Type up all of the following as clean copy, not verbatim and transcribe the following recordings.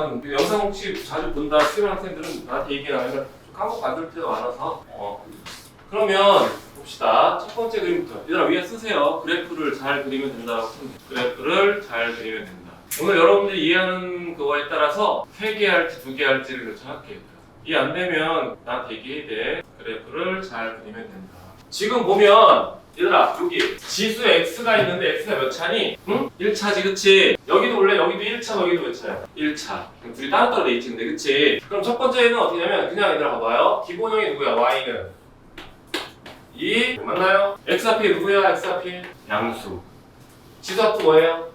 나는 영상 혹시 자주 본다 student 학생들은 나한테 얘기하면 좀 까먹고 안 들 때가 많아서 그러면 봅시다. 첫 번째 그림부터. 얘들아 위에 쓰세요. 그래프를 잘 그리면 된다고. 그래프를 잘 그리면 된다. 오늘 여러분들이 이해하는 그거에 따라서 3개 할지 2개 할지를 결정할게요. 이해 안 되면 나한테 얘기해야 돼. 그래프를 잘 그리면 된다. 지금 보면 얘들아 여기 지수 x가 있는데 x가 몇 차니? 응? 1차지 그치? 여기도 원래 여기도 1차 여기도 몇 차야? 1차. 그럼 둘이 따로따로 돼 있지 근데 그치? 그럼 첫 번째는 어떻게 하냐면 그냥 얘들아 봐봐요. 기본형이 누구야? y는 2 맞나요? x 앞이 누구야? x 앞이 양수. 지수 앞도 뭐예요?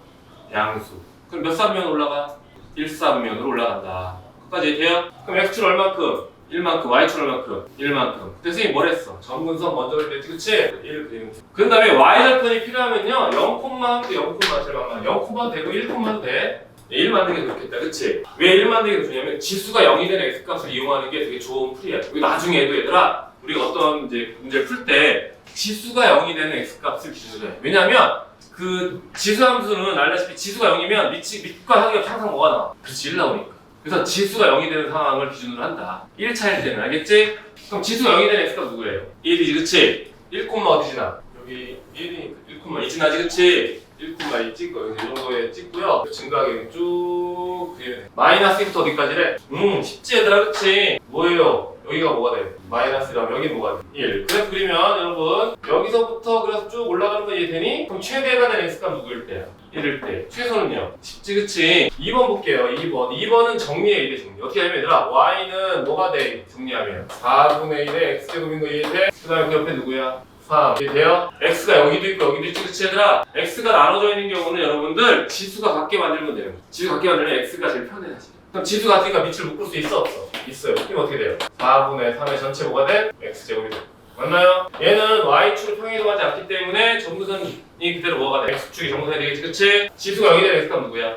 양수. 그럼 몇 삼면 올라가? 1삼면으로 올라간다. 끝까지 돼요? 그럼 x축 얼만큼? 1만큼, y축 얼만큼? 1만큼. 그때 선생님이 뭘 했어? 점근선 먼저 그랬지, 그치? 1 그리면 돼. 그 다음에 y절편이 필요하면요 0콤마도 0콤마 제일 많아. 0콤마도 되고 1콤마도 돼. 1 만드는 게 좋겠다, 그치? 왜 1 만드는 게 좋냐면 지수가 0이 되는 x값을 이용하는 게 되게 좋은 풀이야. 우리 나중에도 얘들아 우리가 어떤 이제 문제를 풀 때 지수가 0이 되는 x값을 기준으로 해. 왜냐면 그 지수함수는 알다시피 지수가 0이면 밑과 하기가 항상 뭐가 나와? 그렇지 1 나오니까. 그래서 지수가 0이 되는 상황을 기준으로 한다. 1차일 때는 알겠지? 그럼 지수가 0이 되는 x값 누구예요? 1이지 그치? 1, 어디 지나? 여기 1이니까 1, 2 지나지 그치? 1,2 찍고 여기 이 정도에 찍고요. 증가하게 쭉 그리면 돼. 마이너스 1부터 어디까지래? 쉽지 얘들아 그치? 뭐예요? 여기가 뭐가 돼? 마이너스라면 여기 뭐가 돼? 1. 그래서 그리면 여러분 여기서부터 그래서 쭉 올라가는 거 이해되니? 그럼 최대가 된 x값 누구일 때야? 1일 때. 최소는요? 쉽지 그치? 2번 볼게요. 2번. 2번은 정리해야 돼 정리. 어떻게 하면 얘들아 y는 뭐가 돼? 정리하면 4분의 1의 x제곱인 거 이해돼? 그 다음에 그 옆에 누구야? 3. 이해돼요? x가 여기도 있고 여기도 있지 그치 얘들아? x가 나눠져 있는 경우는 여러분들 지수가 같게 만들면 돼요. 지수 같게 만들면 x가 제일 편해 사실. 그럼 지수 같으니까 밑을 묶을 수 있어 없어? 있어요. 그럼 어떻게 돼요? 4분의 3의 전체 뭐가 돼? x제곱이 돼. 맞나요? 얘는 y축을 평행이동하지 않기 때문에 점근선이 그대로 뭐가 돼? x축이 정근선이 되겠지 그치? 지수가 0이 되는 x값 누구야?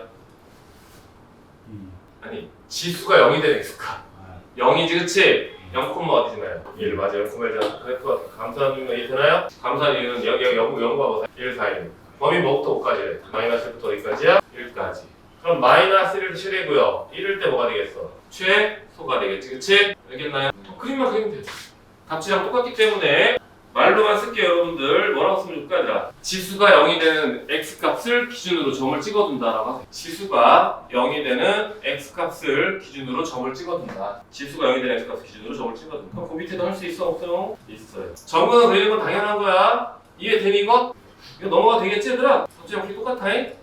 아니 지수가 0이 되는 x값 0이지 그치? 0, 어디 지나요? 1 맞아 0,1잖아. 그래프가 감소하는 거 이해되나요? 감소하는 이유는 여기 0과 1 사이. 범위 뭐부터 5까지래? 마이너스 1부터 어디까지야? 1까지. 그럼 마이너스 1을 최대고요. 1일 때 뭐가 되겠어? 최소가 되겠지 그치? 알겠나요? 그림만 그리면 돼. 값이랑 똑같기 때문에 말로만 쓸게요 여러분들. 뭐라고 쓰면 좋을까 얘들아? 지수가 0이 되는 x값을 기준으로 점을 찍어둔다라고 하세요. 지수가 0이 되는 x값을 기준으로 점을 찍어둔다. 지수가 0이 되는 x값을 기준으로 점을 찍어둔다. 그럼 그 밑에도 할 수 있어 없어요? 있어요. 점근선 그리는 건 당연한 거야. 이해되니 이거? 이거 넘어가도 되겠지 얘들아? 어차피 우리 똑같아잉?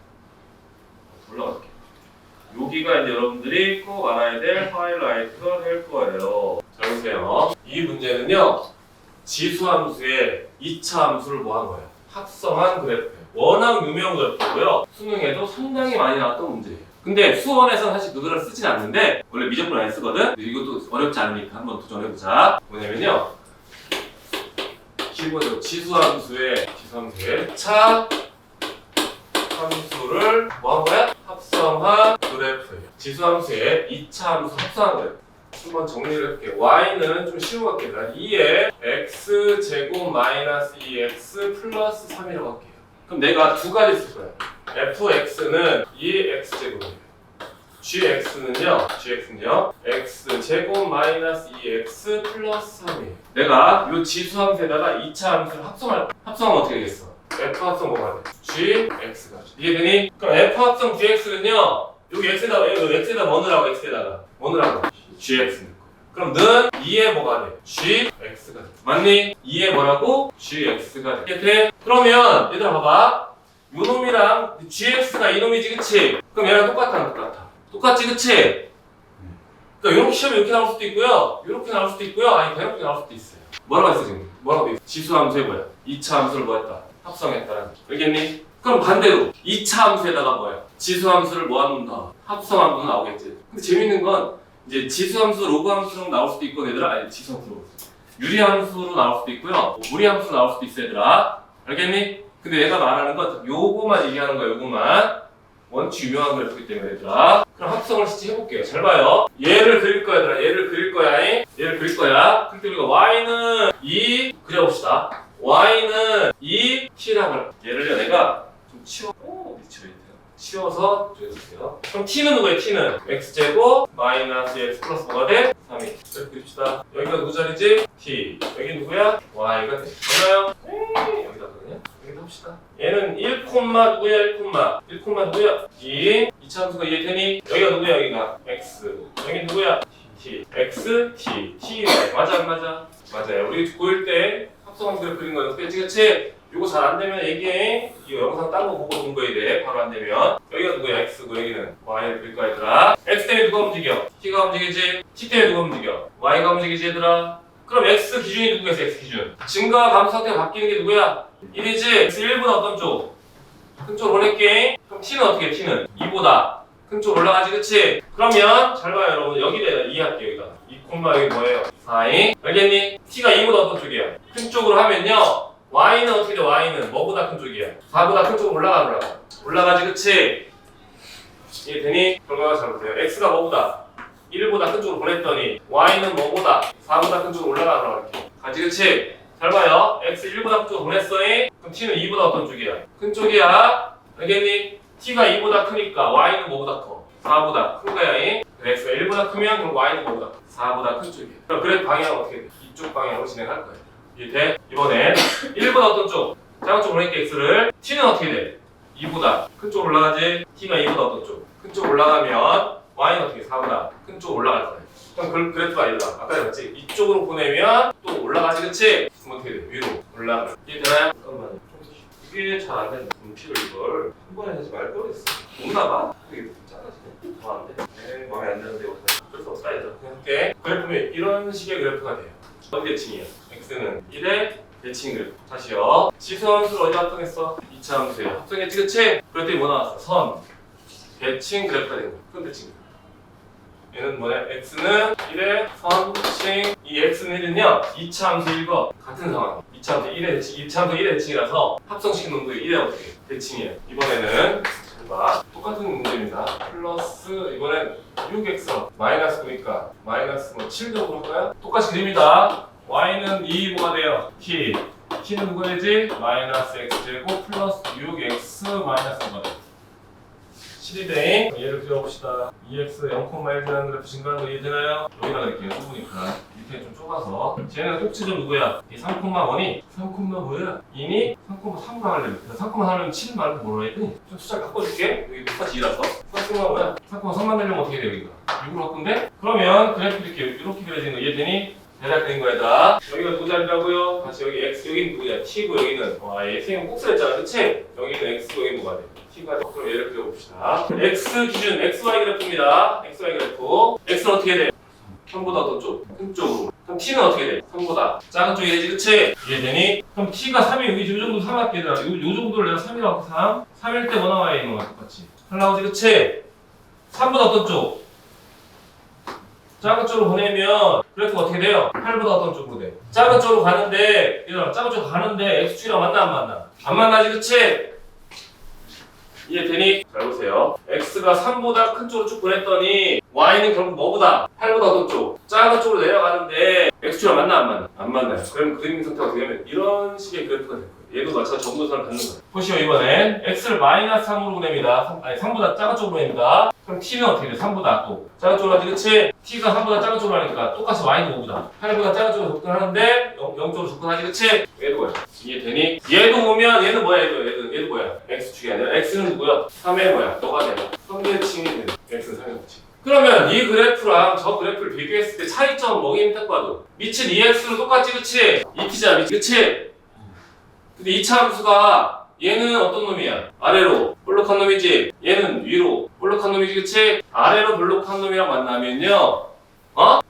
올라갈게. 여기가 이제 여러분들이 꼭 알아야 될 하이라이트가 될 거예요. 자 보세요. 이 문제는요. 지수함수의 2차 함수를 뭐 한 거예요? 합성한 그래프예요. 워낙 유명 그래프고요. 수능에도 상당히 많이 나왔던 문제예요. 근데 수원에서는 사실 그거를 쓰진 않는데 원래 미적분 안 쓰거든? 이것도 어렵지 않으니까 한번 도전해보자. 뭐냐면요. 기본적으로 지수함수의 2차 함수를 뭐 한 거야? 합성한 그래프예요. 지수함수의 2차 함수 합성한 그래프. 한번 정리를 해볼게요. y는 좀 쉬운 것 같겠다. 2에 x제곱 마이너스 2x 플러스 3이라고 할게요. 그럼 내가 두 가지 쓸 거야. fx는 2x제곱이에요. gx는요 x제곱 마이너스 2x 플러스 3이에요. 내가 이 지수함수에다가 2차 함수를 합성하면 어떻게 되겠어? f 합성 뭐가 돼? gx가 돼. 이해되니? 그럼 f 합성 gx는요 여기 x에다 뭐 넣으라고 gx 넣을 거야. 그럼 는 2에 뭐가 돼? gx가 돼. 맞니? 2에 뭐라고? gx가 돼. 이렇게? 그러면 얘들아 봐봐. 요 놈이랑 gx가 이 놈이지 그치? 그럼 얘랑 똑같아. 똑같지 그치? 그러니까 이렇게 시험이 이렇게 나올 수도 있고요. 이렇게 나올 수도 있고요. 아니 이렇게 나올 수도 있어요. 뭐라고 했어 지금? 뭐라고 돼 있어? 지수함수에 뭐야? 2차 함수를 뭐 했다? 합성했다라는 거. 알겠니? 그럼 반대로 2차 함수에다가 뭐야? 지수함수를 모아놓는다. 합성함수 나오겠지. 근데 재밌는 건 이제 지수함수, 로그함수로 나올 수도 있고 얘들아 아니 지수함수로 유리함수로 나올 수도 있고요. 무리함수로 나올 수도 있어 얘들아. 알겠니? 근데 내가 말하는 건 요거만 얘기하는 거야. 요거만 원칙 유명한 그래프이기 때문에 얘들아. 그럼 합성을 실제 해볼게요. 잘 봐요. 얘를 그릴 거야 얘들아. 얘를 그릴 거야. 그럴 때 우리가 y는 2 그려봅시다. y는 2 t라고 할. 얘를요 내가 좀 치워서 줘볼게요. 그럼 t는 누구예요? t는 x제곱 마이너스 x 플러스 뭐가 돼? 3이. 이렇게 그립시다. 여기가 누구 자리지? t. 여기 누구야? y가 돼. 맞나요? 여기다 그러냐? 여기다 합시다. 얘는 1, 누구야? 1, 누구야? 2. 이차함수가 이해되니? 여기가 누구야? 여기가 x. 여기 누구야? t. x, t. t. 맞아 안 맞아? 맞아요. 우리 고1 때 합성함수를 그린 거였어. 그치? 이거 잘 안 되면 얘기해. 이 영상 딴 거 보고 공부해야 돼. 바로 안 되면. 여기가 누구야? x고 여기는 y를 그릴 거야 얘들아. x 때문에 누가 움직여? t가 움직이지? t 때문에 누가 움직여? y가 움직이지 얘들아. 그럼 x 기준이 누구겠어? x 기준. 증가와 감소 상태가 바뀌는 게 누구야? 1이지? x 1보다 어떤 쪽? 큰 쪽으로 보낼게. 그럼 t는 어떻게 해? t는 2보다 큰 쪽으로 올라가지 그치? 그러면 잘 봐요 여러분. 여기다 2 할게 여기다. 2, 여기 뭐예요? 4이. 알겠니? t가 2보다 어떤 쪽이야? 큰 쪽으로 하면요. y는 어떻게 돼? y는 뭐보다 큰 쪽이야? 4보다 큰 쪽으로 올라가지 그치? 이해되니? 결과가 잘 보세요. x가 뭐보다? 1보다 큰 쪽으로 보냈더니 y는 뭐보다? 4보다 큰 쪽으로 올라가더라 이렇게. 가지 그치? 잘 봐요. x 1보다 큰 쪽으로 보냈어잉? 그럼 t는 2보다 어떤 쪽이야? 큰 쪽이야. 알겠니? t가 2보다 크니까 y는 뭐보다 커? 4보다 큰 거야잉? x가 1보다 크면 그럼 y는 뭐보다? 4보다 큰 쪽이야. 그럼 그래프 방향은 어떻게 돼? 이쪽 방향으로 진행할 거야. 이해돼? 이번엔 1보다 어떤 쪽? 작은 쪽으로 보낼게 x를. t는 어떻게 돼? 2보다 큰 쪽으로 올라가지? t가 2보다 어떤 쪽? 큰 쪽으로 올라가면 y는 어떻게 4보다 큰 쪽으로 올라갈 거야. 그럼 그래프가 아니라 아까 했지? 이쪽으로 보내면 또 올라가지 그치? 그럼 어떻게 돼? 위로 올라가. 이해되나요? 잠깐만 이게 잘 안 된다. 분필을 이걸 한 번에 하지 말 걸 그랬어. 없나 봐? 이게 좀 작아지네. 더 안 돼? 에이 마음에 안 드는데 이거 어쩔 수 없다 얘들아. 그냥 할게. 그래프면 이런 식의 그래프가 돼요. 어디 대칭이야? x는 1의 대칭 그래프. 다시요. 지수함수를 어디 합성했어? 2차 함수에 합성했지 그치? 그랬더니 뭐 나왔어? 선 대칭 그래프가 된 거야. 선 대칭. 얘는 뭐냐? x는 1의 선칭. 이 x는 1은요 2차 함수 1과 같은 상황. 2차 함수 1의 대칭. 2차 함수 1의 대칭이라서 합성시킨 놈도 1의 어떻게? 대칭이에요. 이번에는 봐. 똑같은 문제입니다. 플러스 이번엔 6x 마이너스 9니까 마이너스 뭐 7도 볼까요? 똑같이 그립니다. y는 2 뭐가 돼요? t. t는 누가 되지? 마이너스 x제곱 플러스 6x 마이너스 5가 돼. 7이 돼. 얘를 그려봅시다. 2x 0,1이라는 그래프 증가하는 거 이해되나요? 여기다 그릴게요. 좁으니까. 밑에 좀 좁아서. 쟤는 꼭지점 누구야? 이 3,1이 3, 뭐야? 2니 3,3으로 하려면 3,3은 7 말고 뭐라 해야 돼? 좀 숫자 바꿔줄게. 여기 똑같이 2라서 3, 뭐야? 3,3만 내려면 어떻게 돼 여기가? 6으로 바꾼데? 그러면 그래프 이렇게 그려지는 거 이해되니? 대략 그린 거에다 여기가 누구 자리라고요? 다시 여기 x 여기는 누구야? t고 여기는 x는 꼭 쓰였잖아 그치? 여기는 x고 여기 뭐가 돼? t가 돼. 그럼 얘를 그려봅시다. x 기준 xy 그래프입니다. xy 그래프. x는 어떻게 돼? 3보다 어떤 쪽? 큰 쪽으로. 그럼 t는 어떻게 돼? 3보다 작은 쪽이 되지 그치? 이해되니? 그럼 t가 3이 여기 요 정도 3 할게 얘들아. 요 정도를 내가 3이라고 할게 3일 때 뭐 나와야 있는 거야 똑같이. 8 나오지 그치? 3보다 어떤 쪽? 작은 쪽으로 보내면 그래프가 어떻게 돼요? 8보다 어떤 쪽으로 돼? 작은 쪽으로 가는데 얘들아 작은 쪽으로 가는데 x축이랑 만나 안 만나? 안 만나지 그치? 이해되니? 잘 보세요. x가 3보다 큰 쪽으로 쭉 보냈더니 y는 결국 뭐보다? 8보다 어떤 쪽? 작은 쪽으로 내려가는데 x축이랑 만나 안 만나? 안 만나요. 그럼 그림 상태가 어떻게 되면 이런 식의 그래프가 될 거예요. 얘도 마찬가지로 정분선을 갖는 거예요. 보시오 이번엔 x를 마이너스 3으로 보냅니다. 3보다 작은 쪽으로 보냅니다. 그럼 t는 어떻게 돼? 3보다 또 작은 쪽으로 하지 그치? t가 3보다 작은 쪽으로 하니까 똑같이 y는 5보다 8보다 작은 쪽으로 접근하는데 0쪽으로 접근하지 그치? 얘도 뭐야? 이해되니? 얘도 오면 얘는 뭐야? 얘도 뭐야? x축이 아니라 x는 누구야? 3의 뭐야? 너가 되는 선대칭이 되는 x는 3의 대칭. 그러면 이 그래프랑 저 그래프를 비교했을 때 차이점 뭐겠니 딱 봐도 미친 2x로 똑같지 그치? 2t잖아 그치? 근데 2차 함수가 얘는 어떤 놈이야? 아래로 볼록한 놈이지? 얘는 위로 볼록한 놈이지 그치? 아래로 볼록한 놈이랑 만나면요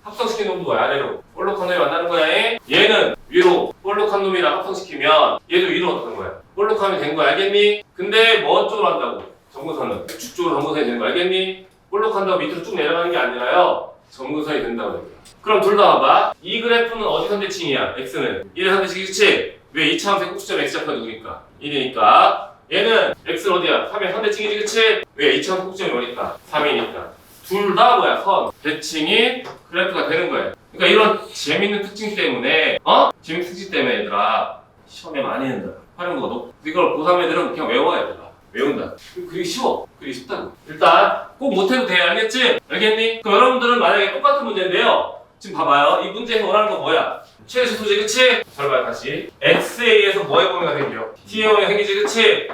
합성시킨 놈도 뭐야? 아래로 볼록한 놈이 만나는 거야 얘는 위로 볼록한 놈이랑 합성시키면 얘도 위로 어떤 거야? 볼록하면 된 거야 알겠니? 근데 뭔 쪽으로 한다고? 정근선은 축쪽으로 정근선이 되는 거 알겠니? 볼록한다고 밑으로 쭉 내려가는 게 아니라요 정근선이 된다고 얘기야. 그럼 둘 다 봐봐. 이 그래프는 어디 선대칭이야? x는 1의 선대칭이 그치? 왜 2차 함수의 꼭지점 x좌표가 누구니까? 1이니까 얘는 x는 어디야? 3의 선대칭이지 그치? 왜 2차 함수 꼭지점이 뭐니까? 3이니까 둘 다 뭐야? 선 대칭인 그래프가 되는 거예요. 그러니까 이런 재밌는 특징 때문에 재밌는 특징 때문에 얘들아 시험에 많이 낸다. 활용도가 높고 이걸 고3 애들은 그냥 외워야 돼. 외운다. 그리기 쉬워. 그리기 쉽다고. 일단 꼭 못해도 돼. 알겠지? 알겠니? 그럼 여러분들은 만약에 똑같은 문제인데요. 지금 봐봐요. 이 문제에서 원하는 거 뭐야? 최대치 소지, 그치? 잘 봐요, 다시. XA에서 뭐의 범위가 생겨? T의 범위가 생기지, 그치?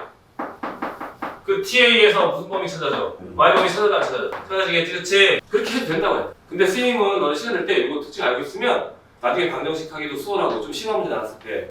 그 TA에서 무슨 범위 찾아져? Y 범위 찾아지겠지, 그치? 그렇게 해도 된다고 해. 근데 스님은 너는 시간 될 때 이거 특징 알고 있으면 나중에 방정식 하기도 수월하고 좀 심한 문제 나왔을 때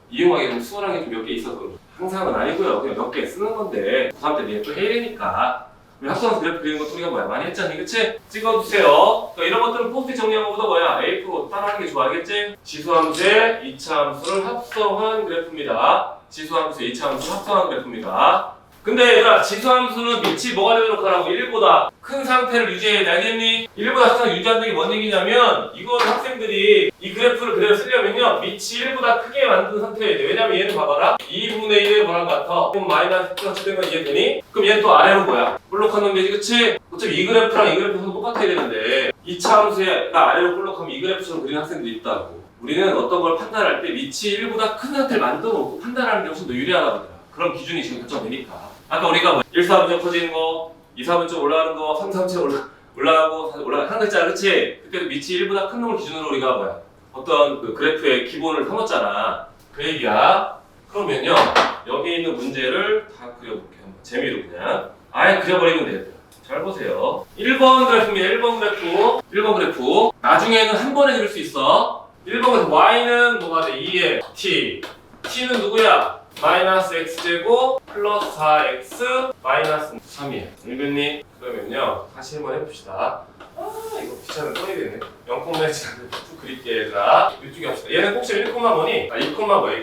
이용하기 좀 수월한 게 좀 몇 개 있어서 항상은 아니고요. 그냥 몇 개 쓰는 건데 고3 때 니네 또 해야 되니까 우리 합성해서 그래프 그리는 것도 우리가 뭐야 많이 했잖니, 그치? 찍어주세요. 그러니까 이런 것들은 포스트 정리한 것보다 뭐야? A 프로 따라하는 게 좋아, 알겠지? 지수함수에 2차 함수를 합성한 그래프입니다. 지수함수에 2차 함수를 합성한 그래프입니다. 근데 얘들아, 지수함수는 밑이 뭐가 되도록 하라고? 1보다 큰 상태를 유지해야 돼, 알겠니? 1보다 큰 상태를 유지한다는 게 뭔 얘기냐면 이건 학생들이 이 그래프를 그대로 쓰려면요 밑이 1보다 크게 만든 상태여야 돼. 왜냐면 얘는 봐봐라 2분의 1의 뭐랑 같아? 그럼 마이너스 X가 된 건 이해되니? 그럼 얘는 또 아래로 뭐야? 볼록한 놈이지, 그치? 어차피 이 그래프랑 이 그래프는 똑같아야 되는데 2차 함수가 아래로 볼록하면 이 그래프처럼 그리는 학생들이 있다고. 우리는 어떤 걸 판단할 때 밑이 1보다 큰 상태를 만들어 놓고 판단하는 게 훨씬 더 유리하다고. 그런 기준이 지금 결정되니까. 아까 우리가 뭐 1, 4분점 커지는 거, 2, 4분점 올라가는 거, 3, 4분점 올라가고 한 글자, 그치? 그때도 밑이 1보다 큰 놈을 기준으로 우리가 뭐야? 어떤 그 그래프의 기본을 삼았잖아. 그 얘기야. 그러면요, 여기 있는 문제를 다 그려볼게요. 한번 재미로 그냥. 아예 그려버리면 되겠다. 잘 보세요. 1번 그래프입니다. 1번 그래프. 나중에는 한 번에 그릴 수 있어. 1번에서 y는 뭐가 돼? 2의 t. t는 누구야? 마이너스 x제곱 플러스 4x 마이너스 3이에요. 읽었니? 그러면요 다시 한번 해봅시다. 이거 귀찮은 써야 되네. 0,1 쭉 그릴게 얘들아. 이쪽에 합시다. 얘는 꼭지 1, 뭐니? 2, 뭐야 2,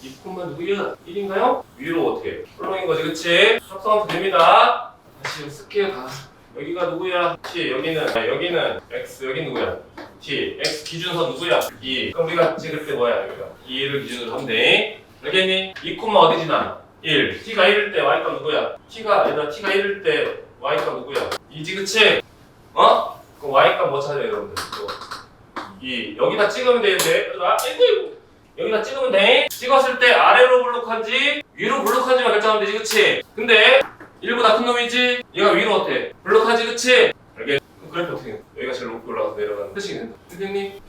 2, 누구야? 1인가요? 위로 어떻게? 홀렁인 거지, 그치? 합성하면 됩니다. 다시 쓸게요. 다. 여기가 누구야? t. 여기는 x. 여기 누구야? t. x 기준선 누구야? 2. 그럼 우리가 찍을 때 뭐야? 여기가 2를 기준으로 하면 돼. 알겠니? 2, 어디 지나? 1. t가 1일 때 y값 누구야? t가 1일 때 y값 누구야? 2지, 그치? 그럼 y값 뭐 찾아요, 여러분들? 2. 여기다 찍으면 되는데, 여기다 찍으면 돼. 찍었을 때 아래로 블록한지 위로 블록한지만 결정하면 되지, 그치? 근데 1보다 큰 놈이지? 얘가 위로 어때? 블록하지, 그치? 알겠니? 그래프 어떻게 해? 여기가 제일 높게 올라가서 내려가는 뜻이 된다. 선생님?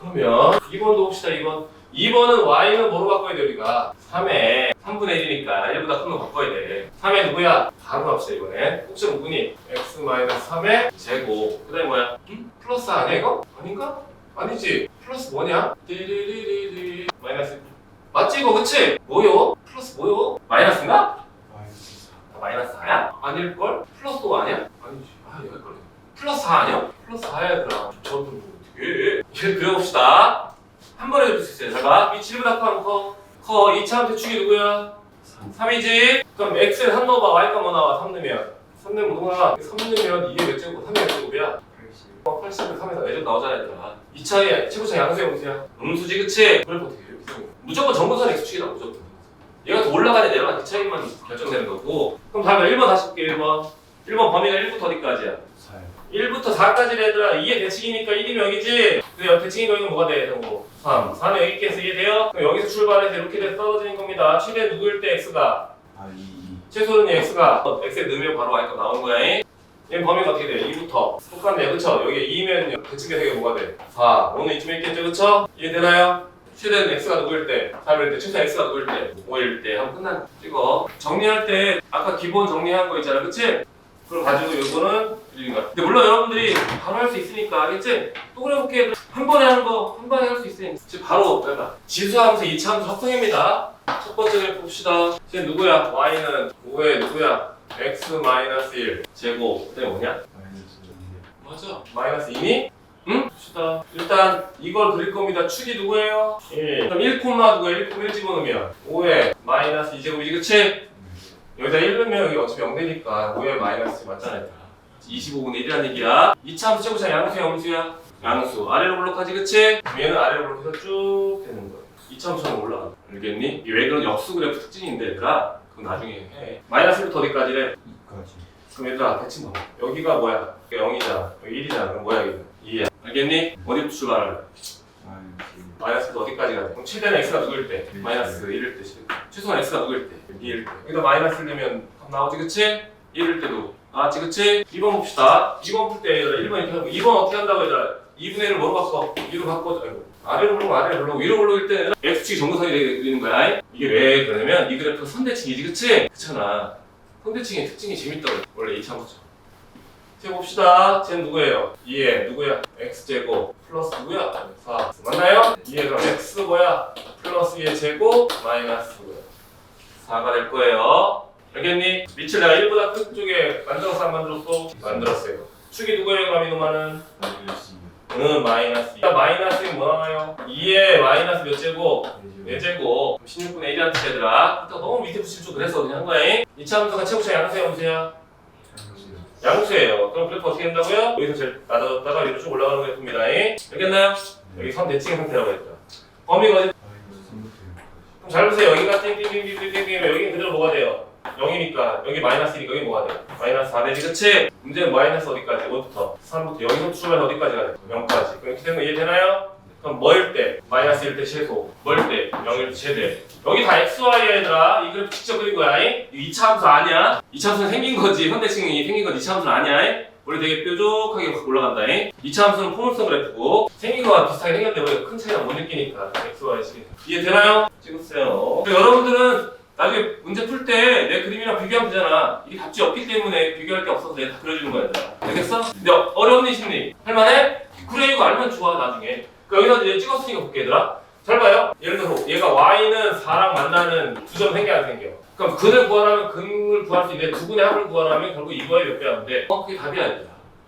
그러면 2번도 봅시다, 2번. 2번은 y는 뭐로 바꿔야 돼, 우리가? 3에 3분의 1이니까 1보다 큰 거 바꿔야 돼. 3에 누구야? 바로 갑시다, 이번에. 혹시 누구니? x-3의 제곱. 그 다음에 뭐야? 플러스 아니야, 이거? 아닌가? 아니지. 플러스 뭐냐? 디리리리리 마이너스. 맞지, 이거, 그치? 뭐요? 플러스 뭐요? 마이너스인가? 마이너스 4야? 아닐걸? 플러스 5 아니야? 아니지. 얘가 헷갈려. 플러스 4 아니야? 플러스 4야, 그럼. 저도 어떻게 해? 얘를 그려봅시다. 한 번에 그릴 수 있어요. 잘 봐. 이 7보다 커. 2차 함수 축이 누구야? 3이지? 그럼 x에 3 넣어봐. y가 뭐 나와? 3 넣으면. 3 넣으면 뭐가? 3 넣으면 이게 몇 제곱? 3이 몇 제곱이야? 80을 3에서 4제곱 나오잖아, 얘들아. 2차에 최고차 양수야, 음수야? 음수지, 그치? 그래프 어떻게 이렇게 생겨? 무조건 정근선 x축이다, 무조건. 얘가 더 올라가냐 내려가냐 그 차이만 결정되는 거고. 그럼 다음에 1번 다시 볼게, 1번. 1번 범위가 1부터 어디까지야? 1부터 4까지 얘들아. 2의 대칭이니까 1이면 여기지? 근데 대칭이니까 여기는 뭐가 돼? 3. 4는 여기 있겠어, 이해돼요? 그럼 여기서 출발해서 이렇게 돼서 떨어지는 겁니다. 최대 누구일 때 x가? 최소는 x가 x에 넣으면 바로 y값 나오는 거야. 얘는 범위가 어떻게 돼? 2부터 똑같네요, 그쵸? 여기 2면 대칭 대상이 뭐가 돼? 4. 5는 이쯤에 있겠죠, 그쵸? 이해되나요? 최대는 x가 누구일 때? 3일 때, 최소 x가 누구일 때? 5일 때. 하면 끝난 찍어. 정리할 때 아까 기본 정리한 거 있잖아, 그치? 그걸 가지고 요거는 그리는 거야. 근데 물론 여러분들이 바로 할 수 있으니까, 알겠지? 또 그래볼게. 한 번에 하는 거, 한 번에 할 수 있으니까. 지금 바로, 해봐. 지수함수 2차 함수 합성입니다. 첫 번째 그래프 봅시다. 쟤 누구야? y는 5에 누구야? x-1 제곱. 그때 뭐냐? 맞아. 마이너스 2니? 응? 봅시다. 일단 이걸 그릴 겁니다. 축이 누구예요? 1. 그럼 1, 누구야? 1 집어넣으면 5에 마이너스 2제곱이지, 그치? 여기다 1 넣으면 여기 어차피 0 되니까 5에 마이너스 맞잖아. 25분의 1이라는 얘기야. 2차 함수 최고차 양수야, 음수야? 양수. 아래로 블록하지, 그치? 얘는 아래로 블록해서 쭉 되는 거야. 2차 함수는 올라가. 알겠니? 왜 그런 역수 그래프 특징인데, 얘들아? 그건 나중에 해. 마이너스 1부터 어디까지래? 2까지. 그럼 얘들아, 대칭 봐. 여기가 뭐야? 여기가 0이잖아. 여기 1이잖아. 그럼 뭐야, 여기는? 2야. 알겠니? 어디부터 출발할래? 마이너스 어디까지 가냐? 그럼 최대는 x가 누구일 때? 마이너스 1일 때 최소한 x가 누구일 때? 2일 때. 여기다 마이너스 넣으면 답 나오지, 그치? 1일 때도 나왔지, 그치? 2번 봅시다. 2번 풀 때 얘들아 1번 이렇게 하고 2번 어떻게 한다고 얘들아? 2분의 1을 뭐로 바꿔? 2로 바꿔. 아래로 부르고 아래로 부르고 위로 부르고 때 x축이 정근선이 되는 거야. 이게 왜 그러냐면 이 그래프가 선대칭이지, 그치? 그렇잖아. 선대칭의 특징이 재밌다고. 원래 2차 보죠. 해봅시다. 쟤는 누구예요? 2에 누구야? x제곱 플러스 누구야? 4 맞나요? 2에 그럼 x 뭐야? 플러스 2의 제곱 마이너스 4가 될 거예요. 알겠니? 밑을 내가 1보다 큰 쪽에 만들었어 안 만들었어? 만들었어요. 축이 누구예요? 그럼 이놈아는? 마이너스 2. 마이너스 뭐 나와요? 2에 마이너스 몇 제곱? 4제곱 16분의 1이한테 얘들아. 너무 밑에 붙이면 좀 그래서 그냥 한 거야. 2차 함수가 최고차 양수야 함수야? 양수예요. 그럼 그래프 어떻게 된다고요? 여기서 제일 낮아졌다가 위로 쭉 올라가는 그래프입니다. 알겠나요? 여기 선 대칭 상태라고 했죠. 범위가 어디? 그럼 잘 보세요. 여기가 띵띵띵띵띵띵 여기는 그대로 뭐가 돼요? 0이니까 여기 마이너스1이니까 여기 뭐가 돼요? 마이너스 4되지, 그치? 문제는 마이너스 어디까지? 5부터 3부터 여기서 추가면 어디까지 가요? 0까지. 그럼 이렇게 되는 거 이해되나요? 그럼 뭐일 때? 마이너스 1일 때 최소. 뭐일 때? 0일 때 최대. 여기 다 XY야 얘들아. 이 그래프 직접 그린 거야. 이 2차 함수 아니야. 2차 함수는 생긴 거지. 현대칭이 생긴 건 2차 함수는 아니야. 원래 되게 뾰족하게 올라간다. 2차 함수는 포물선 그래프고 생긴 거와 비슷하게 생겼는데 우리가 큰 차이를 못 느끼니까 XY식. 이해되나요? 찍으세요. 여러분들은 나중에 문제 풀 때 내 그림이랑 비교하면 되잖아. 이게 답지 없기 때문에 비교할 게 없어서 내가 다 그려주는 거야. 얘들아. 알겠어? 근데 어려운 일 심리 할만해? 그래 이거 알면 좋아 나중에. 여기서 이제 찍었으니까 볼게 얘들아. 잘 봐요. 예를 들어서 얘가 y는 4랑 만나는 두 점 생겨 안 생겨? 그럼 근을 구하라면 근을 구할 수 있는데 두 분의 합을 구하라면 결국 이거에 몇 배 하는데 그게 답이 아니야.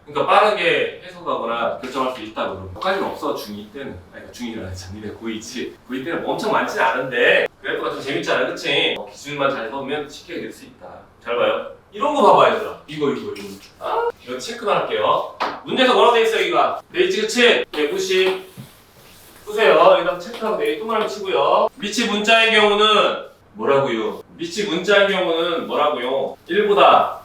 그러니까 빠르게 해석하거나 결정할 수 있다고 그러면 까지는 없어 중2 때는. 아니 중2는 아니지 작년에 고2지. 고2 때는 엄청 많지는 않은데 그래프가 좀 재밌잖아, 그치? 기준만 잘 세우면 쉽게 될 수 있다. 잘 봐요. 이런 거 봐봐 얘들아. 이거 이거 체크만 할게요. 문제에서 뭐라고 돼 있어 여기가? 돼 있지, 그치? 190 보세요. 여기다 체크하고 내일 또 말을 치고요. 밑이 문자의 경우는 뭐라고요? 밑이 문자의 경우는 뭐라고요? 1보다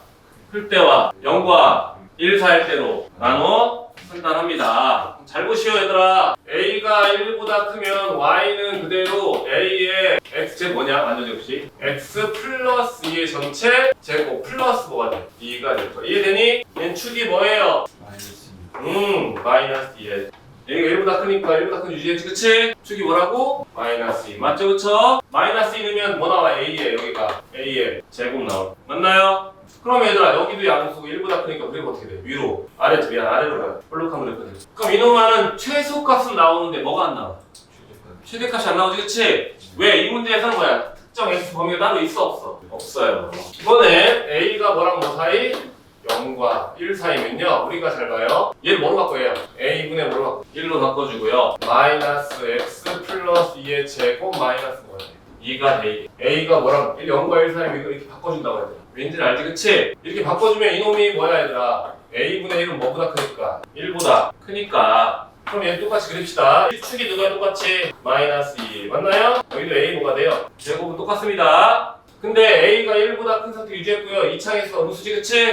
클 때와 0과 1 사이일 때로 나눠 판단합니다. 잘 보시오 얘들아. A가 1보다 크면 Y는 그대로 A의 X제곱 뭐냐? 완전제곱식 X 플러스 2의 전체 제곱 플러스 뭐가 돼? 2가 될 거야. 이해되니? 얘는 축이 뭐예요? 마이너스 2에 A가 1보다 크니까 1보다 큰 유지했지, 그치? 축이 뭐라고? 마이너스 2 맞죠, 그쵸? 마이너스 2 넣으면 뭐 나와? A에 여기가 A의 제곱 나와. 맞나요? 그럼 얘들아 여기도 양수고 1보다 크니까 그리고 어떻게 돼? 위로 아래로 미안 아래로 가. 볼록한 그래프. 그럼 이놈아는 최소값은 나오는데 뭐가 안 나와? 최대값이 안 나오지, 그치? 왜? 이 문제에서는 뭐야? 특정 x 범위가 따로 있어 없어? 없어요. 이번에 A가 뭐랑 뭐 사이? 0과 1 사이면요 우리가 잘 봐요. 얘를 뭐로 바꿔요? A분의 뭐로 바꿔? 1로 바꿔주고요. 마이너스 x 플러스 2의 제곱 마이너스 뭐야? 2가 돼. A가 뭐랑 0과 1 사이면 이거 이렇게 바꿔준다고 해야 돼. 왠지는 알지, 그치? 이렇게 바꿔주면 이놈이 뭐야 얘들아? A분의 1은 뭐보다 크니까? 1보다 크니까 그럼 얘는 똑같이 그립시다. 1축이 누가 똑같이? 마이너스 2 맞나요? 여기도 A 뭐가 돼요? 제곱은 똑같습니다. 근데 A가 1보다 큰 상태 유지했고요. 2창에서 음수지, 그치?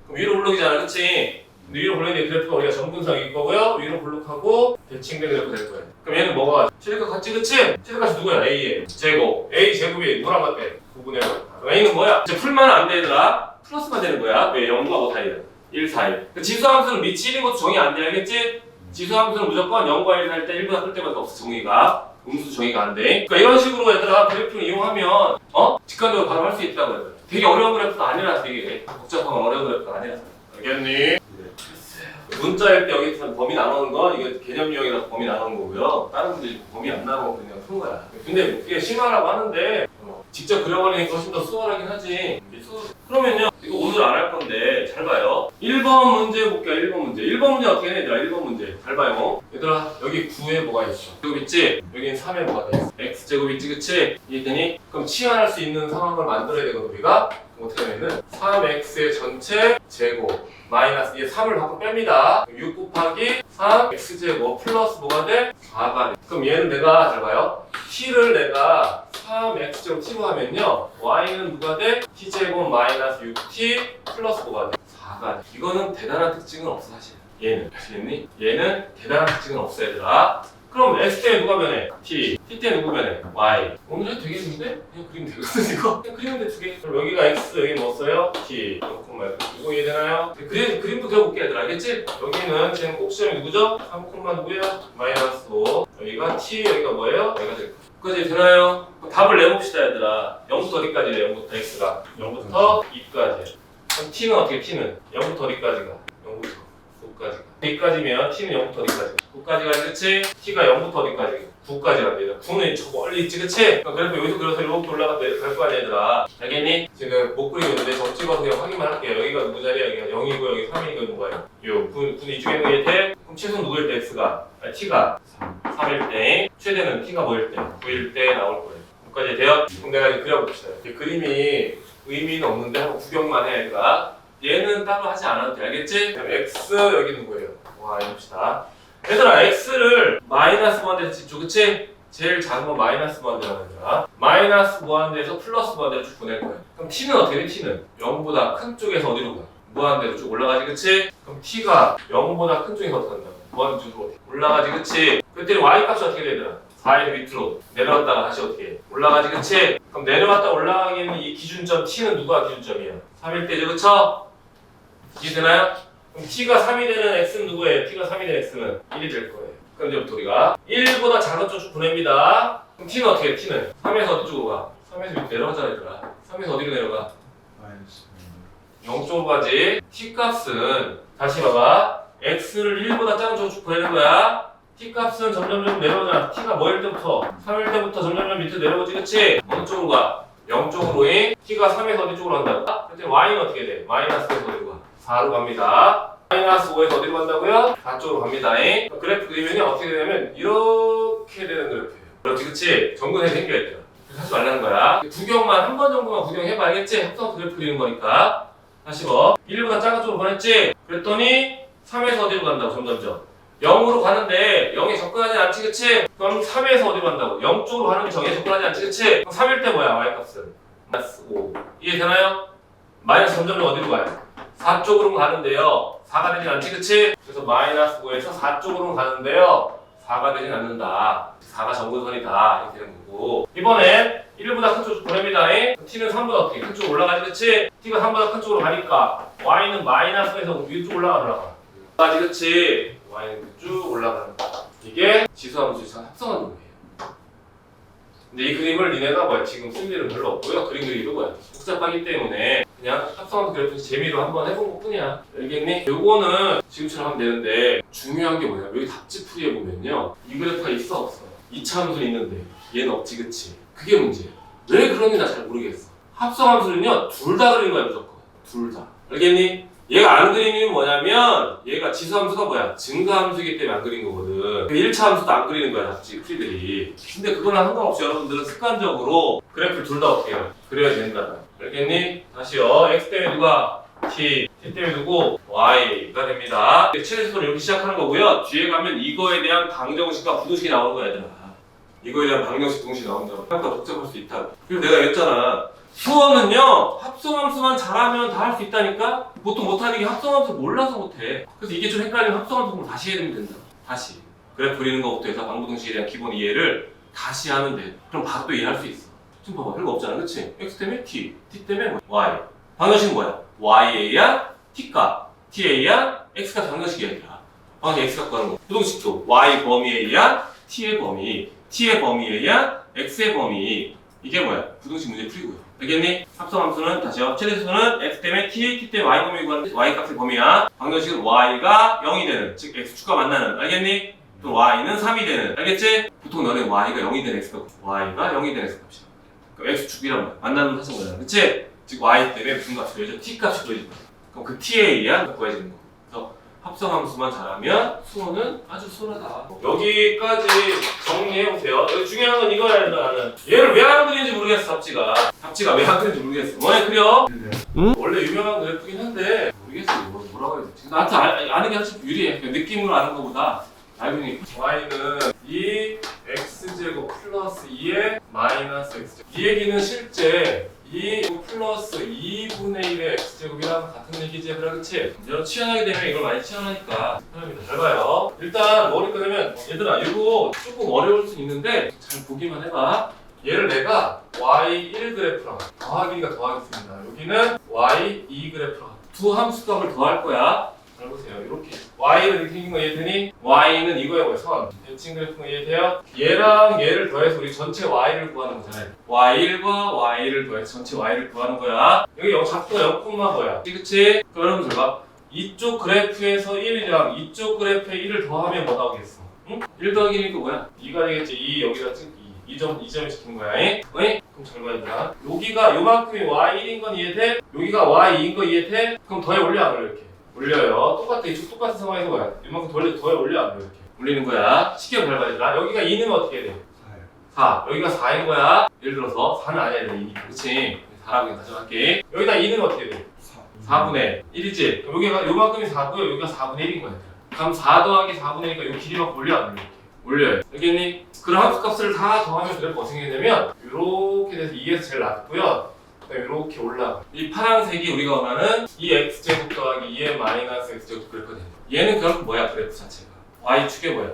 그럼 위로 블록이잖아, 그치? 근데 위로 블록인데 그래프가 우리가 정근성일 거고요. 위로 블록하고 대칭된 그래프 될 거예요. 그럼 얘는 뭐가? 최대값 같지, 그치? 최대값이 누구야? A의 제곱. A 제곱이 뭐랑 같대? 9분의 1. 그럼 A는 뭐야? 이제 풀면 안 돼, 얘들아. 플러스만 되는 거야. 왜? 0과 5 사이야. 1 사이. 그러니까 지수함수는 밑이 1인 것도 정의 안 돼, 알겠지? 지수함수는 무조건 0과 1 살 때 1보다 클 때밖에 없어, 정의가. 음수 정의가 안 돼. 그러니까 이런 식으로 얘들아 그래프를 이용하면 직관적으로 바로 할 수 있다고 해요. 되게 어려운 그래프도 아니라서 되게 복잡한 어려운 그래프도 아니라서. 알겠니? 문자일 때 여기서 범위 나누는 건 이게 개념 유형이라서 범위 나누는 거고요. 다른 분들이 범위 안 나누고 그냥 푼 거야. 근데 그게 심하라고 하는데 직접 그려버리니까 훨씬 더 수월하긴 하지. 그러면요 이거 오늘 안 할 건데 잘 봐요. 1번 문제 볼게요. 1번 문제. 1번 문제 어떻게 해 얘들아? 1번 문제 잘 봐요. 얘들아 여기 9에 뭐가 있어? 제곱 있지? 여기는 3에 뭐가 돼 있어? x제곱 있지, 그치? 이해되니? 그럼 치환할 수 있는 상황을 만들어야 되거든 우리가. 그럼 어떻게 하면은 3x의 전체 제곱 마이너스 얘 3을 밖으로 뺍니다. 6 곱하기 3 x제곱 플러스 뭐가 돼? 4가 돼. 그럼 얘는 내가 잘 봐요. t를 내가 3x제곱 t로 하면요 y는 누가 돼? t제곱 마이너스 6t 플러스 뭐가 돼? 4가 돼. 이거는 대단한 특징은 없어 사실. 얘는 아시겠니? 얘는 대단한 특징은 없어 얘들아. 그럼 x 때문에 누가 변해? t 때문에 누구 변해? y 오늘 해도 되겠는데? 그냥 그리면 되거든 이거? 그냥 그리면 돼 2개. 그럼 여기가 x 여기 뭐 써요? t 이거 이해되나요? 그림도 그려볼게 얘들아 알겠지? 여기는 지금 꼭 시험이 누구죠? 3, 누구야? 마이너스 5 여기가 t 여기가 뭐예요? 여기가 될 거야. 여기까지 되나요? 답을 내봅시다 얘들아. 0부터 어디까지래? 0부터 x가 0부터 2까지. 그럼 t는 어떻게 t는? 0부터 어디까지가? 0부터 9까지가 2까지면 t는 0부터 어디까지? 9까지 가지 그치? t가 0부터 어디까지? 9까지 갑니다. 9는 저 멀리 있지 그치? 그래서 여기서 그려서 이렇게 올라갔다 이렇게 갈 거 아니야 얘들아. 알겠니? 지금 못 그리고 있는데 저 찍어서 그냥 확인만 할게요. 여기가 누구 자리야? 여기가 0이고 여기 3이고 누가요? 6. 9는 이쪽에 있는 게 돼? 그럼 최소 누구일 때 x가? 아니, t가 3일 때 최대는 t가 뭐일 때? 9일 때 나올 거예요. 9까지 돼요? 그럼 내가 이제 그려봅시다. 이 그림이 의미는 없는데 한번 구경만 해 얘들아. 얘는 따로 하지 않아도 돼 알겠지? 그럼 x 여기 누구예요? 와 해봅시다. 얘들아 x를 마이너스 무한대에서 집죠 그치? 제일 작은 건 마이너스 무한대라는 거야. 마이너스 무한대에서 플러스 무한대로 쭉 보낼 거야. 그럼 t는 어떻게 돼? t는 0보다 큰 쪽에서 어디로 가? 무한대로 쭉 올라가지 그치? 그럼 t가 0보다 큰 쪽에서 어떻게 한다? 무한대로 올라가지 그치? 그때 y 값이 어떻게 되더라? 4일 밑으로 내려왔다가 다시 어떻게 해? 올라가지 그치? 그럼 내려왔다 올라가기에는 이 기준점 t는 누가 기준점이야? 3일 때죠 그쵸? 이해되나요? 그럼 t가 3이 되는 x는 누구예요? t가 3이 되는 x는 1이 될 거예요. 그럼 이제부터 우리가 1보다 작은 쪽 쭉 보냅니다. 그럼 t는 어떻게 해? t는 3에서 어디 쪽으로 가? 3에서 밑에 내려가잖아 얘들아. 3에서 어디로 내려가? 0 쪽으로 가지. t 값은 다시 봐봐. x를 1보다 작은 쪽으로 쭉 보내는 거야. t 값은 점점 내려오잖아. t가 뭐일 때부터? 3일 때부터 점점 밑에 내려오지 그치? 어느 쪽으로 가? 0 쪽으로인 t가 3에서 어디 쪽으로 간다고? 그때 y는 어떻게 돼? 마이너스에서 어디로 가? 4로 갑니다. 마이너스 5에서 어디로 간다고요? 4 쪽으로 갑니다. 그래프 그리면이 어떻게 되냐면 이렇게 되는 그래프예요. 그렇지 그치? 정근에 생겨야 돼요. 하지 말라는 거야. 구경만 한 번 정도만 구경해봐야겠지? 합성 그래프 그리는 거니까. 다시 뭐 1보다 작은 쪽으로 보냈지? 그랬더니 3에서 어디로 간다고 점점점 0으로 가는데 0에 접근하지 않지 그치? 그럼 3에서 어디로 간다고? 0 쪽으로 가는 0에 접근하지 않지 그치? 그럼 3일 때 뭐야 y값은? 마이너스 5 이해되나요? 마이너스 점점점 어디로 가요? 4 쪽으로 가는데요 4가 되진 않지 그치? 그래서 마이너스 5에서 4 쪽으로 가는데요 4가 되진 않는다 4가 정근선이다 이렇게 되는 거고 이번엔 1보다 큰 쪽으로 보냅니다. t는 3보다 어떻게 큰 쪽으로 올라가지 그치? t가 3보다 큰 쪽으로 가니까 y는 마이너스에서 위쪽 올라가 가지 그치? y는 쭉 올라가는 거야. 이게 지수함수의 합성한 놈이에요. 근데 이 그림을 니네가 뭐야 지금 쓸 일은 별로 없고요. 그림 그리기도 뭐야 복잡하기 때문에 그냥 합성함수 그래프 재미로 한번 해본 것 뿐이야. 알겠니? 요거는 지금처럼 하면 되는데 중요한 게 뭐냐 여기 답지풀이에 보면요 이 그래프가 있어 없어? 2차 함수는 있는데 얘는 없지 그치? 그게 문제야. 왜 그런지 나 잘 모르겠어. 합성함수는요 둘 다 그리는 거야 무조건. 둘 다. 알겠니? 얘가 안 그리는 이유는 뭐냐면 얘가 지수함수가 뭐야? 증가함수이기 때문에 안 그린 거거든. 1차 함수도 안 그리는 거야 답지풀이들이. 근데 그거랑 상관없이 여러분들은 습관적으로 그래프를 둘 다 어떻게 해요? 그려야 된다. 알겠니? 다시요. x 때문에 누가? t 때문에 누구? y가 됩니다. 최대수를 이렇게 시작하는 거고요. 뒤에 가면 이거에 대한 방정식과 부등식이 나오는 거야 얘들아. 이거에 대한 방정식 동시에 나온다고. 생각보다 복잡할 수 있다. 그리고 내가 얘기했잖아. 수어는요 합성함수만 잘하면 다 할 수 있다니까? 보통 못하는 게 합성함수 몰라서 못해. 그래서 이게 좀 헷갈리면 합성함수 다시 해야 되면 된다. 다시. 그래프 그리는 것부터 해서 방부등식에 대한 기본 이해를 다시 하면 돼. 그럼 바로 또 이해할 수 있어. 지금 봐봐 별거 없잖아 그치? x 때문에 t, t 때문에 y. 방정식은 뭐야? yA야 t값, tA야 x값 방정식이야 얘들아. 방정식 x 갖고 하는 거. 부등식도 y 범위A야 t의 범위, t의 범위A야 x의 범위. 이게 뭐야? 부등식 문제 풀이고요. 알겠니? 합성함수는 다시요. 최대수는 x 때문에 t, t 때문에 y 범위 구하는데 y 값의 범위야. 방정식은 y가 0이 되는, 즉 x축과 만나는. 알겠니? 또 y는 3이 되는. 알겠지? 보통 너네 y가 0이 되는 x값, y가 0이 되는 x값이야. 그럼 x축이란 말이야. 만나는 사실 거잖아. 그치? 즉 y 때문에 무슨 값이 구해져? t 값이 구해진다. 그럼 그 tA야 구해지는 거. 그래서 합성함수만 잘하면 수어는 아주 수월하다. 여기까지 정리해보세요. 여기 중요한 건 이거야 나는. 얘를 왜 안 그리는지 모르겠어 답지가 왜 안 그리는지 모르겠어. 너네 그려? 응? 원래 유명한 그래프긴 한데 모르겠어. 뭐라고 해야 되지? 나한테 아는 게 훨씬 유리해. 느낌으로 아는 것보다 알고 보니까 y는 2x제곱 플러스 2의 마이너스 x제곱. 이 얘기는 실제 2 플러스 2분의 1의 x제곱이랑 같은 얘기지 얘들아, 그치? 여러분 치환하게 되면 이걸 많이 치환하니까 편합니다. 잘 봐요. 일단 머리 끄면 얘들아 이거 조금 어려울 수 있는데 잘 보기만 해봐. 얘를 내가 y1 그래프랑 더하기니까 더하겠습니다. 여기는 y2 그래프랑 두 함수값을 더할 거야. 잘 보세요. 이렇게 y는 이렇게 생긴 거 이해되니? y는 이거에 뭐야? 선. 대칭 그래프는 이해돼요? 얘랑 얘를 더해서 우리 전체 y를 구하는 거잖아요. y1과 y를 더해서 전체 y를 구하는 거야. 여기 작도 0, 뭐야? 그치? 그럼 여러분 잘 봐. 이쪽 그래프에서 1이랑 이쪽 그래프에 1을 더하면 뭐 나오겠어? 응? 1 더하기 1이니까 뭐야? 2가 되겠지. 2 여기다 찍 2. 2점을 시킨 거야. 응? 그럼 잘 봐야 되나? 여기가 요만큼이 y1인 건 이해돼? 여기가 y2인 거 이해돼? 그럼 더해 올려 안 올려 이렇게? 올려요. 똑같아. 이쪽 똑같은 상황에서 뭐야? 이만큼 더해 올려 안 올려 이렇게? 올리는 거야. 쉽게 잘 봐야 되나? 여기가 2는 어떻게 돼? 4. 여기가 4인 거야. 예를 들어서 4는 아니야. 2니까. 그치? 4라고 그냥 가져갈게. 여기다 2는 어떻게 돼? 4분의 1이지? 그럼 여기가 요만큼이 4고요. 여기가 4분의 1인 거야. 그럼 4 더하기 4분의 1이니까 요 길이만큼 올려 안 올려? 이렇게. 올려요. 알겠니? 그럼 함수값을 다 더하면 그래프 어떻게 되냐면 이렇게 돼서 2에서 제일 낮고요. 그다음에 이렇게 올라가. 이 파란색이 우리가 원하는 이 x제곱 더하기 2의 마이너스 x제곱 그래프가 됩니다. 얘는 결국 뭐야? 그래프 자체가 y축에 뭐야?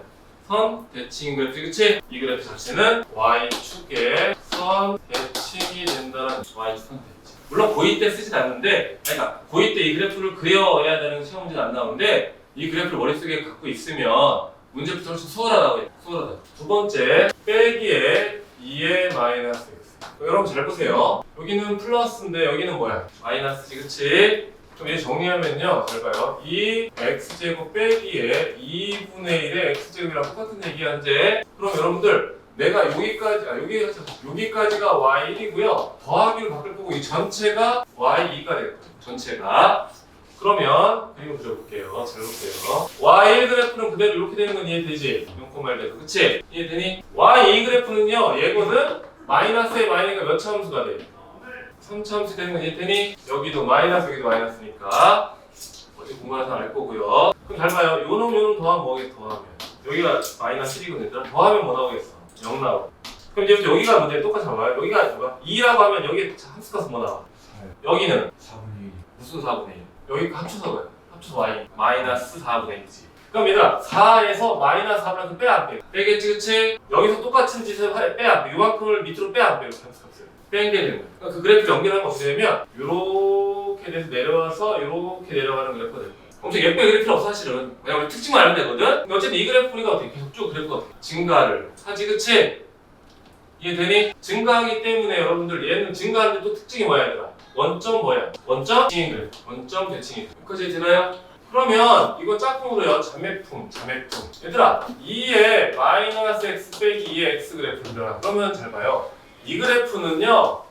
선 대칭 그래프, 그치? 이 그래프 자체는 y축에 선 대칭이 된다는 y축 선 대칭. 물론 고2 때 쓰진 않는데, 그러니까 고2 때 이 그래프를 그려야 되는 시험 문제는 안 나오는데 이 그래프를 머릿속에 갖고 있으면 문제부터 훨씬 수월하다고 해요. 수월하다. 두 번째, 빼기에 2의 마이너스 x. 여러분 잘 보세요. 여기는 플러스인데 여기는 뭐야? 마이너스지, 그치? 그럼 얘 정리하면요. 잘 봐요. 이 x제곱 빼기에 2분의 1의 x제곱이랑 똑같은 얘기한데, 그럼 여러분들 내가 여기까지가 y1이고요. 더하기로 바꿀 거고 이 전체가 y2가 될 거예요. 전체가. 그러면 그림 그려볼게요. 잘 볼게요. y1 그래프는 그대로 이렇게 되는 건 이해되지? 0,1대로. 그치? 이해되니? y2 그래프는요. 얘거는 마이너스에 마이너스가 몇 차 함수가 돼? 3차 함수 되는 건 이해되니? 여기도 마이너스, 여기도 마이너스니까 어디 공부하서 알 거고요. 그럼 잘 봐요. 요놈 더하면 뭐겠어? 더하면 여기가 마이너스 1이거든. 더하면 뭐 나오겠어? 0 나오고. 그럼 이제 여기가 문제 똑같이 봐요. 여기가 뭐야? 2라고 하면 여기 함수값은 뭐 나와? 4. 여기는 4분의 1. 무슨 4분의 1? 여기 합쳐서 뭐야? 합쳐서 y 마이너스 4분의 1이지. 그럼 얘들아 4에서 마이너스 4분의 1 빼 안 빼? 빼겠지, 그치? 여기서 똑같은 짓을 빼 안 빼? 요만큼을 밑으로 빼 안 빼? 함수값을 뺀 게 되는 거야. 그러니까 그 그래프 연결하면 어떻게 되면 요렇게 돼서 내려와서 요렇게 내려가는 그래프가 될 거야. 엄청 예쁘게 그릴 필요 없어 사실은. 그냥 우리 특징만 알면 되거든? 근데 어쨌든 이 그래프 우리가 어떻게 계속 쭉 그래프가 어떻게 증가를 하지, 그치? 이해되니? 증가하기 때문에 여러분들 얘는 증가하는데 또 특징이 뭐야 얘들아? 원점 뭐야? 원점 대칭인 그래프. 원점 대칭인 그래프. 여기까지 되나요? 그러면 이거 짝꿍으로요. 자매품. 얘들아 2의 마이너스 x 빼기 2의 x 그래프입니다. 그러면 잘 봐요. 이 그래프는요.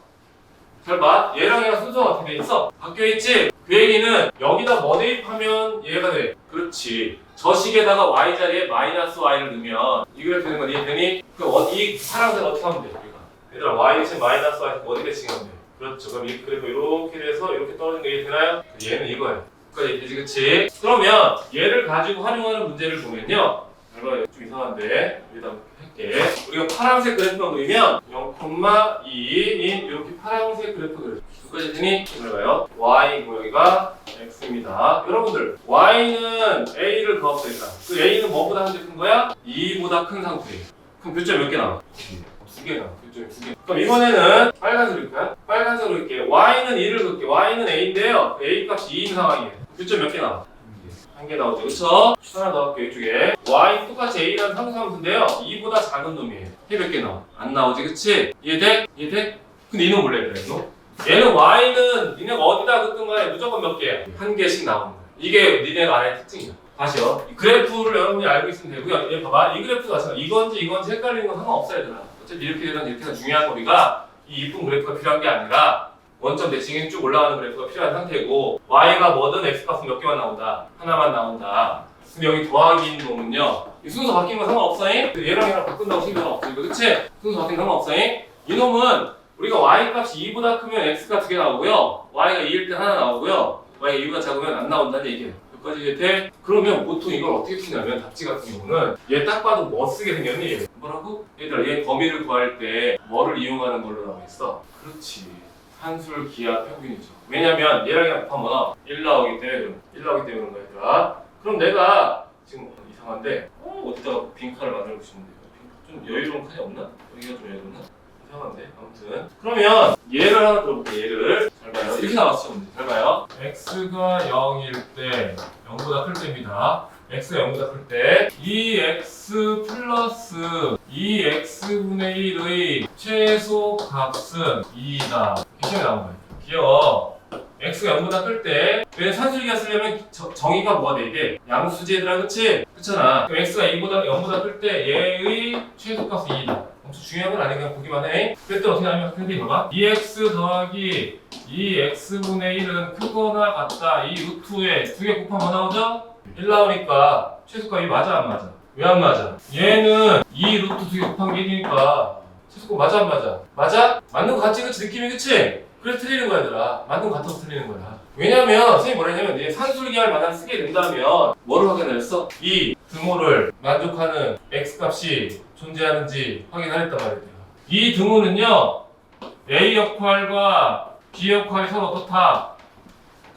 잘 봐. 얘랑 순서가 어떻게 돼 있어? 바뀌어 있지? 그 얘기는 여기다 뭐 대입하면 얘가 돼. 그렇지. 저 식에다가 y 자리에 마이너스 y를 넣으면 이 그래프 되는 건 이해되니? 그럼 이 파란색 어떻게 하면 돼? 우리가. 얘들아 y 대신 마이너스 y 어디 대칭하면 돼? 그렇죠. 그럼 이 그래프 이렇게 돼서 이렇게 떨어지는 게 이해되나요? 얘는 이거야. 그러니까 이해되지, 그치? 그러면 얘를 가지고 활용하는 문제를 보면요. 별로 좀 이상한데 여기다 할게. 우리가 파란색 그래프만 그리면 0,2인 이렇게 파란색 그래프 그려요. 여기까지 되니? 잘 봐요. y고 여기가 x입니다. 여러분들 y는 a를 더하고 있다. 그 a는 뭐보다 한 개 큰 거야? 2보다 큰 상태예요. 그럼 교점 몇 개 나와? 2개 나와. 교점이 2개. 그럼 이번에는 빨간색으로 그릴까요? 빨간색으로 그릴게요. y는 2를 그릴게요. y는 a인데요. a 값이 2인 상황이에요. 교점 몇 개 나와? 한 개 나오죠, 그쵸? 하나 더 할게요, 이쪽에. y 똑같이 a라는 상수함수인데요. 2보다 작은 놈이에요. 얘 몇 개 나와? 안 나오지, 그치? 이해돼? 이해돼? 근데 이놈 몰래 그래, 너? 얘는 y는 니네가 어디다 긋든 간에 무조건 몇 개야? 한 개씩 나오는 거야. 이게 니네가 안의 특징이야. 다시요. 이 그래프를 여러분이 알고 있으면 되고요. 얘 봐봐. 이 그래프도 마찬가지야. 이건지 헷갈리는 건 상관없어야 되나. 어차피 이렇게 되든 이렇게가 중요한 거 우리가 이 이쁜 그래프가 필요한 게 아니라 원점 대칭이 쭉 올라가는 그래프가 필요한 상태고 y가 뭐든 x값은 몇 개만 나온다. 하나만 나온다. 근데 여기 더하기인 놈은요. 이 순서 바뀌는 건 상관없어잉? 얘랑 바꾼다고 신경 없으니까, 그치? 순서 바뀌는 건 상관없어잉? 이 놈은 우리가 y 값이 2보다 크면 x가 2개 나오고요. y가 2일 때 하나 나오고요. y가 2보다 작으면 안 나온다는 얘기예요. 여기까지 돼? 그러면 보통 이걸 어떻게 푸냐면 답지 같은 경우는 얘 딱 봐도 뭐 쓰게 생겼니? 얘. 뭐라고? 얘들아 얘 범위를 구할 때 뭐를 이용하는 걸로 나와 있어? 그렇지. 산술 기하 평균이죠. 왜냐면 얘랑 얘랑 곱하면 뭐 나와? 1 나오기 때문에 1 나오기 때문에 그런 거야 얘들아. 그럼 내가 지금 이상한데 어디다가 빈칸을 만들고 싶은데 좀 여유로운 칸이 없나? 여기가 좀 여유롭나? 이상한데 아무튼 그러면 얘를 하나 들어볼게. 얘를 잘 봐요. 이렇게 나왔어 문제. 잘 봐요. x가 0일 때 0보다 클 때입니다. x가 0보다 클 때 2x 플러스 2x분의 1의 최소 값은 2다. 이렇게 시험에 나온 거예요. 귀여워. x가 0보다 클 때 산술기가 쓰려면 정의가 뭐가 돼 이게? 양수제들아 그치? 그렇잖아. 그럼 x가 0보다 클 때 얘의 최소값은 2다. 엄청 중요한 건 아니니까 보기만 해. 그랬더니 어떻게 하냐면 근데 봐봐. 2x 더하기 2x분의 1은 크거나 같다. 이 루트에 두 개 곱하면 뭐 나오죠? 1 나오니까 최소값이 맞아 안 맞아? 왜 안 맞아? 얘는 2 루트 두 개 곱한 게 1이니까 최소값 맞아 안 맞아? 맞아? 맞는 거 같지 그치? 느낌이 그치? 그래서 틀리는 거야 얘들아. 맞는 거 같아서 틀리는 거야. 왜냐면 선생님이 뭐라 했냐면 얘 산술기할 만한 쓰게 된다면 뭐를 확인했어? 이 등호를 만족하는 x값이 존재하는지 확인하랬단 말이에요. 이 등호는요 a 역할과 b 역할이 서로 어떻다?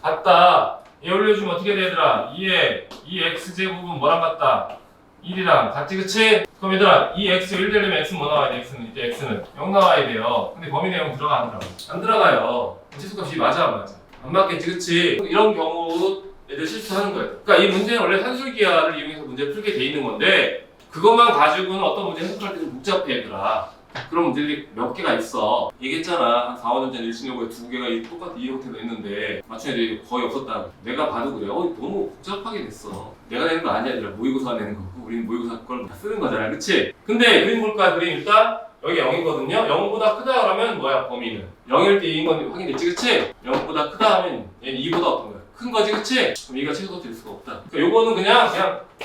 같다. 얘 올려주면 어떻게 돼 얘들아? 2에 이 x제곱은 뭐랑 같다? 1이랑 같지 그치? 그럼 얘들아 이 x 1 되려면 x는 뭐 나와야 돼? 이제 x는 0 나와야 돼요. 근데 범위 내용 들어가 안 들어가? 안 들어가요. 최소값이 맞아 안 맞아? 안 맞겠지 그치? 이런 경우 애들 실수하는 거예요. 그러니까 이 문제는 원래 산술기하를 이용해서 문제를 풀게 돼 있는 건데 그것만 가지고는 어떤 문제 해석할 때 좀 복잡해 얘들아. 그런 문제들이 몇 개가 있어. 얘기했잖아. 한 4, 5년 전 일신여고에 2개가 똑같은 이 형태로 했는데 맞춘 애들이 거의 없었다. 내가 봐도 그래. 너무 복잡하게 됐어. 내가 내는 거 아니야. 얘들아. 모의고사 내는 거고 우리는 모의고사 걸 다 쓰는 거잖아. 그치? 근데 그림 볼까? 그림 일단 여기 0이거든요. 0보다 크다 그러면 뭐야 범위는? 0일 때 2인 건 확인됐지 그치? 0보다 크다 하면 얘는 2보다 어떤 거야? 큰 거지 그치? 그럼 얘가 최소가 될 수가 없다. 그러니까 요거는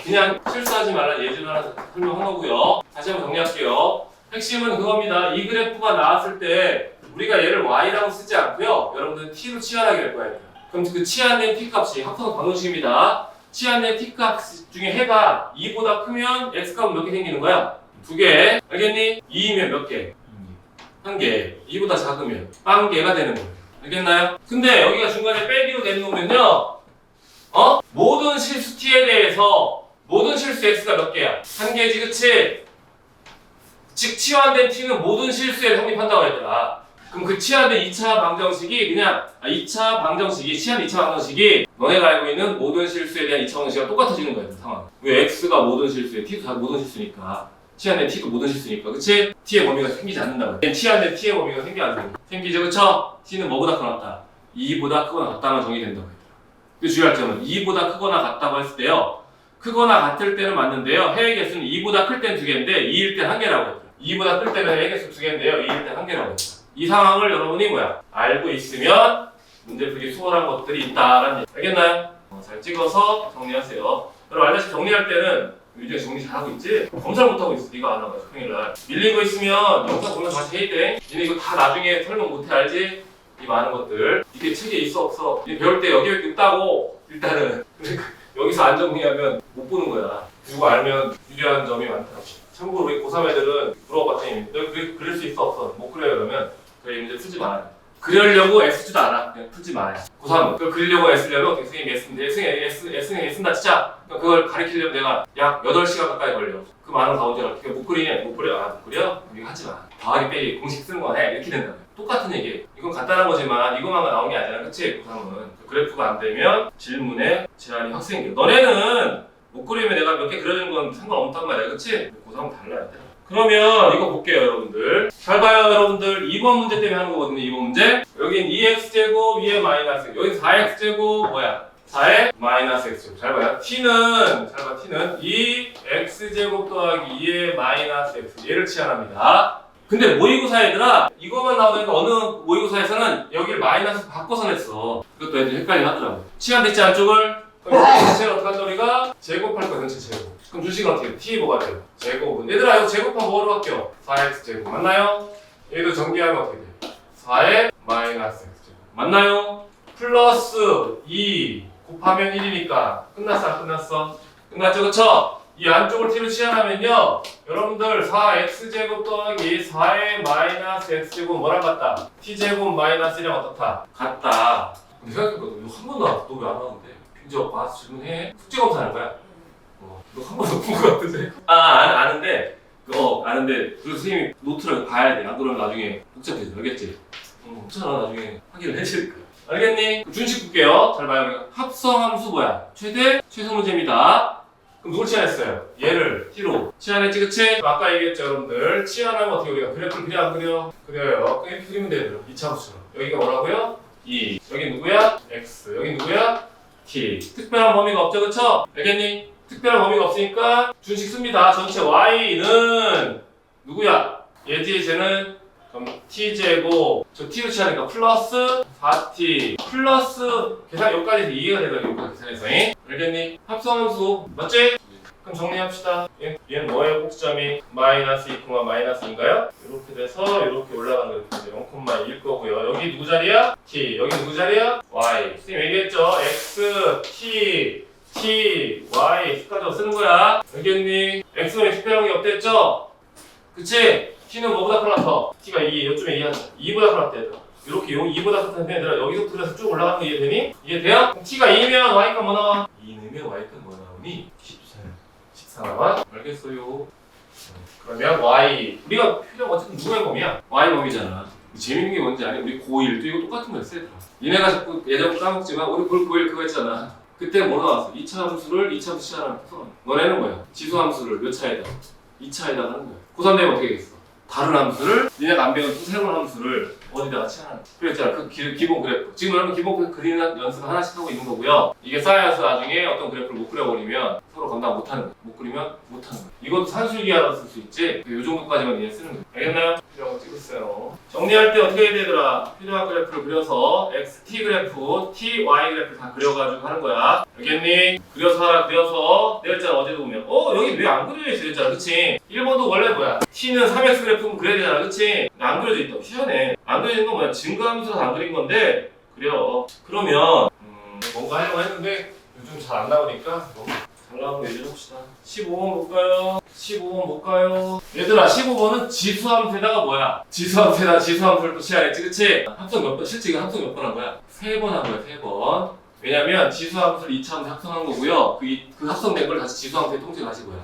그냥 실수하지 말라 예제를 하나 설명한 거고요. 다시 한번 정리할게요. 핵심은 그겁니다. 이 그래프가 나왔을 때 우리가 얘를 y라고 쓰지 않고요. 여러분들은 t로 치환하게 될 거예요. 그럼 그 치환된 t값이 합성 방정식입니다. 치환된 t값 중에 해가 2보다 크면 x값은 몇 개 생기는 거야? 2개. 알겠니? 2이면 몇 개? 1개. 2보다 작으면 1개가 되는 거예요. 알겠나요? 근데 여기가 중간에 빼기로 된 놈은요. 모든 실수 t에 대해서 모든 실수 x가 몇 개야? 1개지 그치? 즉 치환된 t는 모든 실수에 성립한다고 했더라. 그럼 그 치환된 2차 방정식이 치환 2차 방정식이 너네가 알고 있는 모든 실수에 대한 2차 방정식과 똑같아지는 거야. 상황. 왜 x가 모든 실수에 t도 다 모든 실수니까 치환된 t도 모든 실수니까 그치? t의 범위가 생기지 않는다고. 치환된 t의 범위가 생기죠 그쵸? t는 뭐보다 크거나 2보다 크거나 같다만 정의된다고 했더라. 그 주의할 점은 2보다 크거나 같다고 했을 때요. 크거나 같을 때는 맞는데요. 해외 개수는 2보다 클 때는 2개인데 2일 때는 1개라고 했더라. 2보다 클 때는 해외 개수 2개인데요. 2일 때는 1개라고 했더라. 이 상황을 여러분이 알고 있으면 문제 풀기 수월한 것들이 있다라는 얘기. 알겠나요? 잘 찍어서 정리하세요. 여러분 알다시피 정리할 때는 요즘에 정리 잘하고 있지? 검사를 못하고 있어. 네가 안 와가지고 평일날 밀리고 있으면 영상 보면 다시 해야 돼. 니네 이거 다 나중에 설명 못해 알지? 이 많은 것들 이게 책에 있어 없어? 니 배울 때 여기밖에 없다고 일단은. 여기서 안 정리하면 못 보는 거야. 그리고 알면 유리한 점이 많더라고. 참고로 우리 고3 애들은 물어봤더니 너 그릴 수 있어 없어? 못 그려요 그러면 그래 문제 풀지 마. 그리려고 애쓰지도 않아. 그냥 풀지 마. 고3은 그걸 그리려고 애쓰려면 어떻게 선생님이 애쓰는데 애쓴다 치자. 그러니까 그걸 가르치려면 내가 약 8시간 가까이 걸려. 그 많은 가운데를 어떻게 못 그리냐? 못 그려? 못 그려? 이거 하지 마. 더하기 빼기 공식 쓰는 거 해. 이렇게 된다고. 똑같은 얘기. 이건 간단한 거지만 이것만 나온 게 아니라 그치? 고3은 그래프가 안 되면 질문에 제한이 확 생겨. 너네는 못 그리면 내가 몇 개 그려주는 건 상관없단 말이야. 그치? 고3은 달라야 돼. 그러면 이거 볼게요 여러분들. 잘 봐요 여러분들. 2번 문제 때문에 하는 거거든요. 2번 문제. 여긴 2x제곱 2의 마이너스. 여기 4x제곱 뭐야? 4의 마이너스 x제곱. 잘 봐요. t는 2x제곱 더하기 2의 마이너스 x. 얘를 치환합니다. 근데 모의고사 얘들아 이것만 나오니까 어느 모의고사에서는 여기를 마이너스 바꿔서 냈어. 그것도 애들이 헷갈려 하더라고. 치환됐지 안쪽을? 그럼 전체를 어떻게 한다 우리가? 제곱할 거야 전체 제곱. 그럼 주식은 어떻게 돼? t 뭐가 돼요? 제곱은 얘들아 이거 제곱하면 뭐로 바뀌어? 4x제곱 맞나요? 얘도 전개하면 어떻게 돼? 4의 마이너스 x제곱 맞나요? 플러스 2 곱하면 1이니까 끝났어 안 끝났어? 끝났죠 그쵸? 이 안쪽을 t로 치환하면요 여러분들 4x제곱 더하기 4의 마이너스 x제곱 뭐랑 같다? t제곱 마이너스 1이랑 어떻다? 같다. 근데 생각해보니까 이거 한 번도 너 왜 안 하는데? 이제 와서 질문해. 숙제 검사하는 거야. 너 한 번도 본 거 같은데? 아는데 아는데 그 선생님이 노트를 봐야 돼. 안 그러면 나중에 복잡해져. 알겠지? 괜찮아. 나중에 확인을 해줄 거야. 알겠니? 준식 볼게요. 잘 봐요. 합성함수 뭐야? 최소 문제입니다. 그럼 누굴 치환했어요? 얘를 t로 치환했지, 그치? 아까 얘기했죠, 여러분들. 치환하면 어떻게 우리가 그래프를 그려 안 그려? 그려요. 이렇게 그리면 돼요. 2차 함수처럼. 여기가 뭐라고요? 2. 여기 누구야? x. 여기 누구야? t. 특별한 범위가 없죠, 그쵸? 알겠니? 특별한 범위가 없으니까 준식 씁니다. 전체 y는 누구야? 얘 뒤에 쟤는 그럼 t제곱 저 t로 치하니까 플러스 4t 플러스 계산 여기까지 이해가 되거든요. 계산해서 알겠니? 합성함수 맞지? 그럼 정리합시다. 얘는 뭐예요? 꼭지점이 마이너스 2, 마이너스 2인가요? 이렇게 돼서 이렇게 올라가는 거 0,1일 거고요. 여기 누구 자리야? t. 여기 누구 자리야? y. 선생님 얘기했죠? x, t, y 수까지 쓰는 거야. 알겠니? x는 특별한 게 없댔죠? 그치? t는 뭐보다 클 났어? t가 2, 요즘에 2보다 클 났대. 이렇게 2보다 클 났는데 얘들아 여기서부터 그래서 쭉 올라가는 거 이해되니? 이해돼요? 그럼 t가 2면 y가 뭐 나와? 2면 y가 뭐 나오니? 14 나와? 알겠어요. 그러면 y 우리가 표정 어쨌든 누구의 범위야? y 범위잖아. 재밌는 게 뭔지 아니? 우리 고1도 이거 똑같은 거였어 얘들아. 얘네가 자꾸 예전 까먹지만 우리 고1 그거 했잖아. 그때 뭐 나왔어? 2차 함수를 2차 함수 치환하는 거. 너네는 뭐야? 지수 함수를 몇 차에다? 2차에다 하는 거야. 고3 되면 어떻게 되겠어? 다른 함수를 니네가 안 배운 또 새로운 함수를 어디다가 치환하는 거야. 그랬잖아. 그 기본 그래프. 지금 여러분 기본 그래프 그리는 연습을 하나씩 하고 있는 거고요. 이게 쌓여서 나중에 어떤 그래프를 못 그려버리면 서로 감당 못하는 거야. 못 그리면 못하는 거야. 이것도 산술기하다 쓸 수 있지. 이 정도까지만 이해 쓰는 거야. 알겠나요? 이런 거 찍었어요. 정리할 때 어떻게 해야 되더라? 필요한 그래프를 그려서 xt 그래프, ty 그래프 다 그려가지고 하는 거야. 알겠니? 그려서 하라 그려서 내가 있잖아 어제도 보면 여기 왜 안 그려져 있어 했잖아. 그치? 1번도 원래 뭐야? t는 3x 그래프면 그려야 되잖아. 그치? 안 그려져 있다고 희한해. 안 그려져 있는 건 뭐야? 증가하면서 안 그린 건데 그려. 그러면 뭔가 하려고 했는데 요즘 잘 안 나오니까 잘 나오는 거 얘기해봅시다. 15번 볼까요? 15번 볼까요? 얘들아 15번은 지수함수에다가 뭐야? 지수함수에다가 지수함수를 또 치환했지 그치? 합성 몇 번? 실제 이거 합성 몇 번 한 거야? 3번 한 거야 3번. 왜냐면 지수함수를 2차 함수 합성한 거고요. 그 합성된 걸 다시 지수함수에 통째로 다시 뭐야?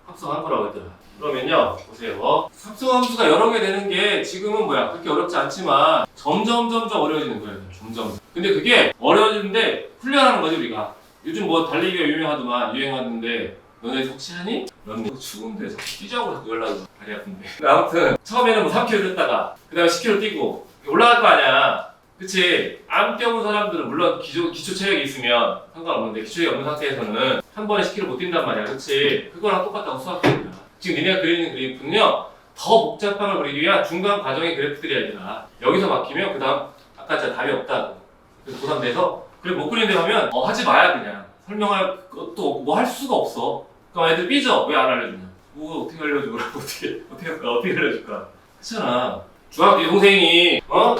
합성한 거라고 했더라. 그러면요 보세요. 합성함수가 여러 개 되는 게 지금은 뭐야? 그렇게 어렵지 않지만 점점 어려워지는 거예요. 점점. 근데 그게 어려워지는데 훈련하는 거지 우리가. 요즘 뭐 달리기가 유행하는데 너네 혹시 하니? 넌 추운데 뛰자고 자꾸 연락이 다리 아픈데. 아무튼 처음에는 뭐 3km 뛰다가 그 다음에 10km 뛰고 올라갈 거 아니야. 그치? 안 뛰어본 사람들은 물론 기초 체력이 있으면 상관없는데 기초 체력이 없는 상태에서는 한 번에 10km 못 뛴단 말이야. 그치? 그거랑 똑같다고 수학적이야. 지금 니네가 그리는 그래프는요 더 복잡한 걸 그리기 위한 중간 과정의 그래프들이 아니라 여기서 막히면 그 다음 아까 진짜 답이 없다고. 그래서 고3 돼서 그래 못 그리는데 하면 하지 마야 그냥. 설명할 것도 없고 뭐 할 수가 없어. 그럼 애들 삐져. 왜 안 알려주냐? 뭐 어떻게 알려주고 어떻게 알려줄까? 그렇잖아. 중학교 동생이 형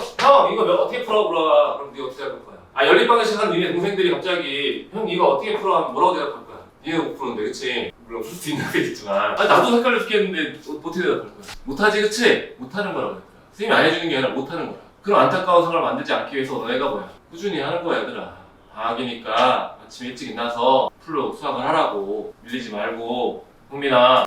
이거 어떻게 풀어 물어봐. 그럼 네가 어떻게 할 거야? 연립방정식 하는 니네 동생들이 갑자기 형 이거 어떻게 풀어 하면 뭐라고 대답할 거야? 니네 못 푸는데 그치? 물론 풀 수 있는 거겠지만 나도 헷갈려 죽겠는데 어떻게 대답할 거야? 못하지 그치? 못하는 거라고 했거야. 선생님이 안 해주는 게 아니라 못하는 거야. 그런 안타까운 상황을 만들지 않기 위해서 너네가 뭐야? 꾸준히 하는 거야 얘들아. 방학이니까 아침에 일찍 일어나서 풀로 수학을 하라고 밀리지 말고. 흥민아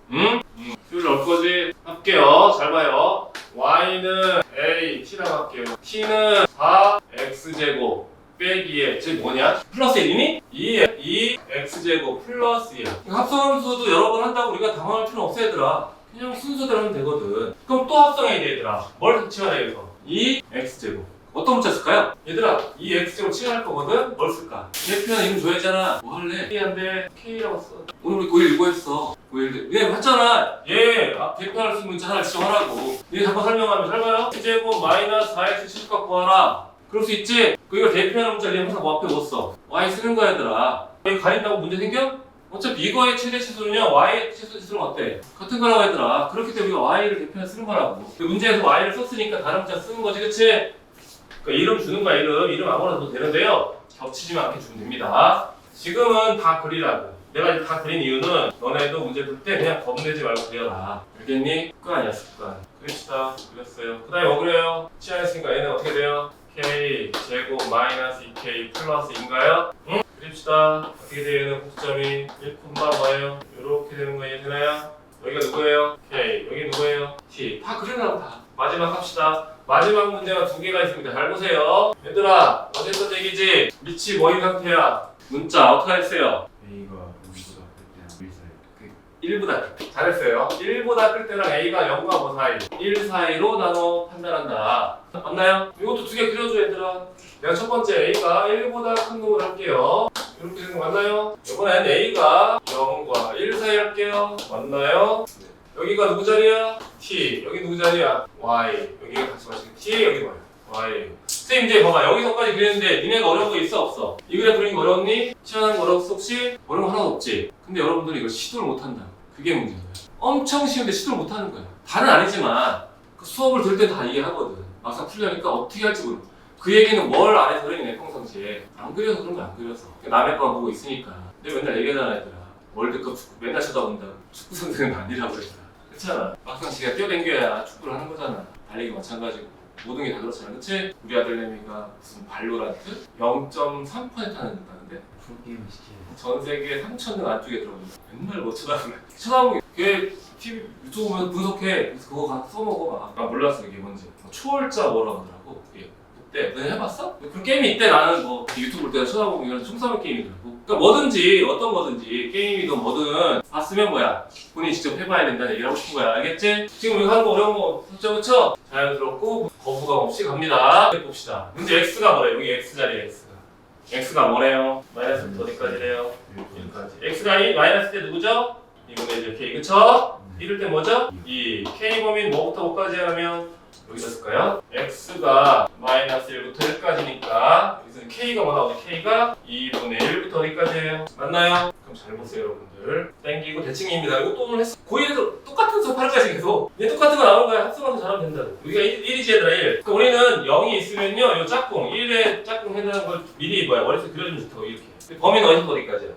수요일 넣을 거지? 할게요. 잘 봐요. y는 a t라고 할게요. t는 4x제곱 빼기에 쟤 뭐냐? 플러스 1이니? 2x제곱 플러스 1. 합성함수도 여러 번 한다고 우리가 당황할 필요는 없어 얘들아. 그냥 순서대로 하면 되거든. 그럼 또 합성해야 돼 얘들아. 뭘 치환해 여기서? 2x제곱 어떤 문자 쓸까요? 얘들아 이 x제곱 치환할 거거든? 뭘 쓸까? 얘표현 이름 줘야잖아. 뭐 할래? K한데 K라고 써. 오늘 우리 고1 이거 했어. 고1 얘 봤잖아. 대표할 수 있는 문자 하나 지정하라고. 얘 잠깐 설명하면 잘 봐요. x제곱 마이너스 4x 실수값 구하라. 그럴 수 있지? 이걸 대표하는 문자 얘 항상 뭐 앞에 못 써. y 쓰는 거야 얘들아. 여기 가린다고 문제 생겨? 어차피 이거의 최대 치수는요 y의 최소 치수는 어때? 같은 거라고 했더라. 그렇기 때문에 우리가 y를 대표해 쓰는 거라고. 문제에서 y를 썼으니까 다른 문자 쓰는 거지 그치? 그러니까 이름 주는 거야 이름 아무거나 줘도 되는데요 겹치지만 않게 주면 됩니다. 지금은 다 그리라고. 내가 이제 다 그린 이유는 너네도 문제 풀 때 그냥 겁내지 말고 그려라. 알겠니? 습관이야 습관. 그립시다. 그렸어요. 그 다음에 뭐 그려요? 치환했으니까 얘는 어떻게 돼요? k 제곱 마이너스 2k 플러스 인가요? 응? 그립시다. 어떻게 돼요? 얘는 곡점이 1, 뭐예요? 이렇게 되는 거 이해되나요? 여기가 누구예요? k. 여기 누구예요? t. 다 그리라고 다. 마지막 합시다. 마지막 문제가 두 개가 있습니다. 잘 보세요. 얘들아, 어제 했던 얘기지? 밑이 뭐인 상태야? 문자 어떻게 했어요? A가 0보다 클 때랑 1 사이. 1보다 클. 잘했어요. 1보다 클 때랑 A가 0과 뭐 사이? 1 사이로 나눠 판단한다. 맞나요? 이것도 두 개 그려줘 얘들아. 내가 첫 번째 A가 1보다 큰 놈을 할게요. 이렇게 되는 거 맞나요? 이번엔 A가 0과 1 사이 할게요. 맞나요? 여기가 누구 자리야? T. 여기 누구 자리야? Y. 여기가 같이 마시는 T. 여기 뭐야? Y. 선생님 이제 봐봐. 여기서까지 그리는데 니네가 어려운 거 있어 없어? 이 그래프 그리는 거 어렵니? 시원한 거 어렵어 혹시? 어려운 거 하나도 없지? 근데 여러분들이 이걸 시도를 못한다. 그게 문제인 거야. 엄청 쉬운데 시도를 못하는 거야. 다는 아니지만 그 수업을 들을 땐 다 이해하거든. 막상 풀려니까 어떻게 할지 모르고. 그 얘기는 뭘 안 해서 그러니 평상시에 안 그려서 그런 거 안 그려서 남의 거만 보고 있으니까. 내가 맨날 얘기하잖아 얘들아. 월드컵 축구 맨날 쳐다본다고. 축구 선수는 아니라고 그랬잖아. 그렇잖아. 막상 지가 뛰어댕겨야 축구를 하는 거잖아. 달리기 마찬가지고. 모든 게 다 그렇잖아. 그치? 우리 아들내미가 무슨 발로란트? 0.3% 하는데? 프로게임을 시키는. 전 세계 3,000명 안쪽에 들어오는 맨날 뭐 쳐다보네. 쳐다보게. 걔 TV 유튜브 보면서 분석해. 그래서 그거 가서 써먹어 봐. 나 몰랐어 이게 뭔지. 초월자 뭐라고 하더라고. 그게. 그때 너네 해봤어? 그런 게임이 있대. 나는 뭐 유튜브 볼 때 쳐다보면 이런 총싸움 게임이더라고. 그러니까 뭐든지 어떤 거든지 게임이든 뭐든 봤으면 뭐야 본인이 직접 해봐야 된다는 얘기를 하고 싶은 거야. 알겠지? 지금 이거 하는 거 어려운 거 그쵸 그쵸? 자연스럽고 거부감 없이 갑니다. 봅시다. 문제 x가 뭐래? 여기 x 자리에 x가 뭐래요? 마이너스부터 어디까지래요? 1까지. x가 마이너스 때 누구죠? 이번에 이제 k 그쵸? 이럴 때 뭐죠? 2 k 범위는 뭐부터 뭐까지 하면 여기다 쓸까요? x가 마이너스 1부터 1까지니까 여기서는 k가 뭐 나오지? k가 2분의 1부터 어디까지예요? 맞나요? 그럼 잘 보세요 여러분들. 땡기고 대칭입니다. 이거 또 오늘 했어. 고1에서 똑같은 수업 할 거야 계속. 얘 똑같은 거 나오는 거야. 합성해서 잘하면 된다고. 여기가 1이지 얘들아 1. 그러니까 우리는 0이 있으면요 이 짝꿍 1에 짝꿍 해당하는 걸 미리 머릿속에 그려주면 좋다고 이렇게. 범위는 어디서 어디까지야?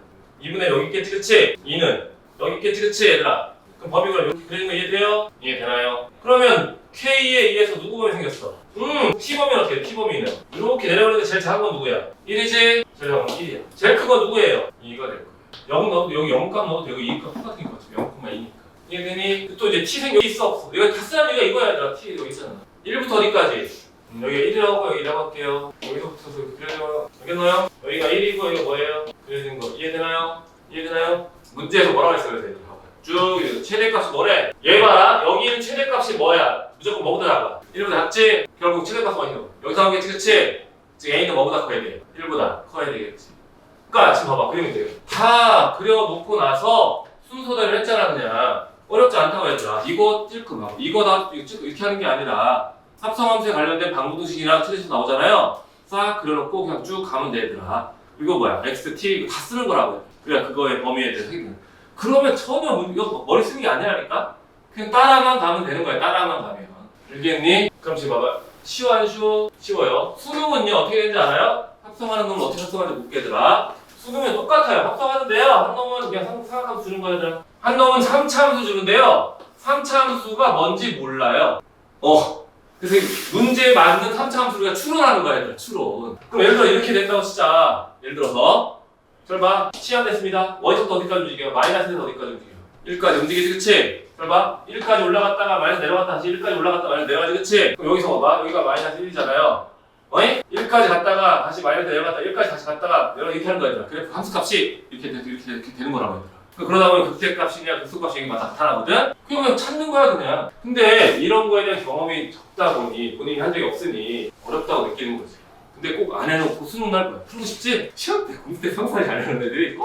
2분의 여기 있겠지 그치? 2는 여기 있겠지 그치 얘들아? 그럼 범위가 이렇게 그리는 거 이해돼요? 이해되나요? 그러면 K에 의해서 누구 범위 생겼어? T범위는 어떻게 해? T범위는 이렇게 내려오는데 제일 작은 건 누구야? 1이지? 제일 작은 건 1이야. 제일 큰 건 누구예요? 2가 될 거예요. 0 넣어도 여기 0값 넣어도 되고 2값 똑같은 것 같아. 0,2니까. 이해되니? 또 이제 T 여기 있어 없어? 이거 다 쓰라는 얘기가 이거야 얘들아. T 여기 있잖아. 1부터 어디까지? 여기 1이라고 하고 여기 1이라고 할게요. 여기서부터 그려요. 알겠나요? 여기가 1이고 여기가 뭐예요? 그려진 거 이해되나요? 이해되나요? 문제에서 뭐라고 했어요? 그래서 쭉 최대값이 뭐래? 얘 봐라. 여기는 최대값이 뭐야? 무조건 뭐보다 작아. 1보다 작지? 결국 최대값이 어디서? 여기서 나오겠지 그치? 즉 A는 뭐보다 커야 돼? 1보다 커야 되겠지. 그러니까 지금 봐봐. 그리면 돼요. 다 그려놓고 나서 순서대로 했잖아 그냥. 어렵지 않다고 얘들아. 이거 찔끔하고 이거 다 이렇게 하는 게 아니라 합성함수에 관련된 방정식이나 틀에서 나오잖아요. 싹 그려놓고 그냥 쭉 가면 돼 얘들아. 이거 뭐야? x, t 이거 다 쓰는 거라고요. 그래 그거의 범위에 대해서 확인. 그러면 전혀 이거 머리 쓰는 게 아니라니까? 그냥 따라만 가면 되는 거야. 따라만 가면. 알겠니? 그럼 지금 봐봐. 쉬워 안 쉬워? 쉬워요. 수능은요 어떻게 되는지 알아요? 합성하는 놈은 어떻게 합성하는지 묻게더라. 수능은 똑같아요. 합성하는데요. 한 놈은 그냥 삼각함수 주는 거예요. 한 놈은 3차 함수 주는데요. 3차 함수가 뭔지 몰라요. 그래서 문제에 맞는 3차 함수를 우리가 추론하는 거야 얘들아. 추론. 그럼 예를 들어 이렇게 된다고 진짜. 예를 들어서 잘 봐. 시험됐습니다. 어디서부터 어디까지 움직여요? 마이너스에서 어디까지 움직여요? 1까지 움직이지 그치? 잘 봐. 1까지 올라갔다가 마이너스 내려갔다 다시 1까지 올라갔다가 마이너스 내려가지 그치? 그럼 여기서 봐봐. 여기가 마이너스 1이잖아요. 어이? 1까지 갔다가 다시 마이너스 내려갔다 1까지 다시 갔다가 내려가 이렇게 하는 거야. 그래프 함수값이 이렇게 되는 거라고 얘들아. 그러다 보면 극대값이냐 극소값이 막 나타나거든? 그냥 찾는 거야 그냥. 근데 이런 거에 대한 경험이 적다 보니 본인이 한 적이 없으니 어렵다고 느끼는 거지. 근데 꼭 안 해놓고 수능날 뭐야? 풀고 싶지? 시험 때 공부 때 평소에 잘하는 애들이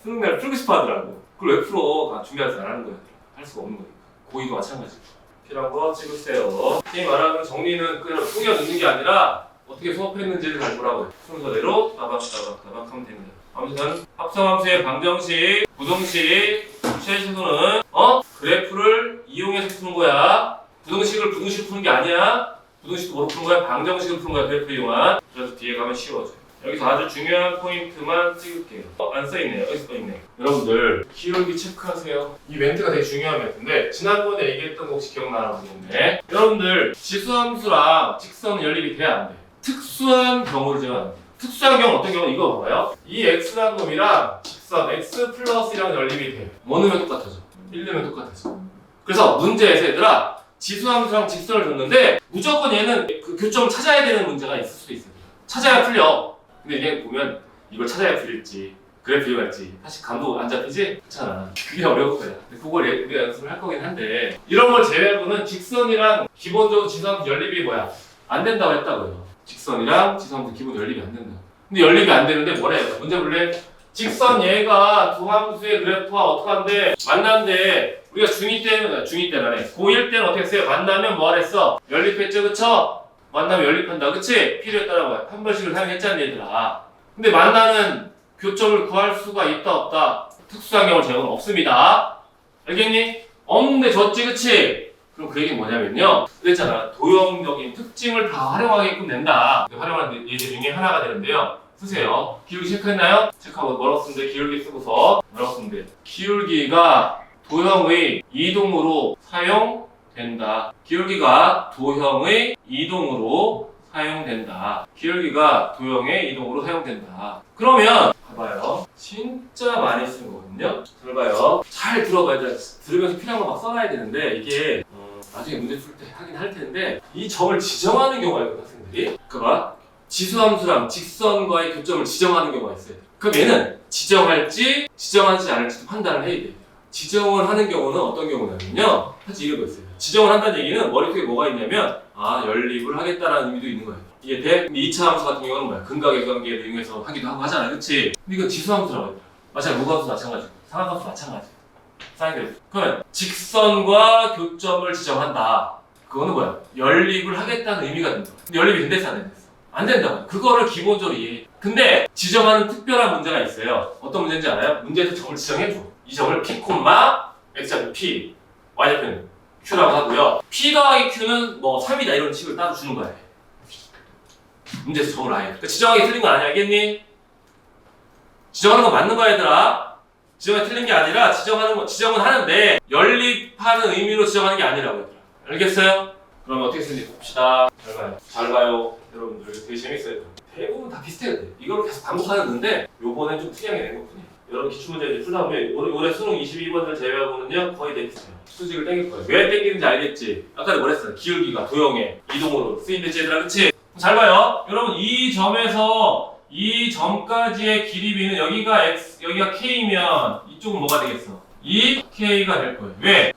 수능날 풀고 싶어 하더라고. 그걸 왜 풀어? 준비하지 안 하는 거야. 할 수가 없는 거니까. 고2도 마찬가지고. 필요한 거 찍으세요. 선생님 말하는 정리는 그냥 꾸겨 넣는 게 아니라 어떻게 수업했는지를 잘 보라고요. 순서대로 따박따박 하면 됩니다. 아무튼 합성함수의 방정식, 부등식, 최시도는 그래프를 이용해서 푸는 거야. 부등식을 푸는 게 아니야. 부등식도 뭐로 푸는 거야? 방정식을 푸는 거야. 그래프를 이용한. 그래서 뒤에 가면 쉬워져요. 여기서 아주 중요한 포인트만 찍을게요. 안 써있네요. 여기 써있네요. 여러분들 기울기 체크하세요. 이 멘트가 되게 중요한 멘트인데 지난번에 얘기했던 거 혹시 기억나나 모르겠네. 여러분들 지수함수랑 직선은 연립이 돼야 안 돼. 특수한 경우를 제가 특수한 경우 어떤 경우 이거 봐봐요. 이 x라는 놈이랑 직선 x 플러스랑 연립이 돼. 뭐 넣으면 똑같아져. 1 넣으면 똑같아져. 그래서 문제에서 얘들아 지수함수랑 직선을 줬는데 무조건 얘는 그 교점을 찾아야 되는 문제가 있을 수도 있어요. 찾아야 풀려. 근데 이게 보면 이걸 찾아야 풀릴지 그래프가 있지 사실 감도 안 잡히지? 그렇잖아. 그게 어려울 거야. 근데 그걸 우리가 연습을 할 거긴 한데 이런 걸 제외하고는 직선이랑 기본적으로 지수함수 연립이 뭐야? 안 된다고 했다고요. 직선이랑 지수함수 기본 연립이 안 된다. 근데 연립이 안 되는데 뭐래? 문제 볼래? 직선 얘가 두 함수의 그래프와 어떻게 한데 만난데 우리가 중2 때는 고1 때는 어떻게 했어요? 만나면 뭐 하랬어? 연립했죠 그쵸? 만나면 연립한다 그치? 필요에 따라 뭐야? 한 번씩을 사용했잖아 얘들아. 근데 만나는 교점을 구할 수가 있다 없다? 특수한 경우 제공은 없습니다. 알겠니? 없는데 졌지 그치? 그럼 그 얘기는 뭐냐면요 그랬잖아 도형적인 특징을 다 활용하게끔 낸다. 활용하는 예제 중에 하나가 되는데요 쓰세요. 기울기 체크했나요? 체크하고 뭐라고 쓰면 돼? 기울기 쓰고서 뭐라고 쓰면 돼? 기울기가 도형의 이동으로 사용된다. 기울기가 도형의 이동으로 사용된다. 기울기가 도형의 이동으로 사용된다. 그러면 봐봐요. 진짜 많이 쓴 거거든요. 잘 봐요. 잘 들어봐야 돼. 들으면서 필요한 거 막 써놔야 되는데 이게 나중에 문제 풀 때 하긴 할 텐데 이 점을 지정하는 경우가 있거든 학생들이. 그봐 지수함수랑 직선과의 교점을 지정하는 경우가 있어요. 그럼 얘는 지정할지 지정하지 않을지도 판단을 해야 돼요. 지정을 하는 경우는 어떤 경우냐면요 사실 이런 거 있어요. 지정을 한다는 얘기는 머릿속에 뭐가 있냐면 연립을 하겠다라는 의미도 있는 거예요. 이게 돼? 근데 2차 함수 같은 경우는 뭐야? 근각의 관계를 이용해서 하기도 하고 하잖아 그치? 근데 이건 지수함수라고 해요. 마찬가지로 무각함수 마찬가지고 상함수 마찬가지고 사인그래프. 그러면 직선과 교점을 지정한다. 그거는 뭐야? 연립을 하겠다는 의미가 된다. 근데 연립이 된댔어 안 된댔어? 안 된다고. 그거를 기본적으로 이해해. 근데 지정하는 특별한 문제가 있어요. 어떤 문제인지 알아요? 문제에서 점을 지정해줘. 이 점을 P, X좌표 P, Y좌표는 Q라고 하고요. P 더하기 Q는 뭐 3이다 이런 식으로 따로 주는 거야. 문제에서 점을 아예. 그러니까 지정하기 틀린 거 아니야, 알겠니? 지정하는 건 맞는 거야, 얘들아. 지정이 틀린 게 아니라 지정은 하는데 연립하는 의미로 지정하는 게 아니라고 얘들아. 알겠어요? 그럼 어떻게 쓰는지 봅시다. 잘 봐요. 여러분들 되게 재밌어요. 대부분 다 비슷해요. 이걸 계속 반복하는 건데 요번엔 좀 특이하게 낸 것뿐이에요. 여러분 기출문제 이제 풀다 보면 올해 수능 22번을 제외하고는요 거의 다 비슷해요. 수직을 땡길 거예요. 왜 땡기는지 알겠지? 아까 뭐랬어요? 기울기가 도형의 이동으로 쓰인댔지 얘들아 그치? 잘 봐요. 여러분 이 점에서 이 점까지의 길이 b는 여기가 x, 여기가 k면 이쪽은 뭐가 되겠어? 2k가 될 거예요. 왜?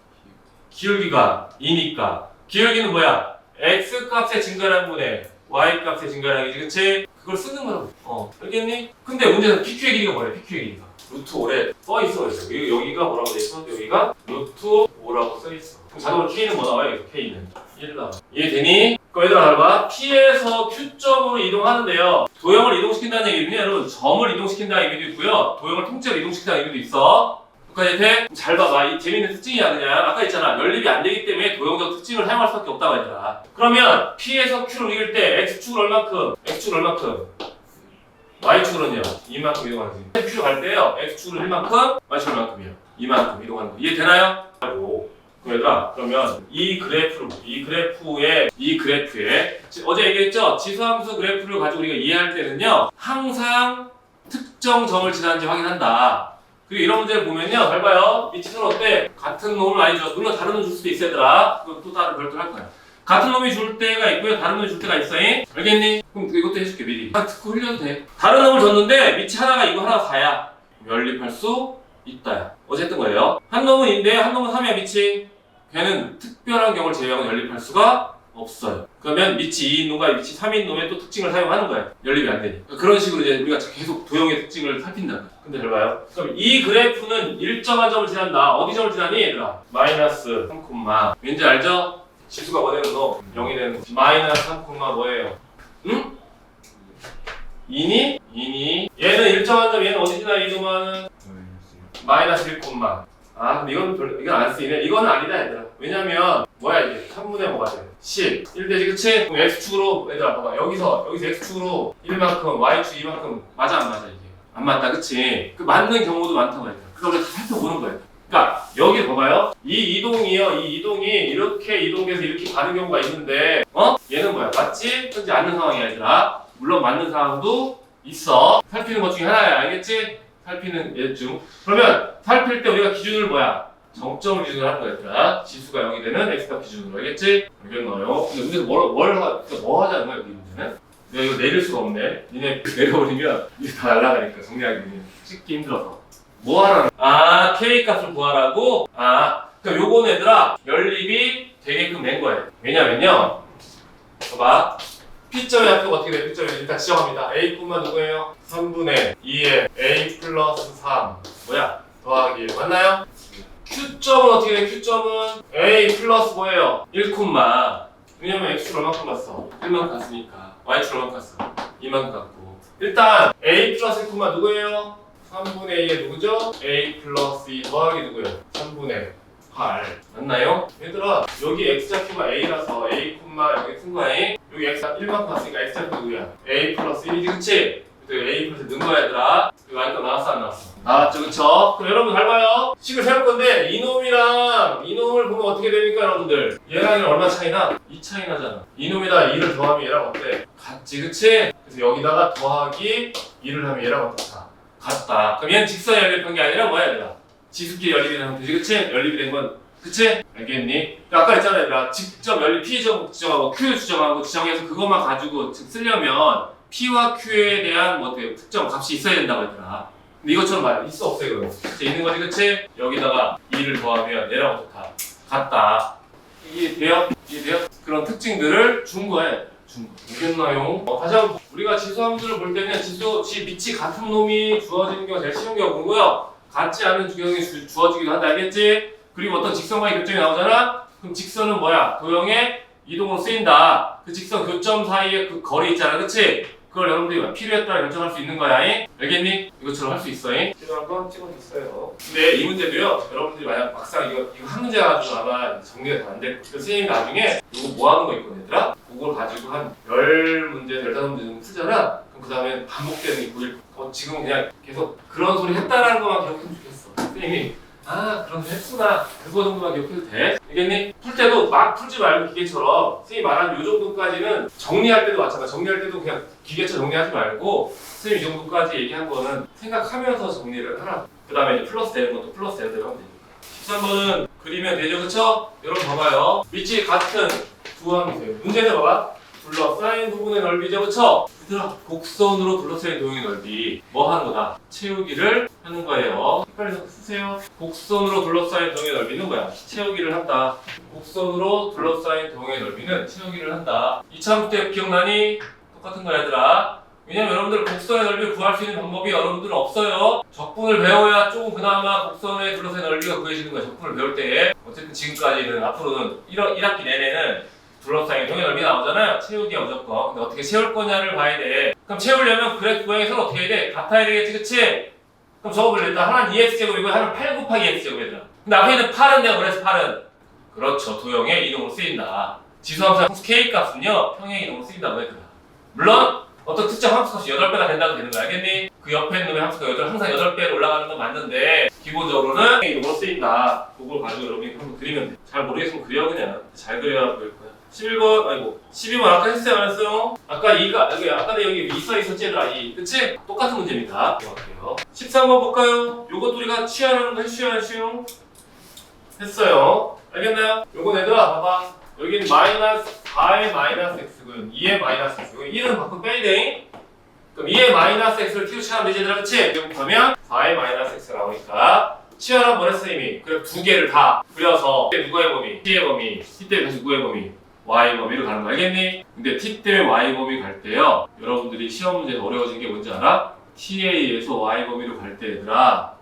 기울기가 2니까. 기울기는 뭐야? x 값의 증가량분의 y 값의 증가량이지 그치? 그걸 쓰는 거라고. 알겠니? 근데 문제는 PQ의 길이가 뭐래? PQ의 길이가 루트 5래 써있어. 여기가 뭐라고 돼있어? 여기가 루트 5라고 써있어. 그럼 자동으로 K는 뭐 나와요? 여기서 K는 1 나와. 이해되니? 그럼 얘들아 잘 봐. P에서 Q점으로 이동하는데요 도형을 이동시킨다는 얘기는요 여러분 점을 이동시킨다는 의미도 있고요 도형을 통째로 이동시킨다는 의미도 있어. 여기까지 돼? 잘 봐봐. 이 재밌는 특징이야 그냥. 아까 있잖아 연립이 안 되기 때문에 도형적 특징을 사용할 수밖에 없다고 했잖아. 그러면 P에서 Q를 이길 때 X축은 얼만큼? X축은 얼만큼? Y축으로는요 이만큼 이동하는 거지. Q로 갈 때요 X축으로 1만큼 Y축으로 얼만큼이요? 이만큼 이동하는 거. 이해되나요? 그럼 얘들아 그러면 이 그래프에 어제 얘기했죠? 지수함수 그래프를 가지고 우리가 이해할 때는요 항상 특정 점을 지나는지 확인한다. 그리고 이런 문제를 보면요 잘 봐요. 이 지수는 어때? 같은 놈을 많이 줘. 물론 다른 놈 줄 수도 있어 얘들아. 그건 또 다른 별도로 할 거야. 같은 놈이 줄 때가 있고요 다른 놈이 줄 때가 있어잉? 알겠니? 그럼 이것도 해줄게 미리. 듣고 흘려도 돼. 다른 놈을 줬는데 밑이 하나가 이거 하나가 4야. 연립할 수 있다야. 어제 했던 거예요. 한 놈은 2인데 한 놈은 3이야 밑이. 걔는 특별한 경우를 제외하고 연립할 수가 없어요. 그러면 밑이 2인 놈과 밑이 3인 놈의 또 특징을 사용하는 거야. 연립이 안 되니. 그런 식으로 이제 우리가 계속 도형의 특징을 살핀다. 근데 잘 봐요. 그럼 이 그래프는 일정한 점을 지난다. 어디 점을 지나니 얘들아? 마이너스 3, 왠지 알죠? 지수가 뭐 되는 거? 0이 되는 거. 마이너스 3, 뭐예요? 응? 2니? 얘는 일정한 점, 얘는 어디 지나 이동하는? 마이너스 1, 근데 이건 안 쓰이네. 이거는 아니다 얘들아. 왜냐면 뭐야 이게? 3분의 뭐가 돼? 10. 1대지 그치? 그럼 x축으로 얘들아 봐봐. 여기서 x축으로 1만큼 y축 2만큼 맞아 안 맞아 이게? 안 맞다 그치? 그 맞는 경우도 많다고 했다. 그래서 우리가 다 살펴보는 거예요. 그러니까 여기 봐봐요. 이 이동이요. 이 이동이 이렇게 이동돼서 이렇게 가는 경우가 있는데 얘는 뭐야? 맞지? 현재 않는 상황이야 얘들아. 물론 맞는 상황도 있어. 살피는 것 중에 하나야. 알겠지? 살피는 얘 중. 그러면 살필 때 우리가 기준을 뭐야? 정점을 기준으로 하는 거야 얘들아. 지수가 0이 되는 x값 기준으로. 알겠지? 알겠나요? 근데 우리가 뭐 하자는 거야 여기 문제는? 내가 이거 내릴 수가 없네. 니네 내려버리면 이게 다 날아가니까 정리하기 쉽기 힘들어서. 뭐 하라는 거야? k 값을 구하라고? 그럼 요거는 얘들아 연립이 되게끔 낸 거예요. 왜냐면요. 봐봐. P점의 좌표가 어떻게 돼? P점이 일단 지정합니다. A 콤마 누구예요? 3분의 2에 A 플러스 3 뭐야? 더하기 1 맞나요? Q점은 어떻게 돼? Q점은 A 플러스 뭐예요? 1 콤마 왜냐면 X를 얼마큼 갔어? 1만큼 갔으니까 Y축을 얼마큼 갔어? 2만큼 갔고 일단 A 플러스 1 콤마 누구예요? 3분의 2에 누구죠? A 플러스 2 더하기 누구예요? 3분의 8 맞나요? 얘들아 여기 X좌표가 A라서 A 콤마 여기 승과에 여기 X가 1만큼 갔으니까 X좌표 누구야? A 플러스 1이지 그치? A 플러스 넣은 거야 얘들아 이거 아까 나왔어 안 나왔어? 나왔죠 그쵸? 그럼 여러분 잘 봐요 식을 세울 건데 이놈이랑 이놈을 보면 어떻게 됩니까 여러분들? 얘랑 얘랑 얼마 차이나? 2 차이 나잖아 이놈에다 2를 더하면 얘랑 어때? 같지 그치? 그래서 여기다가 더하기 2를 하면 얘랑 어떻다? 같다 그럼 얘는 직선 연립한 게 아니라 뭐야 얘들아? 지수끼리 연립이 되면 되지 그치? 연립이 된 건 그치? 알겠니? 아까 했잖아 얘들아 직접 연립 P 지정하고 Q 지정해서 그것만 가지고 쓰려면 P와 Q에 대한 뭐 어떻게 특정 값이 있어야 된다고 했더라. 근데 이것처럼 말이야. 있어 없어 이거. 있는 거지 그치? 여기다가 2를 더하면 얘랑 어떻다? 같다. 이해돼요? 그런 특징들을 준 거예요. 알겠나요? 다시 한번 우리가 지수 함수를 볼 때는 지수 밑이 같은 놈이 주어지는 경우가 제일 쉬운 경우고요. 같지 않은 주경이 주어지기도 한다. 알겠지? 그리고 어떤 직선과의 교점이 나오잖아? 그럼 직선은 뭐야? 도형의 이동으로 쓰인다. 그 직선 교점 사이에 그 거리 있잖아. 그치? 그걸 여러분들이 필요에 따라 결정할 수 있는 거야. 알겠니? 이것처럼 할 수 있어. 제가 한번 찍어줬어요. 근데 이 문제도요. 여러분들이 만약 막상 이거 한 문제 가지고 아마 정리가 잘 안 될 거예요. 선생님이 나중에 이거 뭐 하는 거 있거든 얘들아? 그걸 가지고 한 10문제, 15문제 정도 풀잖아? 그럼 그 다음에 반복되는 게 보일 지금 그냥 계속 그런 소리 했다라는 것만 기억하면 좋겠어. 선생님이 그런 거 했구나. 그거 정도만 기억해도 돼? 알겠니? 풀 때도 막 풀지 말고 기계처럼 선생님이 말한 요 정도까지는 정리할 때도 마찬가지. 정리할 때도 그냥 기계처럼 정리하지 말고 선생님 이 정도까지 얘기한 거는 생각하면서 정리를 하라. 그 다음에 이제 플러스 되는 것도 플러스 되는 대로 하면 되니까. 13번은 그리면 되죠, 그쵸? 여러분 봐봐요. 밑이 같은 두 함이세요. 문제는 봐봐. 둘러싸인 부분의 넓이죠, 그쵸? 얘들아, 곡선으로 둘러싸인 도형의 넓이 뭐 하는 거다? 채우기를 하는 거예요. 빨리 쓰세요. 곡선으로 둘러싸인 도형의 넓이는 뭐야? 채우기를 한다. 곡선으로 둘러싸인 도형의 넓이는 채우기를 한다. 2차 문제 때 기억나니? 똑같은 거야, 얘들아. 왜냐면 여러분들 곡선의 넓이를 구할 수 있는 방법이 여러분들은 없어요. 적분을 배워야 조금 그나마 곡선의 둘러싸인 넓이가 구해지는 거야. 적분을 배울 때. 어쨌든 지금까지는 앞으로는 1학기 내내는 둘러싸인 도형의 넓이 나오잖아요. 채우기가 무조건. 근데 어떻게 채울 거냐를 봐야 돼. 그럼 채우려면 그래프 모양이 서로 어떻게 해야 돼? 같아야 되겠지, 그치? 그럼 적어볼래. 일단 하나는 2x제곱이고 하나는 8 곱하기 x제곱이더라. 근데 앞에 있는 8은 내가 그래서 8은 그렇죠. 도형의 이동으로 쓰인다. 지수함수 k 값은요. 평행 이동으로 쓰인다고 했더라. 물론 어떤 특정 함수값이 8배가 된다고 되는 거 알겠니? 그 옆에 있는 놈의 함수가 항상 8배로 올라가는 건 맞는데 기본적으로는 이동으로 쓰인다. 그걸 가지고 여러분이 한번 그리면 돼. 잘 모르겠으면 그려 그냥. 잘 그려야 보일 거야. 11번, 아이고 12번 아까 했어요 안 했어요? 아까 2가 아까 여기 있었지 얘들아 2 그치? 똑같은 문제입니다. 들어갈게요. 13번 볼까요? 요것도 우리가 취하라는 거 했어요? 했어요. 알겠나요? 요건 얘들아 봐봐. 여기는 마이너스 4의 마이너스 x고요. 2의 마이너스 x. 1은 바꿔 빼야 돼. 그럼 2의 마이너스 x를 t로 취하면 되지 얘들아 그치? 그러면 4의 마이너스 x가 나오니까 취하란 뭐랬어 이미? 그래 두 개를 다 그려서 누구의 범위? t의 범위. t 때문에 다시 누구의 범위? y 범위로 가는 거 알겠니? 근데 t 때문에 y 범위 갈 때요. 여러분들이 시험 문제에서 어려워진 게 뭔지 알아? t에 의해서 y 범위로 갈 때 얘들아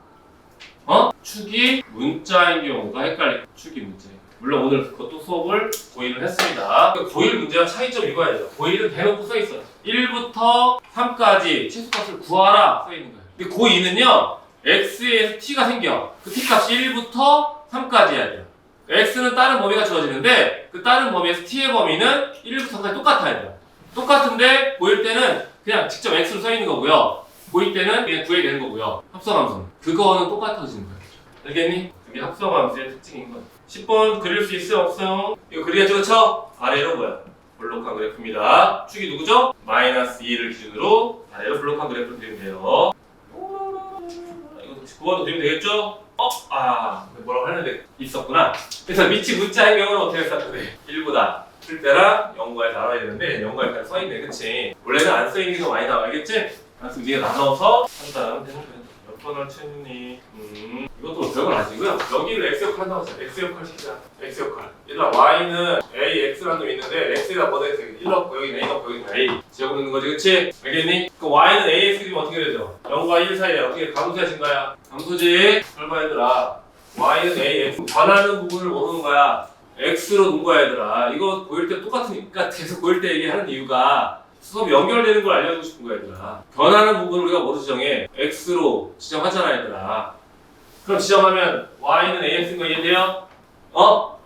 축이 문자인 경우가 헷갈려. 축이 문자. 물론 오늘 그것도 수업을 고1을 했습니다. 고1 문제와 차이점 읽어야 돼요. 고1은 대놓고 써있어요. 1부터 3까지 최소값을 구하라 써있는 거예요. 근데 고2는요 x에서 t가 생겨. 그 t 값이 1부터 3까지 해야 돼요. x는 다른 범위가 주어지는데 그 다른 범위에서 t의 범위는 1부터 3까지 똑같아야 돼요. 똑같은데 보일 때는 그냥 직접 x로 써 있는 거고요. 보일 때는 그냥 구해야 되는 거고요. 합성함수. 그거는 똑같아지는 거예요. 알겠니? 그게 합성함수의 특징인 거예요. 10번 그릴 수 있어요? 없어요? 이거 그려야죠, 그쵸? 아래로 뭐야? 볼록한 그래프입니다. 축이 누구죠? 마이너스 2를 기준으로 아래로 볼록한 그래프를 그리면 돼요. 이거 9번도 그리면 되겠죠? 뭐라고 하는데 있었구나. 그래서 밑이 문자인 경우는 어떻게 써야 돼? 1보다 쓸 때랑 0과에서 알아야 되는데 0과에 그냥 써있네, 그치? 원래는 안 써있는 게 많이 나와, 알겠지? 그래서 네가 나눠서 한다면 되는 거야. 몇 번을 채우니? 이것도 별건 아니고요. 여기를 x 역할 한다고 했어요. x 역할 시키자. x 역할. 얘들아 y는 a x라는 놈이 있는데 x에다 뭐다 했어? 1 넣고 여기는 a 넣고 여기는 a 지어고 있는 거지, 그치? 알겠니? 그 y는 ax 그리면 어떻게 되죠? 0과 1 사이에 어떻게 감소야 증가야? 감소지. 설마 얘들아 y는 ax 변하는 부분을 모르는 거야. x로 놓은 거야 얘들아. 이거 보일 때 똑같으니까 계속 보일 때 얘기하는 이유가 수업 연결되는 걸 알려주고 싶은 거야 얘들아. 변하는 부분을 우리가 뭐로 지정해? x로 지정하잖아 얘들아. 그럼 지정하면 y는 ax인 거 이해돼요?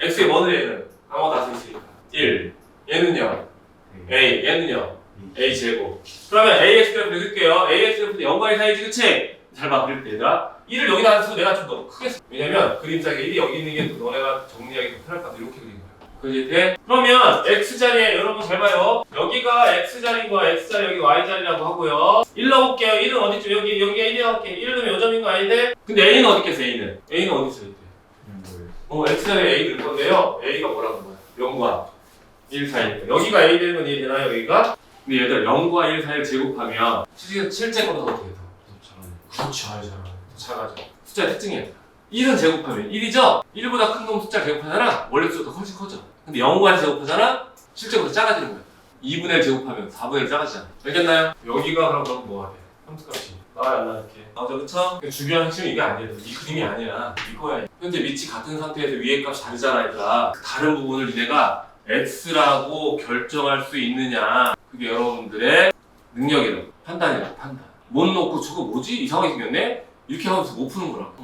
x에 뭐는 얘는? 아무것도 안 써있으니까 1. 얘는요? a. 얘는요? a 제곱. 그러면 ax 그래프 읽을게요. ax 그래프도 0과 2 사이지, 그치? 잘 봐, 그릴 때 얘들아. 1을 여기다 안 쓰고 내가 좀 더 크게 써. 왜냐면 그림자에 1이 여기 있는 게 또 너네가 정리하기 더 편할 것 같아. 이렇게 그린 거야. 그지? 돼? 그러면 x자리에 여러분 잘 봐요. 여기가 x자리인 거야. x자리 여기 y자리라고 하고요. 1 넣어볼게요. 1은 어디쯤? 여기가 1이 넣을게. 1 넣으면 요점인 거 아닌데? 근데 a는 어디 있겠어? a는 어디 있어? x자리에 a 넣을 건데요. a가 뭐라고 거야? 0과 1 사이니까. 여기가 a 되는 건 이해되나요? 여기가? 근데 얘들 0과 1 사이를 제곱하면 실제보다 어떻게 돼? 그렇지, 알잖아. 더 작아져. 숫자의 특징이야. 1은 제곱하면 1이죠? 1보다 큰 놈 숫자 제곱하잖아? 원래 숫자가 훨씬 커져. 근데 0과 제곱하잖아? 실제보다 작아지는 거야. 2분의 1 제곱하면 4분의 1 작아지잖아. 알겠나요? 여기가 그럼 뭐가 돼? 함수값이. 나와야 안 나와, 이렇게. 나오죠, 그쵸? 중요한 핵심은 이게 아니야. 이 그림이 아니야. 이거야. 현재 밑이 같은 상태에서 위의 값이 다르잖아, 얘들아. 다른 부분을 내가 x라고 결정할 수 있느냐. 그게 여러분들의 능력이라고. 판단이라고, 판단. 못 놓고 저거 뭐지? 이상하게 생겼네? 이렇게 하면서 못 푸는 거라고.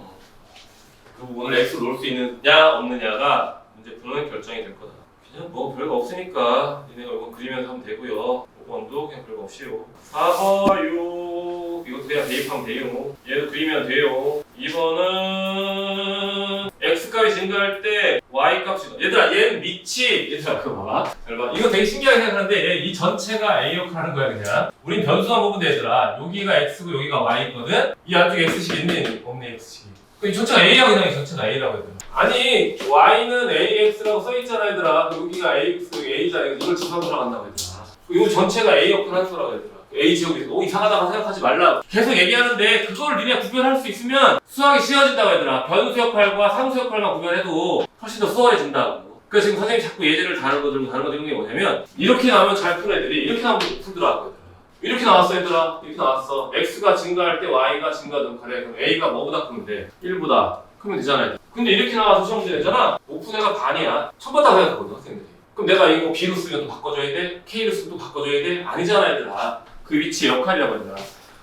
그 부분을 x로 놓을 수 있느냐 없느냐가 문제 푸는 결정이 될 거다. 그냥 뭐 별거 없으니까 니네가 이거 그리면서 하면 되고요. 5번도 그냥 별거 없이요. 4번 이것도 그냥 대입하면 돼요. 얘도 그리면 돼요. 2번은 x값이 증가할 때 y값이 얘들아 얘는 밑이 얘들아 그거 봐봐. 잘 봐. 이거 되게 신기하게 생각하는데 얘 이 전체가 a 역할 하는 거야 그냥. 우린 변수만 보면 돼 얘들아. 여기가 x고 여기가 y거든. 이 안쪽에 x식이 있니? 없네 x식이. 이 전체가 A라고 그냥 전체가 A라고 해야 돼. 아니 Y는 AX라고 써있잖아 얘들아. 여기가 AX, 여기 A잖아. 이걸 집합 들어간다고 얘들아. 이거 전체가 A 역할 한 수라고 얘들아. A 제곱이 이상하다고 생각하지 말라. 계속 얘기하는데 그걸 니네 구별할 수 있으면 수학이 쉬워진다고 얘들아. 변수 역할과 상수 역할만 구별해도 훨씬 더 수월해진다고. 그래서 지금 선생님이 자꾸 예제를 다른 거 들고 다른 거 들는 게 뭐냐면 이렇게 나오면 잘 푸는 애들이 이렇게 나오면 풀더라고. 이렇게 나왔어 얘들아. 이렇게 나왔어. x가 증가할 때 y가 증가하는 그래. 그럼 a가 뭐보다 크면 돼? 1보다 크면 되잖아. 근데 이렇게 나와서 시험 문제 내잖아. 오픈 애가 반이야. 처음 봤다고 생각하거든 학생들이. 그럼 내가 이거 b로 쓰면 또 바꿔줘야 돼? k로 쓰면 또 바꿔줘야 돼? 아니잖아 얘들아. 그 위치 역할이라고 얘들아.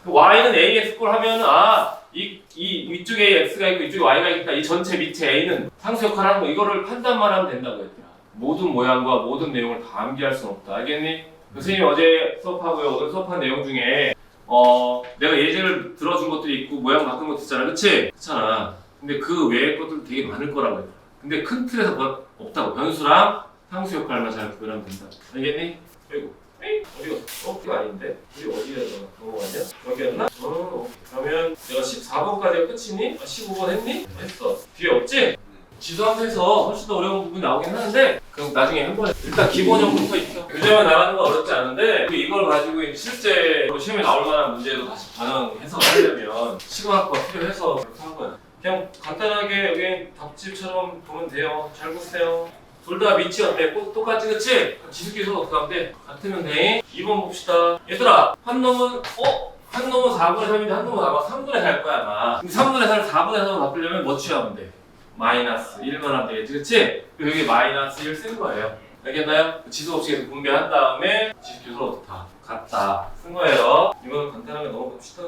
y는 ax 꼴 하면 이 위쪽에 x가 있고 이쪽에 y가 있으니까 이 전체 밑에 a는 상수 역할을 하는 거 이거를 판단만 하면 된다고 얘들아. 모든 모양과 모든 내용을 다 암기할 수는 없다. 알겠니? 선생님이 어제 수업하고요. 오늘 수업한 내용 중에 내가 예제를 들어준 것들이 있고 모양 바꾼 것도 있잖아. 그치? 그렇잖아. 근데 그 외의 것들도 되게 많을 거라고 해. 근데 큰 틀에서 뭐 없다고. 변수랑 상수 역할만 잘 구별하면 된다. 알겠니? 아이고. 에이? 어디 갔어? 이거 아닌데? 우리 어디에 넘어갔냐? 여기였나? 그러면 내가 14번까지가 끝이니? 15번 했니? 했어. 뒤에 없지? 지수함수에서 훨씬 더 어려운 부분이 나오긴 하는데 그럼 나중에 한 번에 일단 기본형부터 있죠. 교재만 나가는 건 어렵지 않은데 이걸 가지고 실제 시험에 나올 만한 문제도 다시 반응 해석하려면 시간학과 필요해서 그렇게 한 거야. 그냥 간단하게 여기 답집처럼 보면 돼요. 잘 보세요. 둘 다 밑이 어때? 똑같지 그치? 지수기술 어떻게 하면 돼? 같으면 돼. 2번 봅시다. 얘들아 한 놈은 4분의 3인데 한 놈은 아마 3분의 4일 거야 아마. 근데 3분의 4를 4분의 3으로 바꾸려면 뭐 취하면 돼? 마이너스 1만 하면 되겠지, 그치? 그리고 여기 마이너스 1 쓴 거예요. 알겠나요? 지수 법칙에서 분배한 다음에 지수 교수를 어떻다? 같다. 쓴 거예요. 이거는 간단하게 넘어갑시다.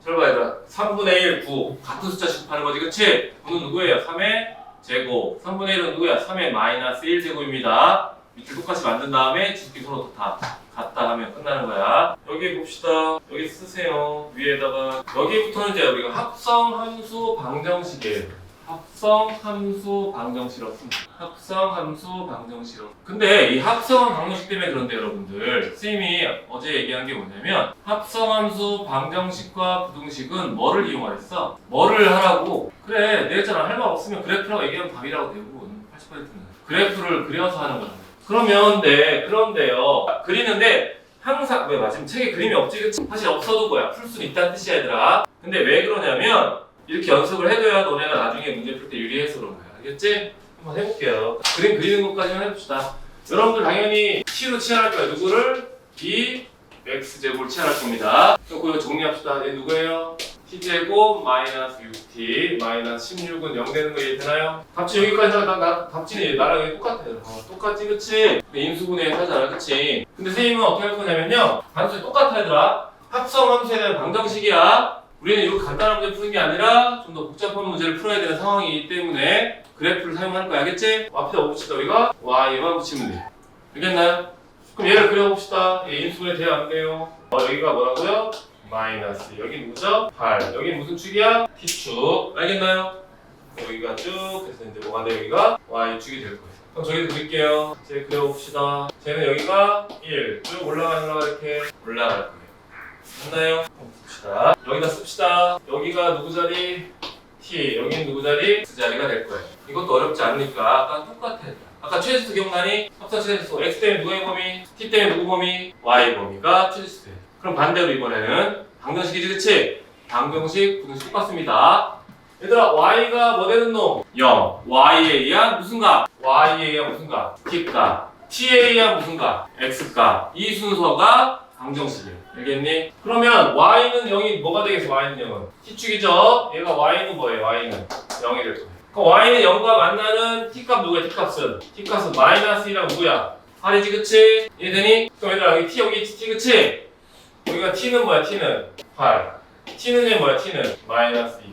잘 봐, 얘들아. 3분의 1, 9. 같은 숫자 취급하는 거지, 그치? 9는 누구예요? 3의 제곱 3분의 1은 누구야? 3의 마이너스 1제곱입니다. 밑에 똑같이 만든 다음에 주기 서로 다 같다 하면 끝나는 거야. 여기 봅시다. 여기 쓰세요. 위에다가 여기부터는 이제 우리가 합성함수 방정식이에요. 합성함수 방정식이라고 씁니다. 합성함수 방정식이라고. 근데 이 합성함 방정식 때문에 그런데 여러분들 선생님이 어제 얘기한 게 뭐냐면 합성함수 방정식과 부등식은 뭐를 이용하랬어? 뭐를 하라고? 그래 내가 할 말 없으면 그래프라고 얘기하면 답이라고 대부분 80%는 그래프를 그려서 하는 거야. 그런데요 그리는데 항상 왜 지금 책에 그림이 없지 그치? 사실 없어도 뭐야 풀 수는 있다는 뜻이야 얘들아. 근데 왜 그러냐면 이렇게 연습을 해둬야 너네가 나중에 문제 풀 때 유리해서 그런 거야. 알겠지? 한번 해볼게요. 그림 그리는 것까지만 해봅시다. 여러분들 당연히 t로 치환할 거예요. 누구를? b x제곱을 치환할 겁니다. 그럼 이거 정리합시다. 얘 누구예요? t제곱 마이너스 6t 마이너스 16은 0 되는 거 이해되나요? 답지 여기까지 답지는 나랑 여기 똑같아요. 똑같지 그치? 인수분해 하잖아 그치? 근데 선생님은 어떻게 할 거냐면요 단순히 똑같아 얘들아. 합성함수에 대한 방정식이야. 우리는 이거 간단한 문제 푸는 게 아니라 좀 더 복잡한 문제를 풀어야 되는 상황이기 때문에 그래프를 사용할 거야 알겠지? 앞에다 봅시다 우리가 y만 붙이면 돼. 알겠나요? 그럼 얘를 그려봅시다. 얘 인수분해 돼요 안 돼요? 여기가 뭐라고요? 마이너스 여기 누구죠? 8 여기 무슨 축이야? t축 알겠나요? 여기가 쭉 해서 이제 뭐가 돼 여기가 y축이 될 거예요. 그럼 저기도 그릴게요. 이제 그려봅시다. 쟤는 여기가 1 쭉 올라가는 거 이렇게 올라갈 거예요. 맞나요? 봅시다. 여기다 씁시다. 여기가 누구 자리? t 여기는 누구 자리? x 자리가 될 거예요. 이것도 어렵지 않으니까 아까 똑같아요. 아까 최대수 기억나니? 합산 최대수 x 때문에 누구의 범위? t 때문에 누구 범위? y 범위가 최대수예요. 그럼 반대로 이번에는 방정식이지 그치? 방정식 부등식 똑같습니다. 얘들아 y가 뭐 되는 놈? 0 y에 의한 무슨 값? y에 의한 무슨 값? t값 t에 의한 무슨 값? x값 이 순서가 방정식이에요. 알겠니? 그러면 y는 0이 뭐가 되겠어? y는 0은 t축이죠? 얘가 y는 뭐예요? y는 0이 될 거예요. 그럼 y는 0과 만나는 t값 누구야? t값은? t값은 마이너스 1이랑 누구야? 8이지 그치? 이해되니? 그럼 얘들아 여기 t 여기 t 그치? 여기가 t는 뭐야? t는 8 t는 얘 뭐야? t는 마이너스 2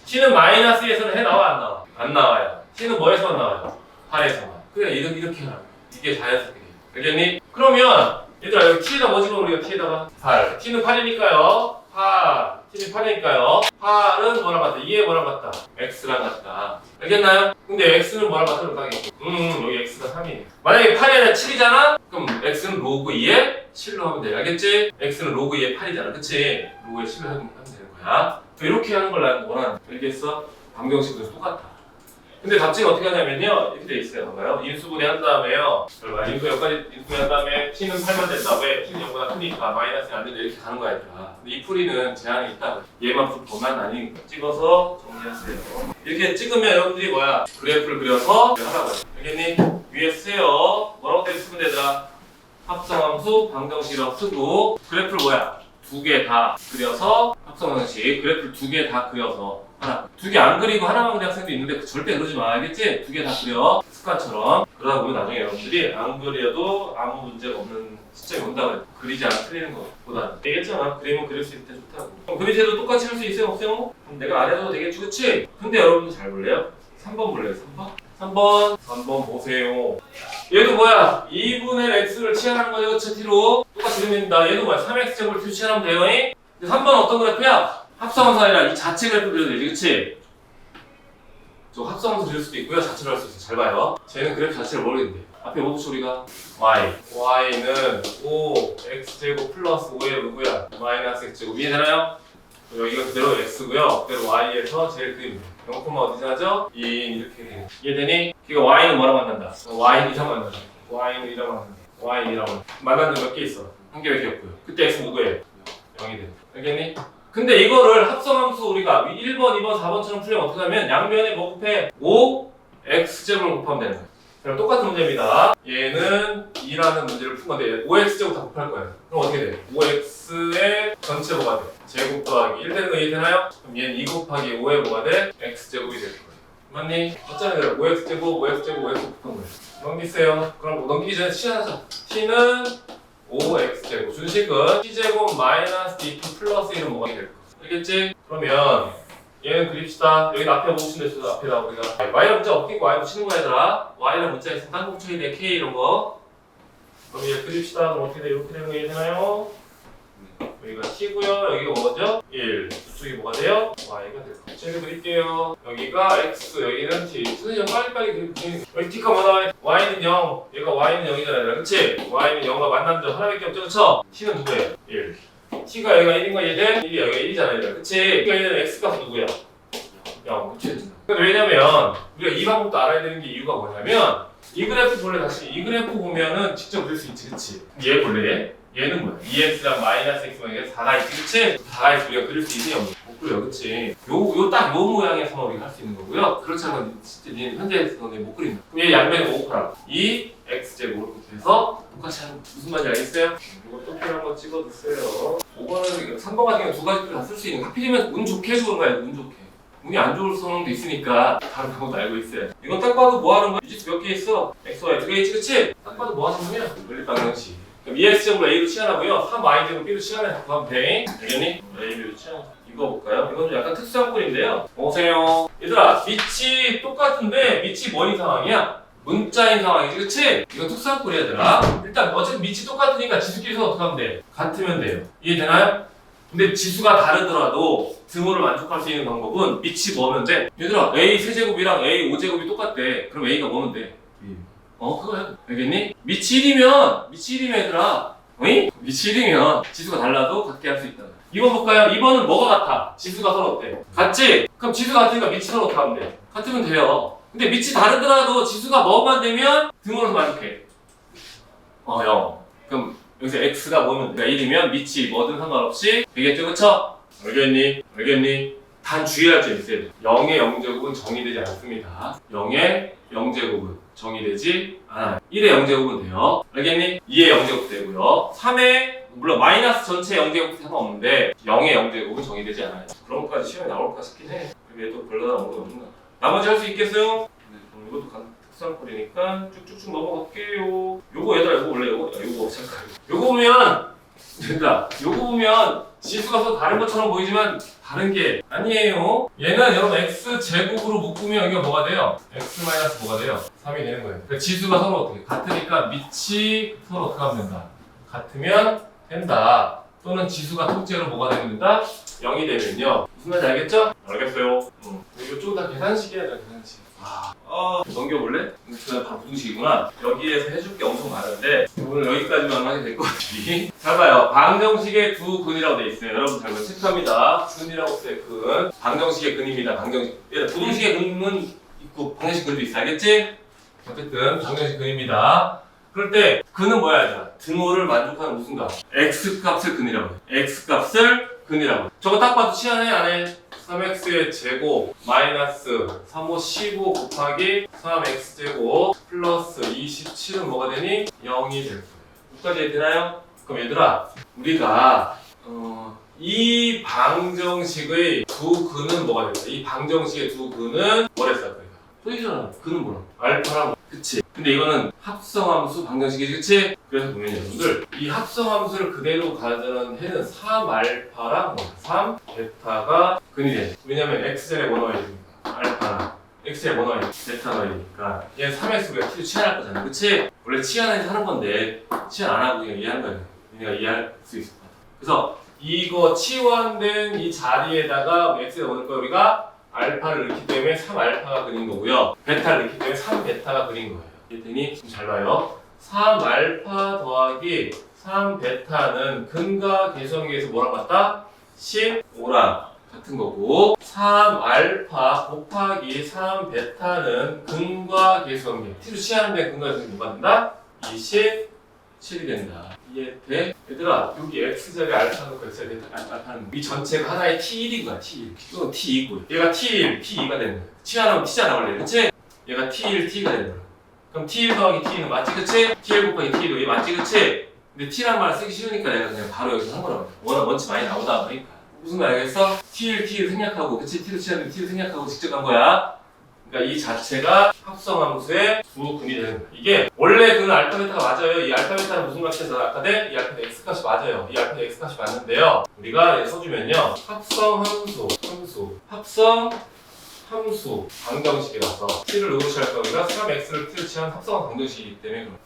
t는 마이너스 2에서는 해 나와 안 나와? 안 나와요. t는 뭐에서만 나와요? 8에서만. 그래 이렇게 하라. 이게 자연스럽게 돼. 알겠니? 그러면 얘들아 여기 t에다 뭐 집어 우리가 t에다가 8 t는 8이니까요 8 t는 8이니까요 8은 뭐랑 같다? 2에 뭐랑 같다? x랑 같다. 알겠나요? 근데 x는 뭐랑 같다? 여기 x가 3이네. 만약에 8이 아니라 7이잖아? 그럼 x는 로그 2에 7로 하면 돼. 알겠지? x는 로그 2에 8이잖아 그치? 로그 2에 7로 하면 되는 거야. 이렇게 하는 걸 나는 원하는 거야. 알겠어? 방정식도 똑같아. 근데 답지가 어떻게 하냐면요 이렇게 돼 있어요. 봐봐요. 인수분해 한 다음에요 인수 여기까지 인수분해 한 다음에 t는 8만 된다. 왜? t는 0보다 크니까 마이너스는 안 된다. 이렇게 가는 거야 얘들아. 근데 이 풀이는 제한이 있다. 얘만 보면 아니니까 찍어서 정리하세요. 이렇게 찍으면 여러분들이 뭐야 그래프를 그려서 하라고요. 알겠니? 위에 쓰세요. 뭐라고 돼 있으면 되더라. 합성함수 방정식이라고 쓰고 그래프를 뭐야 두 개 다 그려서 합성방정식 그래프를 두 개 다 그려서 하나 두 개 안 그리고 하나만 그리는 학생도 있는데 절대 그러지 마 알겠지? 두 개 다 그려 습관처럼. 그러다 보면 나중에 여러분들이 안 그려도 아무 문제가 없는 시점이 온다고 해요. 그리지 않아 틀리는 것보다는. 얘기했잖아 그림은 그릴 수 있을 때 좋다고. 그럼 그 밑에도 똑같이 할 수 있어요 없어요? 그럼 내가 안 해도 되겠지 그치? 근데 여러분들 잘 볼래요? 3번 볼래요 3번? 3번 보세요. 얘도 뭐야? 2분의 x를 치환하는 거죠 그치? t로 똑같이 그립니다. 얘도 뭐야? 3x제곱을 t로 치환하면 돼요. 근데 3번은 어떤 그래프야? 합성함수 아니라 이 자체 그래프 그려도 되지 그치? 저 합성함수 그릴 수도 있고요 자체로 할 수 있어요. 잘 봐요. 쟤는 그래프 자체를 모르겠는데 앞에 뭐 붙여 우리가? y는 5x제곱 플러스 5의 누구야? 마이너스 x제곱 이해되나요? 여기가 그대로 x고요 그대로 y에서 제일 큰 0, 어디서 하죠? 2 이렇게 돼요. 이해되니? 그러니까 y는 뭐랑 만난다? y는 2랑 만난다. y는 2랑 만난다. y는 2랑 만난다 몇 개 있어? 한 개밖에 없고요. 그때 x는 누구예요? 0이 돼요. 알겠니? 근데 이거를 합성함수 우리가 1번, 2번, 4번처럼 풀려면 어떻게 하면 양면에 뭐 곱해? 5x제곱을 곱하면 되는 거예요. 그럼 똑같은 문제입니다. 얘는 2라는 문제를 푼 건데 5x제곱 다 곱할 거예요. 그럼 어떻게 돼? 5x의 전체 뭐가 돼? 제곱 더하기 1 되는 거 이해되나요? 그럼 얘는 2 곱하기 5의 뭐가 돼? x제곱이 될 거예요. 맞니? 어쩌면 5x제곱, 5x제곱, 5x제곱 곱한 거예요. 넘기세요. 그럼 넘기기 전에 치환하자. t는 5x제곱 준식은 t제곱 마이너스 dt 플러스 1은 뭐가 될 거야? 알겠지? 그러면 얘는 그립시다. 여기 앞에 뭐 붙인 데서 앞에다 우리가 y랑 문자 없겠고 y 붙이는 거야 얘들아. y랑 문자 있으면 딴거 붙여야 돼. k 이런 거. 그럼 얘 그립시다. 그럼 어떻게 돼? 이렇게 되는 거 이해되나요? 여기가 t고요. 여기가 뭐죠? 1. 이쪽이 뭐가 돼요? y가 돼요. 제가 그릴게요. 여기가 x, 여기는 t. 선생님 빨리빨리 그리면 여기 t가 뭐 나와요? y는 0. 얘가 y는 0이잖아요. 그치? y는 0과 만난 점 하나밖에 없죠. 그쵸? t는 누구예요? 1. t가 여기가 1인 거 이해돼? 1이 여기가 1이잖아요. 얘들아. 그치? 그러니까 얘는 x값 누구야? 0. 그치? 왜냐면 우리가 이 방법도 알아야 되는 게 이유가 뭐냐면 이 그래프 볼래 다시 이 그래프 보면은 직접 그릴 수 있지. 그치? 얘 볼래? 얘는 뭐야? 2x랑 마이너스 x만 이게 4가 있지, 그치? 4가 있으면 우리가 그릴 수 있니? 못 그려, 그치? 딱 요 모양에서만 우리가 할 수 있는 거고요. 그렇지 않으면 진짜 니 현재에서는 못 그린다. 그럼 얘 양면에 5%. 2 x제곱으로 해서 똑같이 하는 무슨 말인지 알겠어요? 이거 또 한번 찍어주세요. 5번은 3번 같은 경우 두 가지 다 쓸 수 있는 거. 하필이면 운 좋게 해주는 거야, 운 좋게. 운이 안 좋을 상황도 있으니까 다른 방법도 알고 있어요. 이건 딱 봐도 뭐 하는 거야? 유지수 몇 개 있어? x, y 두 개 있지, 그치? 딱 봐도 뭐 하는 거냐? 원리방정식. 그럼 2x제곱을 a로 치환하고요. 3y제곱 b로 치환해서 구하면 돼. 알겠니? a, b로 치환. 이거 볼까요? 이건 좀 약간 특수한 꼴인데요. 보세요. 얘들아, 밑이 똑같은데 밑이 뭔 상황이야? 문자인 상황이지, 그치? 이건 특수한 꼴이야, 얘들아. 일단 어쨌든 밑이 똑같으니까 지수끼리 서로 어떻게 하면 돼? 같으면 돼요. 이해되나요? 근데 지수가 다르더라도 등호를 만족할 수 있는 방법은 밑이 뭐면 돼? 얘들아, a 세제곱이랑 a 5제곱이 똑같대. 그럼 a가 뭐면 돼? 그거야. 알겠니? 밑이 1이면 얘들아, 어이? 밑이 1이면 지수가 달라도 같게 할 수 있다. 2번 볼까요? 2번은 뭐가 같아? 지수가 서로 어때? 같지? 그럼 지수가 같으니까 밑이 서로 어떻게 하면 돼? 같으면 돼요. 근데 밑이 다르더라도 지수가 뭐만 되면 등호로 만족해. 0. 그럼 여기서 x가 뭐면 돼? 1이면 밑이 뭐든 상관없이 되겠죠? 그쵸? 알겠니? 단 주의할 점 있어요. 0의 0제곱은 정의되지 않습니다. 0의 0제곱은 정의되지 않아요. 1의 0제곱은 돼요. 알겠니? 2의 0제곱 되고요. 3의 물론 마이너스 전체 0제곱도 상관없는데 0의 0제곱은 정의되지 않아요. 그런 것까지 시험에 나올까 싶긴 해. 그게 또 별로 나온 건 없나. 나머지 할 수 있겠어요? 이것도 특수한 꼴이니까 쭉쭉쭉 넘어갈게요. 요거 얘들아 요거 원래 요거 잠깐. 요거 보면 된다. 요거 보면 지수가 서로 다른 것처럼 보이지만 다른 게 아니에요. 얘는 여러분 x제곱으로 묶으면 여기가 뭐가 돼요? x 마이너스 뭐가 돼요? 3이 되는 거예요. 그러니까 지수가 서로 어떻게 같으니까 밑이 서로 어떻게 하면 된다. 같으면 된다. 또는 지수가 통째로 뭐가 되면 된다? 0이 되면요. 무슨 말인지 알겠죠? 알겠어요. 이쪽은 다 계산식이야, 계산식. 넘겨볼래? 그냥 다 부등식이구나. 여기에서 해줄 게 엄청 많은데 오늘 여기까지만 하게 될 것 같으니 잘 봐요. 방정식의 두 근이라고 돼 있어요. 여러분 잘 체크합니다. 근이라고 써요. 근. 방정식의 근입니다. 방정식. 부등식의 근은 있고 방정식 근도 있어. 알겠지? 어쨌든 방정식 근입니다. 그럴 때 근은 뭐야 얘들아? 등호를 만족하는 무슨 값? x값을 근이라고 해요. x값을 근이라고 해요. 저거 딱 봐도 치환해 안 해? 3x의 제곱 마이너스 3, 5, 15 곱하기 3x제곱 플러스 27은 뭐가 되니? 0이 될 거예요. 여기까지 되나요? 그럼 얘들아 우리가 이 방정식의 두 근은 뭐가 될까? 이 방정식의 두 근은 뭐랬어요? 소리잖아. 근은 뭐라? 알파랑 그치? 근데 이거는 합성함수 방정식이지 그치? 그래서 보면 여러분들 이 합성함수를 그대로 가져는 해는 3알파랑 3베타가 근이 돼. 왜냐면 x절에 뭐 넣어야 됩니까? 알파랑 x절에 뭐 넣어야 돼? 베타 넣어야 되니까 얘는 3x 우리가 t로 치환할 거잖아 그치? 원래 치환해서 하는 건데 치환 안 하고 그냥 이해하는 거야. 우리가 이해할 수 있을 것 같아. 그래서 이거 치환된 이 자리에다가 x에 넣을 거야 우리가 알파를 넣기 때문에 3알파가 그린 거고요. 베타를 넣기 때문에 3베타가 그린 거예요. 이랬더니 좀 잘 봐요. 3알파 더하기 3베타는 근과 계수관계에 의해서 뭐랑 같다? 15랑 같은 거고 3알파 곱하기 3베타는 근과 계수관계 t로 치환된 근과 계수관계 뭐가 된다? 27이 된다. 이해돼? 얘들아 여기 x절에 알파는 x절에 알파는 이 전체가 하나의 t1인 거야 t1. 이건 t2고 얘가 t1, t2가 되는 거야. 치환하면 t잖아 원래 그치? 얘가 t1, t가 되는 거야. 그럼 t1 더하기 t는 맞지 그치? t1 곱하기 t도 얘 맞지 그치? 근데 t란 말 쓰기 싫으니까 내가 그냥 바로 여기서 한 거라고. 워낙 원치 많이 나오다 보니까 무슨 말 알겠어? t를 생략하고 그치? t를 치환하면 t를 생략하고 직접 한 거야. 그러니까 이 자체가 합성함수의 부근이 되는 거예요. 이게 원래 그 알파 베타가 맞아요. 이 알파 베타는 무슨 값이어서 알파 대 이 알파 대 x 값이 맞아요. 이 알파 대 x 값이 맞는데요. 우리가 써주면요. 합성함수 방정식이라서 t를 으로 취할 거니까 3x를 t로 취한 합성한 방정식이기 때문에 그런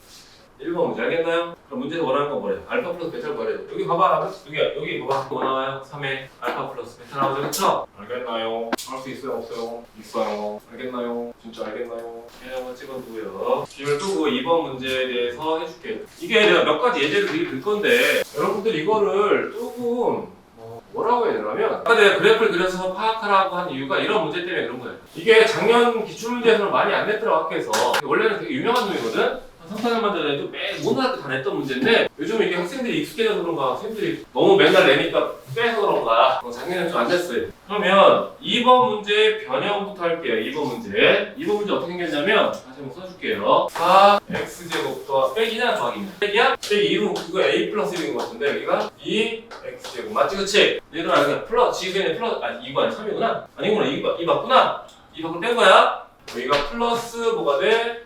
1번 문제 알겠나요? 그럼 문제에서 원하는 건 뭐래요? 알파 플러스 베타를 구하래요. 여기 봐봐. 여기 봐봐. 뭐 나와요? 3에 알파 플러스 베타 나오죠? 그쵸? 알겠나요? 할 수 있어요? 없어요? 있어요. 알겠나요? 진짜 알겠나요? 그냥 한번 찍어두고요. 비밀 끄고 2번 문제에 대해서 해줄게요. 이게 내가 몇 가지 예제를 드릴 건데 여러분들 이거를 조금 뭐라고 해야 되냐면 아까 내가 그래프를 그려서 파악하라고 한 이유가 이런 문제 때문에 그런 거예요. 이게 작년 기출문제에서는 많이 안 냈더라고 학교에서. 원래는 되게 유명한 놈이거든? 3, 4년만 전에도 모든 학교 다 냈던 문제인데 요즘 이게 학생들이 익숙해져서 그런가 학생들이 너무 맨날 내니까 빼서 그런가 작년에는 좀 안 됐어요. 그러면 2번 문제 변형부터 할게요. 2번 문제 어떻게 생겼냐면 다시 한번 써줄게요. 4x제곱부터 빼기냐 더하기냐 빼기야? 빼기 2로 이거 a 플러스 1인 것 같은데 여기가 2x제곱 맞지 그치? 얘들아 여기가 플러스 지수에는 플러스 아니 2가 아니 3이구나 아니구나 2 맞구나 2 밖으로 뺀 거야 여기가 플러스 뭐가 돼?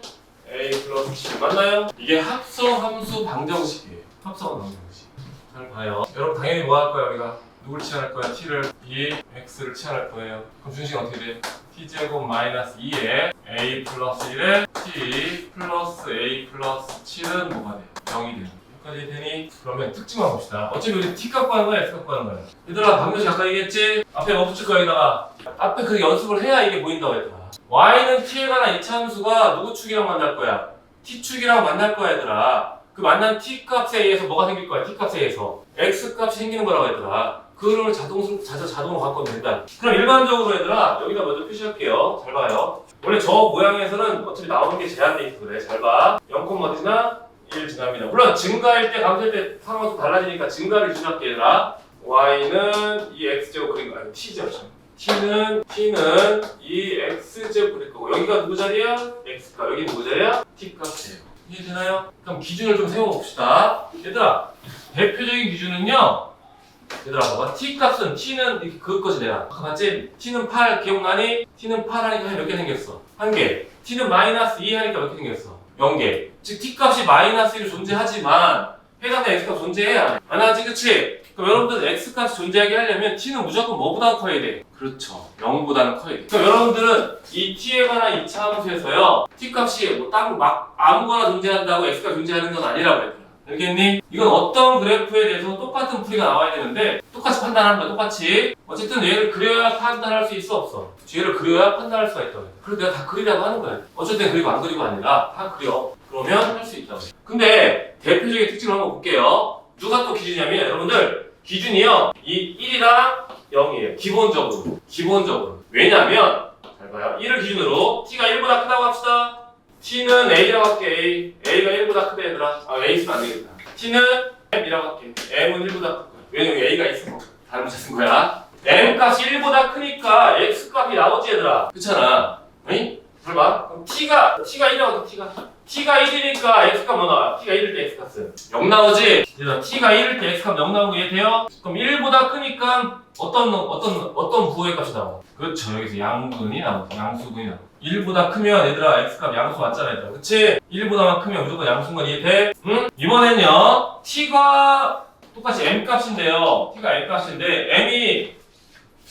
a 플러스 7 맞나요? 이게 합성함수 방정식이에요. 합성함수 방정식. 잘 봐요. 여러분 당연히 뭐 할 거야 우리가? 누굴 치환할 거야? t를 2x를 치환할 거예요. 그럼 준식은 어떻게 돼? t제곱 마이너스 2에 a 플러스 1에 t 플러스 a 플러스 7은 뭐가 돼? 0이 돼요. 여기까지 되니? 그러면 특징만 봅시다. 어차피 우리 t 갖고 하는 거야? x 갖고 하는 거야? 얘들아 방정식 아까 얘기했지? 앞에 뭐 붙일 거야 여기다가 앞에 그 연습을 해야 이게 보인다고 얘들아. y는 t에 관한 이차함수가 누구 축이랑 만날 거야? t축이랑 만날 거야 얘들아. 그 만난 t값에 의해서 뭐가 생길 거야? t값에 의해서 x값이 생기는 거라고 얘들아. 그 흐름을 자동으로 바꾸면 된다. 그럼 일반적으로 얘들아 여기다 먼저 표시할게요. 잘 봐요. 원래 저 모양에서는 어차피 나오는 게 제한돼 있어 그래. 잘 봐. 0, 지나 1 지납니다. 물론 증가일 때 감소일 때 상황이 좀 달라지니까 증가를 기준할게 얘들아. y는 2x제곱 그리고 아니 t죠. t는 이 x제곱 그릴 거고 여기가 누구 자리야? x값 여기 누구 자리야? t값이에요. 이해되나요? 그럼 기준을 좀 세워봅시다. 얘들아 대표적인 기준은요 얘들아 봐봐 t값은 t는 그것까지 내가 아까 봤지? t는 8 기억나니? t는 8 하니까 몇 개 생겼어? 1개 t는 마이너스 2 하니까 몇 개 생겼어? 0개 즉 t값이 마이너스 1이 존재하지만 해당된 x값 존재해야 안 하지 그치? 그럼 여러분들 x값이 존재하게 하려면 t는 무조건 뭐보다 커야 돼? 그렇죠. 0보다는 커야 돼. 그럼 여러분들은 이 t에 관한 이차함수에서요 t값이 뭐 딱 막 아무거나 존재한다고 x가 존재하는 건 아니라고 했더라. 알겠니? 이건 어떤 그래프에 대해서 똑같은 풀이가 나와야 되는데 똑같이 판단하는 거야 똑같이. 어쨌든 얘를 그려야 판단할 수 있어 없어? 얘를 그려야 판단할 수가 있다고. 그래서 내가 다 그리라고 하는 거야. 어쨌든 그리고 안 그리고 아니라 다 그려. 그러면 할 수 있다고. 근데 대표적인 특징을 한번 볼게요. 누가 또 기준이냐면 여러분들 기준이요 이 1이랑 0이에요. 기본적으로. 왜냐면 잘 봐요. 1을 기준으로 t가 1보다 크다고 합시다. t는 a라고 할게. a가 1보다 크다 얘들아. a 있으면 안 되겠다. t는 m이라고 할게. m은 1보다 크다. 왜냐면 a가 있어. 다른 문제 쓴 거야. m 값이 1보다 크니까 x 값이 나오지 얘들아. 그렇잖아. 응? 잘 봐. 그럼 t가 1이라고 할게. t가 1이니까 x값 뭐 나와? t가 1일 때 x값은 0 나오지? t가 1일 때 x값 0 나오는 거 이해돼요? 그럼 1보다 크니까 어떤 부호의 값이 나와? 그렇죠. 여기서 양수분이 나오죠. 1보다 크면 얘들아 x값 양수 맞잖아 얘들아. 그치? 1보다만 크면 무조건 양수인 건 이해돼? 응? 이번엔요 t가 똑같이 m값인데요. t가 m값인데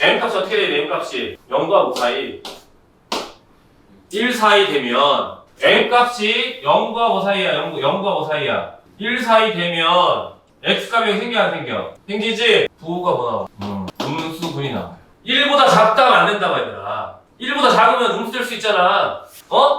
m값이 어떻게 돼? m값이 0과 5 사이 1 사이 되면 m값이 0과 5 사이야. 0과 5 사이야. 1 사이 되면 x값이 생겨 안 생겨? 생기지? 부호가 뭐 나와? 음수분이 나와요. 1보다 작다면 안 된다고 얘들아. 1보다 작으면 음수 될 수 있잖아.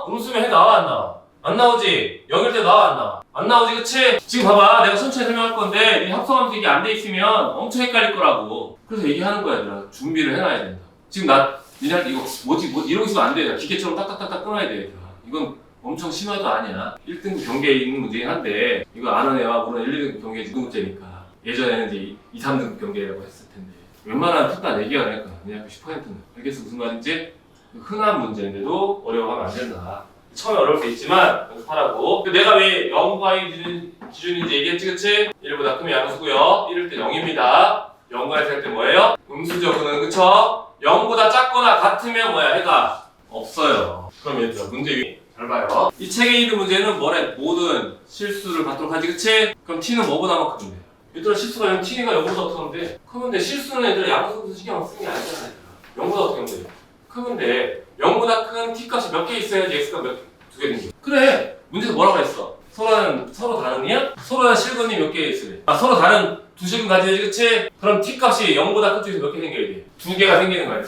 음수면 해 나와 안 나와? 안 나오지? 0일 때 나와 안 나와? 안 나오지 그치? 지금 봐봐 내가 천천히 설명할 건데 이 합성함수 이게 안 돼 있으면 엄청 헷갈릴 거라고. 그래서 얘기하는 거야 얘들아. 준비를 해놔야 된다. 지금 니네 이거 뭐지 이러고 있으면 안 돼. 기계처럼 딱딱딱딱 끊어야 돼 얘들아. 이건 엄청 심화도 아니야. 1등급 경계에 있는 문제긴 한데 이거 아는 애와 물론 1, 2등급 경계 2등급제니까 예전에는 이제 2, 3등급 경계라고 했을 텐데 웬만한 특단 얘기가 안 할거야. 내 학교 10%는. 알겠어 무슨 말인지? 흔한 문제인데도 어려워하면 안 된다. 처음에 어려울 수 있지만 연습하라고. 내가 왜 0과 2 기준인지 얘기했지 그치? 1보다 크면 양수고요. 1일 때 0입니다. 0과 1할 때 뭐예요? 음수적으로는 그쵸? 0보다 작거나 같으면 뭐야? 해가 없어요. 그럼 얘들아 문제 잘 봐요. 이 책에 있는 문제는 뭐래? 모든 실수를 받도록 하지, 그치? 그럼 t는 뭐보다 크면 돼? 얘들아 실수가 0, t가 0보다 크는데 크면 돼. 실수는 얘들아 양수부터 신경 쓰는 게 아니잖아 얘들아. 0보다 어떻게 하면 돼? 크면 돼. 0보다 큰 t 값이 몇 개 있어야지 x가 두 개 되는 거. 그래. 문제에서 뭐라고 했어? 서로 다른이야? 서로 다른 실근이 몇 개 있으래? 서로 다른 두 실근 가지지, 그치? 그럼 t 값이 0보다 큰 쪽에서 몇 개 생겨야 돼? 두 개가 생기는 거야.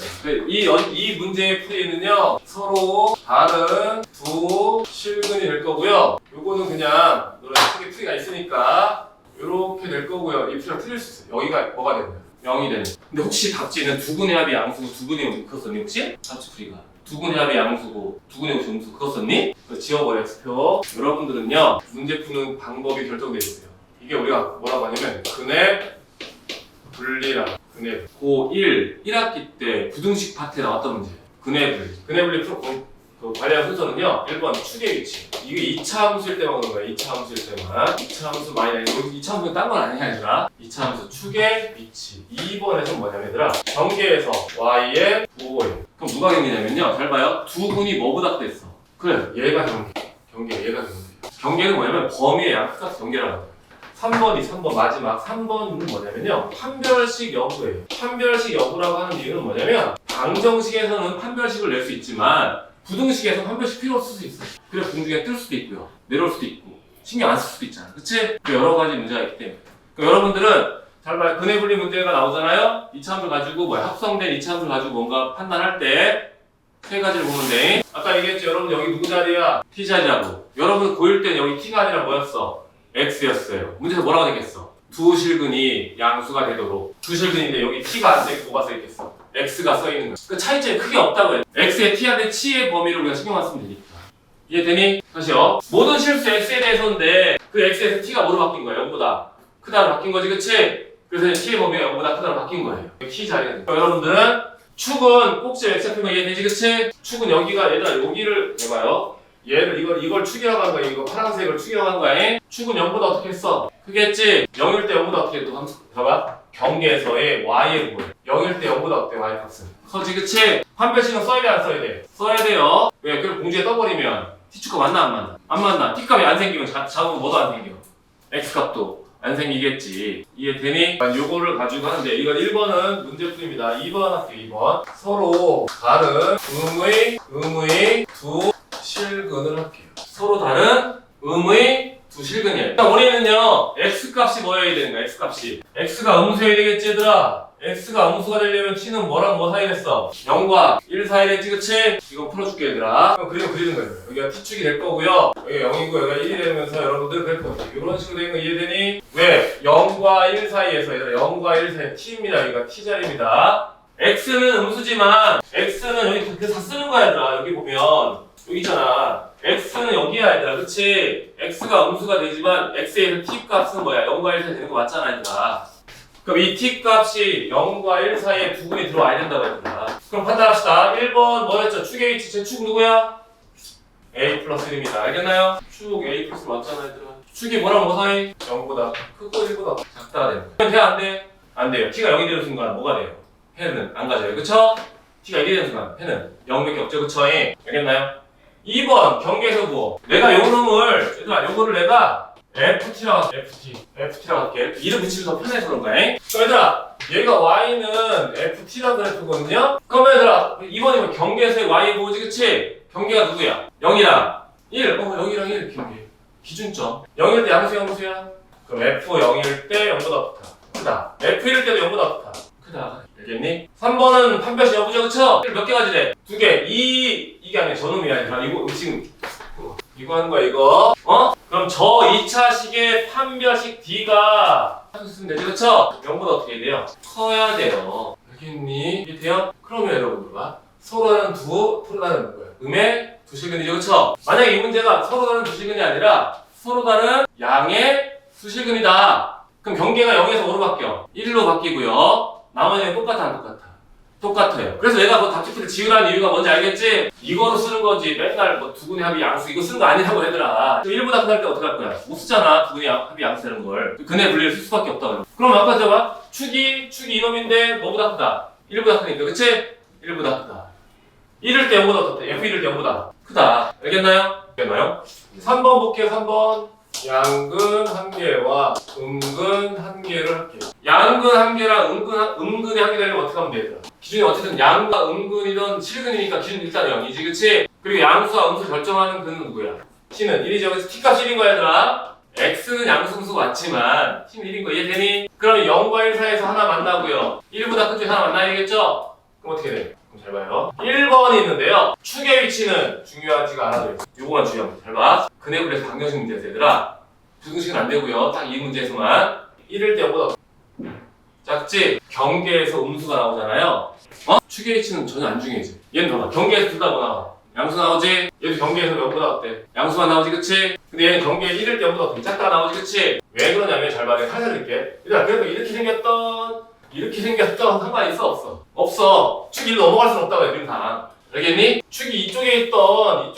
이 문제의 풀이는요, 서로 다른 두 실근이 될 거고요. 요거는 그냥 너네 크게 풀이가 있으니까 요렇게 될 거고요. 이 풀이가 틀릴 수 있어요. 여기가 뭐가 되는 거야? 0이 되는 거야. 근데 혹시 답지는 두근의 합이 양수고 두근의 그거 썼니 혹시? 답지 풀이가. 두근의 합이 양수고 두근의 곱이 음수 그거 썼니? 그거 지워버려 X표. 여러분들은요 문제 푸는 방법이 결정되어 있어요. 이게 우리가 뭐라고 하냐면 근해 분리라. 근해 고1 1학기 때 부등식 파트에 나왔던 문제. 근해 분리. 근해 분리 그 관련 순서는요 1번 축의 위치. 이게 2차 함수일 때만 오는 거야. 2차 함수일 때만. 2차 함수 많이 나요. 2차 함수는 딴 건 아니야 얘들아. 2차 함수 축의 위치. 2번에서는 뭐냐면 얘들아 경계에서 y의 부호예요. 그럼 누가 경계냐면요 잘 봐요. 두 분이 뭐보다 크댔어? 그래 얘가 경계 얘가 경계. 경계는 뭐냐면 범위의 양값 경계라는 거예요. 3번 마지막 3번은 뭐냐면요 판별식 여부예요. 판별식 여부라고 하는 이유는 뭐냐면 방정식에서는 판별식을 낼 수 있지만 부등식에서 판별식 필요 없을 수 있어요. 그래 공중에 뜰 수도 있고요 내려올 수도 있고 신경 안 쓸 수도 있잖아, 그치? 여러 가지 문제가 있기 때문에. 그러니까 여러분들은 잘 봐요. 근해 분리 문제가 나오잖아요. 이차함수를 가지고 합성된 이차함수를 가지고 뭔가 판단할 때 세 가지를 보면 돼. 아까 얘기했죠. 여러분 여기 누구 자리야? t 자리라고. 여러분 고1 때는 여기 t가 아니라 뭐였어? x였어요. 문제에서 뭐라고 되겠어? 두 실근이 양수가 되도록. 두 실근인데 여기 t가 안 되게 뭐가 써있겠어? x가 써있는 거야. 그 차이점이 크게 없다고 해. x의 t한테 t의 범위를 우리가 신경만 쓰면 되니까. 이해되니? 다시요. 모든 실수 x에 대해서인데 그 x에서 t가 뭐로 바뀐 거야? 0보다 크다로 바뀐 거지, 그치? 그래서 t의 범위가 0보다 크다로 바뀐 거예요. t 자리가. 여러분들은 축은 꼭지 x표면 이해되지, 그치? 축은 여기가 얘들아 여기를 해봐요. 얘를 이걸 축이라고 하는 거야. 이거 파란색을 축이라고 하는 거야. 축은 0보다 어떻게 했어? 크겠지? 0일 때 0보다 어떻게 해? 또 함수 봐봐. 경계에서의 y의 부분 0일 때 0보다 어때? y 값은 커지, 그치? 판별식은 써야 돼 안 써야 돼? 써야 돼요. 왜? 그럼 공중에 떠버리면 t축과 맞나 안 맞나? 안 맞나? t값이 안 생기면 작으면 뭐도 안 생겨. x값도 안 생기겠지. 이해되니? 요거를 가지고 하는데 이건 1번은 문제풀이입니다. 2번 할게요. 2번 서로 다른 음의 두 실근을 할게요. 서로 다른 음의 두 실근이에요. 일단 우리는요 x값이 뭐여야 되는 거야? x값이 x가 음수여야 되겠지 얘들아. x가 음수가 되려면 t는 뭐랑 뭐 사이 됐어? 0과 1 사이 됐지, 그치? 이거 풀어줄게 얘들아. 그럼 그림 그리는 거예요. 여기가 t축이 될 거고요. 여기가 0이고 여기가 1이 되면서 여러분들 그래프 이런 식으로 되는 거 이해되니? 왜? 0과 1 사이에서 얘들아 0과 1 사이 t입니다. 여기가 t자리입니다. x는 음수지만 x는 여기 그렇게 다 쓰는 거야 얘들아. 여기 보면 여기 있잖아. x는 여기야 얘들아, 그치? x가 음수가 되지만 x의 t 값은 뭐야? 0과 1 사이 되는 거 맞잖아 얘들아. 그럼 이 t 값이 0과 1 사이에 두 분이 들어와야 된다고 했구나. 그럼 판단합시다. 1번 뭐였죠? 축의 위치, 제 축 누구야? a 플러스 1입니다. 알겠나요? 축 a 플러스 맞잖아 얘들아. 축이 뭐랑 뭐 사이? 0보다 크고 1보다 작다가 되는 거야. 돼? 안 돼? 안 돼요. t가 0이 되는 순간 뭐가 돼요? 해는 안 가져요. 그쵸? t가 1이 되는 순간 해는 0밖에 없죠. 그쵸? 알겠나요? 2번 경계에서 뭐? 내가 요 놈을 얘들아 요거를 내가 FT라고 할게. 이름 붙이면 더 편해서 그런 거야. 그럼 얘들아 얘가 Y는 FT라는 그래프거든요. 그럼 얘들아 2번이면 경계에서의 Y 뭐지, 그치? 경계가 누구야? 0이랑 1. 0이랑 1 경계 기준점. 0일 때 양수야? 그럼 F 0일 때 0보다 크다. F1일 때도 0보다 크다. 알겠니? 3번은 판별식 여부죠, 그쵸? 몇 개 가지래? 2개. 이게 아니야. 저놈이 아니라 이거 지금 이거 하는 거야 이거. 그럼 저 2차식의 판별식 D가 쓰면 되지, 그쵸? 0보다 어떻게 해야 돼요? 커야 돼요. 알겠니? 이게 돼요? 그러면 여러분들 봐. 서로 다른 거야. 음의 두 실근이죠, 그쵸? 만약에 이 문제가 서로 다른 두 실근이 아니라 서로 다른 양의 두 실근이다. 그럼 경계가 0에서 5로 바뀌어. 1로 바뀌고요. 나머지는 똑같아 안 똑같아? 똑같아요. 그래서 내가 뭐 답지풀을 지으라는 이유가 뭔지 알겠지? 이거로 쓰는 거지. 맨날 뭐 두근의 합이 양수 이거 쓰는 거 아니라고 얘들아. 1보다 큰 할 때 어떻게 할 거야? 못 쓰잖아. 두근의 합이 양수 되는 걸. 근해 분리를 쓸 수밖에 없다. 그럼 아까 봐봐. 축이 이놈인데 뭐보다 크다? 1보다 크니까, 그치? 1보다 크다. 1일 때 0보다 어때? F1일 때 0보다 크다. 알겠나요? 알겠나요? 3번 볼게요. 3번. 양근 한계와 음근 한계를 할게요. 양근 한계랑 음근의 한계 되려면 어떻게 하면 돼요? 기준이 어쨌든 양과 음근이든 실근이니까 기준 일단 0이지, 그치? 그리고 양수와 음수 결정하는 근은 누구야? t는 1이죠. 그래서 t값 1인 거야, 얘들아. x는 양수음수 맞지만 t는 1인 거 이해되니? 그럼 0과 1 사이에서 하나 만나고요. 1보다 큰 쪽에 하나 만나야겠죠? 그럼 어떻게 돼? 그럼 잘 봐요. 1번이 있는데요. 축의 위치는 중요하지가 않아요. 요거만 중요합니다. 잘 봐. 근해 그래서 방정식 문제에서 얘들아. 부등식은 안 되고요. 딱 이 문제에서만 1일 때 0보다 작지? 경계에서 음수가 나오잖아요. 축의 위치는 전혀 안 중요해지. 얘는 봐봐. 경계에서 둘 다 뭐 나와? 양수 나오지? 얘도 경계에서 몇보다 어때? 양수만 나오지, 그치? 근데 얘는 경계에 1일 때 0보다 어때? 작다가 나오지, 그치? 왜 그러냐면 잘 봐. 내가 살살 읽게. 얘들아, 그래도 이렇게 생겼던 상관이 있어, 없어? 없어. 축 1로 넘어갈 수는 없다고 해, 그림상. 알겠니? 축이 이쪽에 있던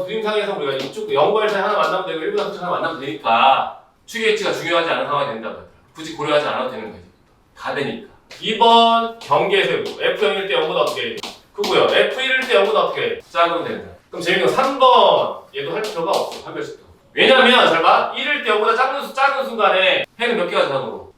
그림상에서 우리가 이쪽 0과 1 사이 하나 만나면 되고 1보다 큰 쪽 하나 만나면 되니까 축의 위치가 중요하지 않은 상황이 된다고 하더라. 굳이 고려하지 않아도 되는 거지. 다 되니까. 2번 경계에서 F0일 때 0보다 어떻게 해? 크고요. F1일 때 0보다 어떻게 해? 작으면 된다. 그럼 재밌는 건 3번 얘도 할 필요가 없어. 한별씩도. 왜냐면 잘 봐. 1일 때 0보다 작은 순간에 해는 몇 개가 자동으로?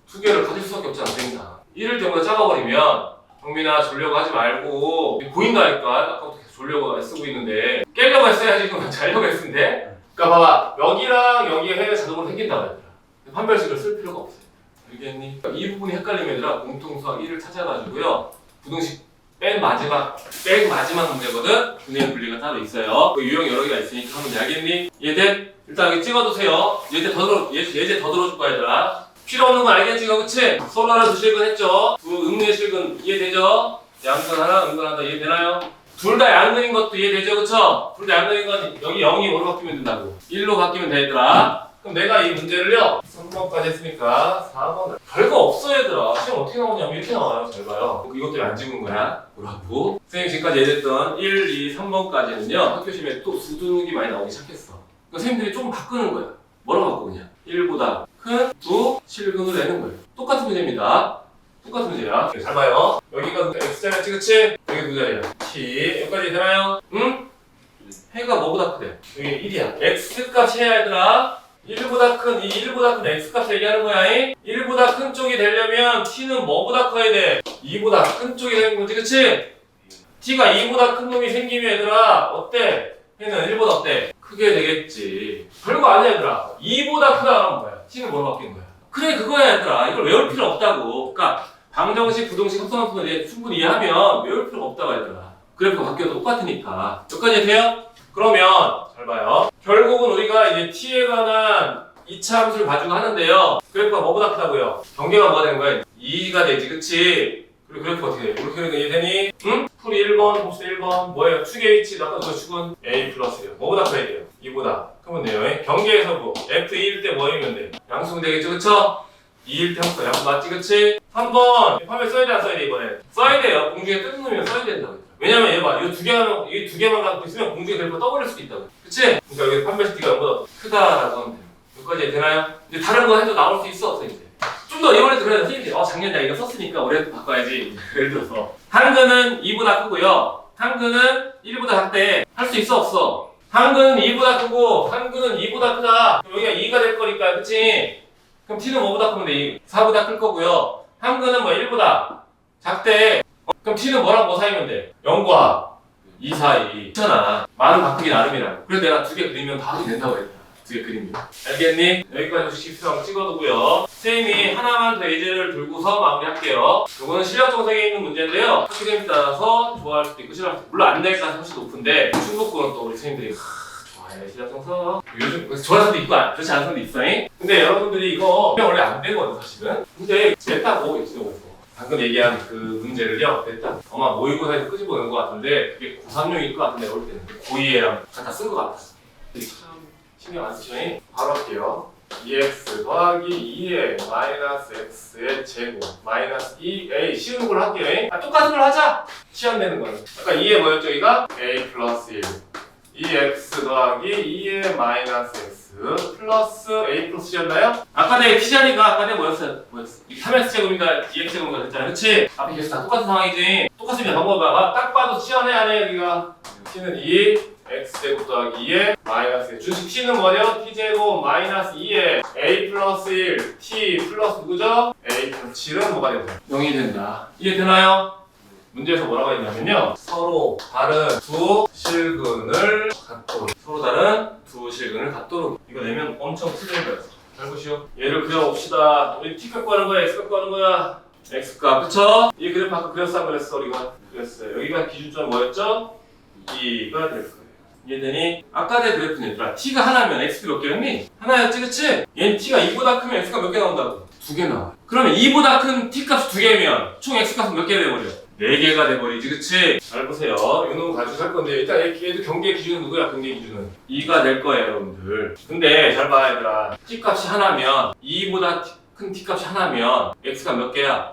2개를 가질 수밖에 없잖아. 그러니까 1일 때 0보다 작아버리면 정민아 졸려고 하지 말고 보인다니까. 아까부터 계속 졸려고 애쓰고 있는데 깨려고 했어야지. 그럼 자려고 했는데. 그러니까 봐봐. 여기랑 여기에 해가 자동으로 생긴다고 했더라. 판별식을 쓸 필요가 없어요. 알겠니? 이 부분이 헷갈리면 얘들아 공통수학 1을 찾아가지고요. 부등식 맨 마지막 문제거든. 분해 분리가 따로 있어요. 그 유형 여러 개가 있으니까 하면 돼. 알겠니? 얘들 일단 여기 찍어두세요. 예제 더 들어줄 거야 얘들아. 필요 없는 거 알겠지? 그치? 서로 하나 두 실근 했죠? 두 음의 실근 이해되죠? 양근 하나, 음근 하나 이해되나요? 둘 다 양근인 것도 이해되죠? 그쵸? 둘 다 양근인 건 여기 0이 뭐로 바뀌면 된다고? 1로 바뀌면 돼 얘들아. 그럼 내가 이 문제를요 3번까지 했으니까 4번 별거 없어 얘들아. 시험 어떻게 나오냐면 이렇게 나와요. 잘 봐요. 이것들이 안 찍은 거야. 뭐라고? 선생님 지금까지 예제했던 1, 2, 3번까지는요 학교 시험에 또 두둑이 많이 나오기 시작했어. 그러니까 선생님들이 좀 바꾸는 거야. 뭐라고 바꾸냐? 1보다 큰 두 실근을 내는 거예요. 똑같은 문제입니다. 똑같은 문제야. 잘 봐요. 여기가 X자리였지, 그치? 여기 두 자리야. T. 여기까지 되나요? 응? 해가 뭐보다 크대? 여기 1이야. X값이 해야 얘들아. 1보다 큰, 이 1보다 큰 X값 얘기하는 거야. 1보다 큰 쪽이 되려면 T는 뭐보다 커야 돼? 2보다 큰 쪽이 되는 거지, 그치? T가 2보다 큰 놈이 생기면 얘들아, 어때? 얘는 1보다 어때? 크게 되겠지. 별거 아니야, 얘들아. 2보다 크다는 뭐야? T는 뭐로 바뀐 거야? 그래, 그거야, 얘들아. 이걸 외울 필요 없다고. 그러니까, 방정식, 부등식, 합성함수는 이제 충분히 이해하면 외울 필요가 없다고, 얘들아. 그래프가 바뀌어도 똑같으니까. 여기까지 돼요? 그러면, 잘 봐요. 결국은 우리가 이제 t에 관한 2차 함수를 가지고 하는데요. 그래프가 뭐보다 크다고요? 경계가 뭐가 되는 거야? 2가 되지, 그치? 그리고 그래프가 어떻게 돼? 이렇게 이해되니? 응? 풀이 1번, 봅시다 1번. 뭐예요? 축의 위치, 아까 그 축은 a 플러스요. 뭐보다 커야 돼요? 2보다. 그러면 돼요. 경계에서 뭐? f2일 때 뭐이면 돼? 양수면 되겠죠, 그쵸? 2일 때 함수 양수 맞지, 그치? 3번. 판별 써야 돼, 안 써야 돼, 이번에? 써야 돼요. 공중에 뜬 놈이면 써야 된다고. 왜냐면 얘 봐. 이 두 개만 갖고 있으면 공중에 그래프가 떠버릴 수도 있다고. 그치? 그러니까 여기 판별식 T가 0보다 크다라고 하면 돼요. 여기까지 되나요? 근데 다른 거 해도 나올 수 있어, 없어, 이제? 좀 더 이번에 그래도 선생님들이 작년 내가 이거 썼으니까 올해도 바꿔야지. 예를 들어서. 한근은 2보다 크고요. 한근은 1보다 작대. 할 수 있어, 없어? 한근은 2보다 크고, 한근은 2보다 크다. 그럼 여기가 2가 될 거니까, 그치? 그럼 T는 뭐보다 크면 돼? 4보다 클 거고요. 한근은 뭐 1보다 작대. 그럼 T는 뭐랑 뭐 사이면 돼? 0과 2 사이. 있잖아. 많은 바꾸기 나름이라고. 그래서 내가 두 개 그리면 바로 된다고 했다. 두 개 그리면. 알겠니? 여기까지 식수형 찍어두고요. 선생님이 하나만 더 예제를 들고서 마무리할게요. 이거는 실력 정석에 있는 문제인데요. 학교 선생님 따라서 좋아할 수도 있고 싫어할 수도 있고 물론 안 될 가능성이 훨씬 높은데 충북고는 또 우리 선생님들이 좋아해. 실력 정석. 요즘 좋아하는 사람도 있고 좋지 않은 사람도 있어. 근데 여러분들이 이거 원래 안 되거든 사실은. 근데 됐다고 예지적으로. 방금 얘기한 그 문제를요, 일단 아마 모의고사에서 끄집어낸 것 같은데 그게 고3용일 것 같은데 올 때는 고2애랑 갖다 쓴 것 같아. 참 신경 안 쓰시네. 바로 할게요. 2x 더하기 2의 마이너스 x의 제곱 마이너스 2a 쉬운 걸 할게요. 똑같은 걸 하자. 시험되는 거는. 아까 2의 뭐였죠? 이가 a 플러스 1 2x 더하기 2의 마이너스 x 플러스 a 플러스 c였나요? 아까 내 t자리가 아까 내 뭐였어요? 이게 3x제곱인가 2x제곱인가 됐잖아요. 그치? 앞에 계속 다 똑같은 상황이지. 똑같으면 방법을 봐봐. 딱 봐도 t하네 안 해 여기가. t는 2 x제곱 더하기 2에 마이너스 1. 준식 t는 뭐냐? t제곱 마이너스 2에 a 플러스 1 t 플러스 누구죠? a 플러스 7은 뭐가 된다? 0이 된다. 이해되나요? 문제에서 뭐라고 했냐면요. 서로 다른 두 실근을 갖도록 이거 내면 엄청 틀린 거예요. 잘 보시오. 얘를 그려봅시다. 우리 t값 구하는 거야? x값 구하는 거야? x값 그쵸? 이 그래프 아까 그렸어 안 그랬어? 우리가 그랬어요. 여기가 기준점 뭐였죠? 2가 될 거예요. 이해되니? 아까 내 그래프는 얘들아 t가 하나면 x가 몇 개였니? 하나였지 그치? 얘는 t가 2보다 크면 x가 몇 개 나온다고? 2개 나와. 그러면 2보다 큰 t값이 2개면 총 x값은 몇 개 돼버려? 4개가 돼버리지 그치? 잘 보세요. 이놈 가지고 할 건데 일단 얘도 경계 기준은 누구야? 경계 기준은 2가 될 거예요 여러분들. 근데 잘 봐 얘들아 t값이 하나면 2보다 큰 t값이 하나면 x가 몇 개야?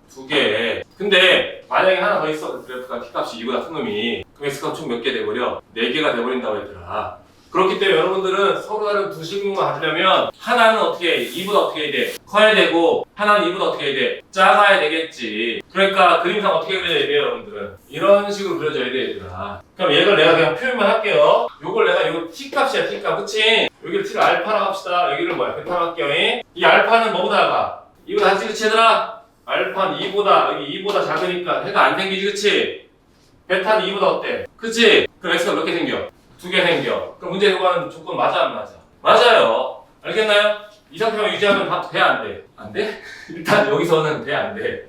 2개. 근데 만약에 하나 더 있어 그래프가 t값이 2보다 큰 놈이 그럼 x값 총 몇 개 돼버려? 4개가 돼버린다고 얘들아. 그렇기 때문에 여러분들은 서로 다른 두 실근만 가지려면 하나는 어떻게 해? 2보다 어떻게 해야 돼? 커야 되고 하나는 2보다 어떻게 해야 돼? 작아야 되겠지. 그러니까 그림상 어떻게 그려야 돼요 여러분들은? 이런 식으로 그려줘야 돼 얘들아. 그럼 얘를 내가 그냥 표현만 할게요. 요걸 내가 이거 t값이야 t값 그치? 여기를 t를 알파라고 합시다. 여기를 뭐야? 베타라고 할게요. 이 알파는 뭐보다 작아? 이보다 작지 그치 얘들아? 알파는 2보다 여기 2보다 작으니까 해가 안 생기지 그치? 베타는 2보다 어때? 그치? 그럼 x가 몇 개 생겨? 2개 생겨. 그럼 문제 해보는 조건 맞아 안 맞아? 맞아요. 알겠나요? 이 상태만 유지하면 다 돼 안 돼? 안 돼? 일단 여기서는 돼 안 돼?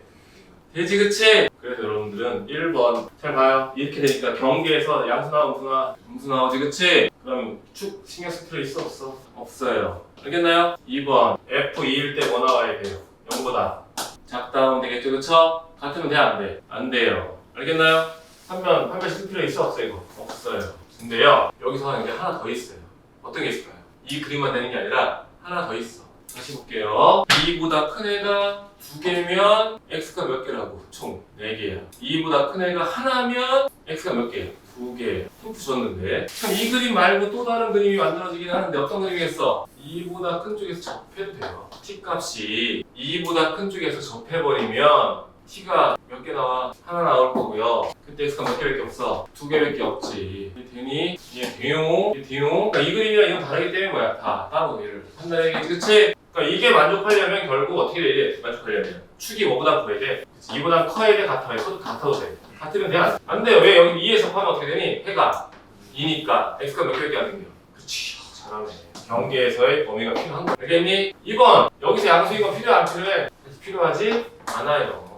되지 그치? 그래서 여러분들은 1번 잘 봐요. 이렇게 되니까 경계에서 양수나 음수 나오지 그치? 그럼 축 신경 쓸 필요 있어 없어? 없어요. 알겠나요? 2번 F2일 때 뭐 나와야 돼요? 0보다 작다면 되겠죠 그쵸? 같으면 돼 안 돼? 안 돼요. 알겠나요? 한 번 쓸 필요 있어 없어 이거? 없어요. 근데요 여기서 이제 하나 더 있어요. 어떤 게 있을까요? 이 그림만 되는 게 아니라 하나 더 있어. 다시 볼게요. 2보다 큰 애가 2개면 x가 몇 개라고? 총 4개야. 2보다 큰 애가 하나면 x가 몇 개야? 2개. 힌트 줬는데 그럼 이 그림 말고 또 다른 그림이 만들어지긴 하는데 어떤 그림이겠어? 2보다 큰 쪽에서 접해도 돼요. t값이 2보다 큰 쪽에서 접해버리면 t가 몇 개 나와? 하나 나올 거고요. 그때 x가 몇 개밖에 없어? 2개밖에 없지. 되니? 얘 대용. 그러니까 이 그림이랑 이건 다르기 때문에 뭐야? 다 따로 얘를 판단해야겠지, 그치? 그러니까 이게 만족하려면 결국 어떻게 돼야 돼? 만족하려면 축이 뭐보다 커야 돼? 2보다 커야 돼? 같아야 돼? 같아도 돼. 같으면 돼? 안 돼요. 왜? 여기 2에 접하면 어떻게 되니? 해가 2니까 x가 몇 개밖에 안 생겨. 그치? 잘하네. 경계에서의 범위가 필요한 거야. 알겠니? 2번 여기서 양수이가 필요 안 필요해? 필요하지 않아요.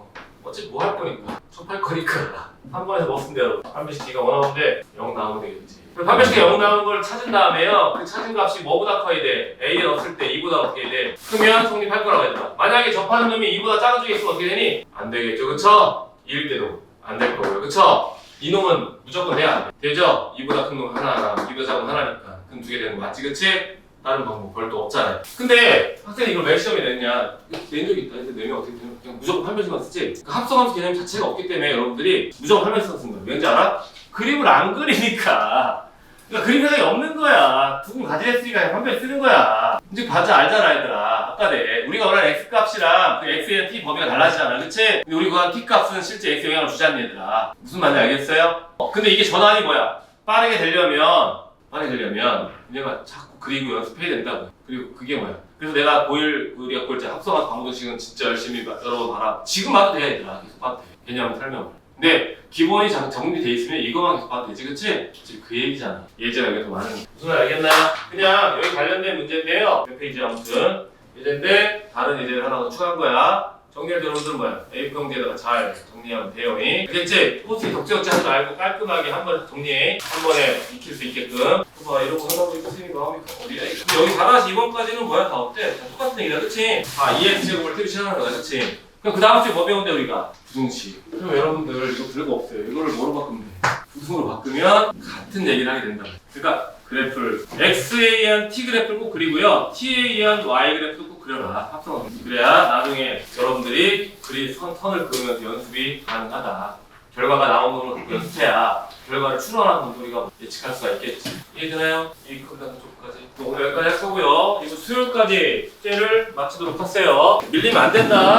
어차피 뭐 할 거니까 접할 거니까 3번에서 뭐 쓴대요? 판별식 D가 5 나오는데 0 나오면 되겠지. 판별식이 0 나오는 걸 찾은 다음에요 그 찾은 값이 뭐보다 커야 돼? A에 넣었을 때 2보다 어떻게 돼? 크면 성립할 거라고 했다. 만약에 접하는 놈이 2보다 작은 쪽에 있으면 어떻게 되니? 안 되겠죠 그쵸? 2일 때도 안 될 거고요 그쵸? 이 놈은 무조건 돼야 안 돼. 되죠? 2보다 큰 놈 하나 2보다 작은 건 하나니까 그럼 2개 되는 거 맞지 그치? 다른 방법 별도 없잖아요. 근데 학생이 이걸 왜 시험에 냈냐? 낸 적이 있다. 근데 내면 어떻게 되냐? 그냥 무조건 판별식만 쓰지. 그 합성함수 개념 자체가 없기 때문에 여러분들이 무조건 판별식만 쓰는 거예요. 왠지 알아? 그림을 안 그리니까. 그러니까 그림 생각이 없는 거야. 두분 가지랬으니까 판별 쓰는 거야. 이제 봐자 알잖아 얘들아. 아까 우리가 원하는 x 값이랑 그 x의 t 범위가 달라지잖아. 그치? 근데 우리 구한 t 값은 실제 x 영향을 주지 않는 얘들아. 무슨 말인지 알겠어요? 근데 이게 전환이 뭐야? 빠르게 되려면 내가 자꾸 그리고 연습해야 된다고. 그리고 그게 뭐야? 그래서 내가 우리가 볼 때 합성한 방정식은 진짜 열심히 여러 번 봐라. 지금 봐도 돼 얘들아. 계속 봐도 돼. 개념을 설명을. 근데 기본이 정리돼 있으면 이거만 계속 봐도 되지 그치? 지금 그 얘기잖아. 예제가 여기 더 많은. 무슨 말 알겠나요? 그냥 여기 관련된 문제인데요. 몇 페이지 아무튼 예제인데 다른 예제를 하나 더 추가한 거야. 정리할 때 여러분들은 뭐야? A4용지에다가 잘 정리하면 돼요. 알겠지? 포스트잇 덕지덕지 하지 말고 깔끔하게 한 번에 정리해. 한 번에 익힐 수 있게끔. 봐 이러고 하다 보니까 선생님 마음이 어디야? 근데 여기 4-2번까지는 뭐야? 다 어때? 다 똑같은 얘기다 그치? 2x제곱을 TB 시작하는 거야 그치? 그럼 그 다음 주에 뭐 배운대 우리가? 부등식. 그럼 여러분들 이거 별거 없어요. 이거를 뭐로 바꾸면 돼? 부등으로 바꾸면 같은 얘기를 하게 된다. 그러니까 그래프를 x에 의한 t 그래프를 꼭 그리고요 t에 의한 y 그래프도 꼭 그려라. 합성하면 그래야 나중에 여러분들이 선을 그으면서 연습이 가능하다. 결과가 나오는 걸 연습해야 결과를 추론하는 우리가 예측할 수가 있겠지. 이해되나요? 이 컨텐츠 쪽까지. 오늘 여기까지 할 거고요. 이거 수요일까지 숙제를 마치도록 하세요. 밀리면 안 된다.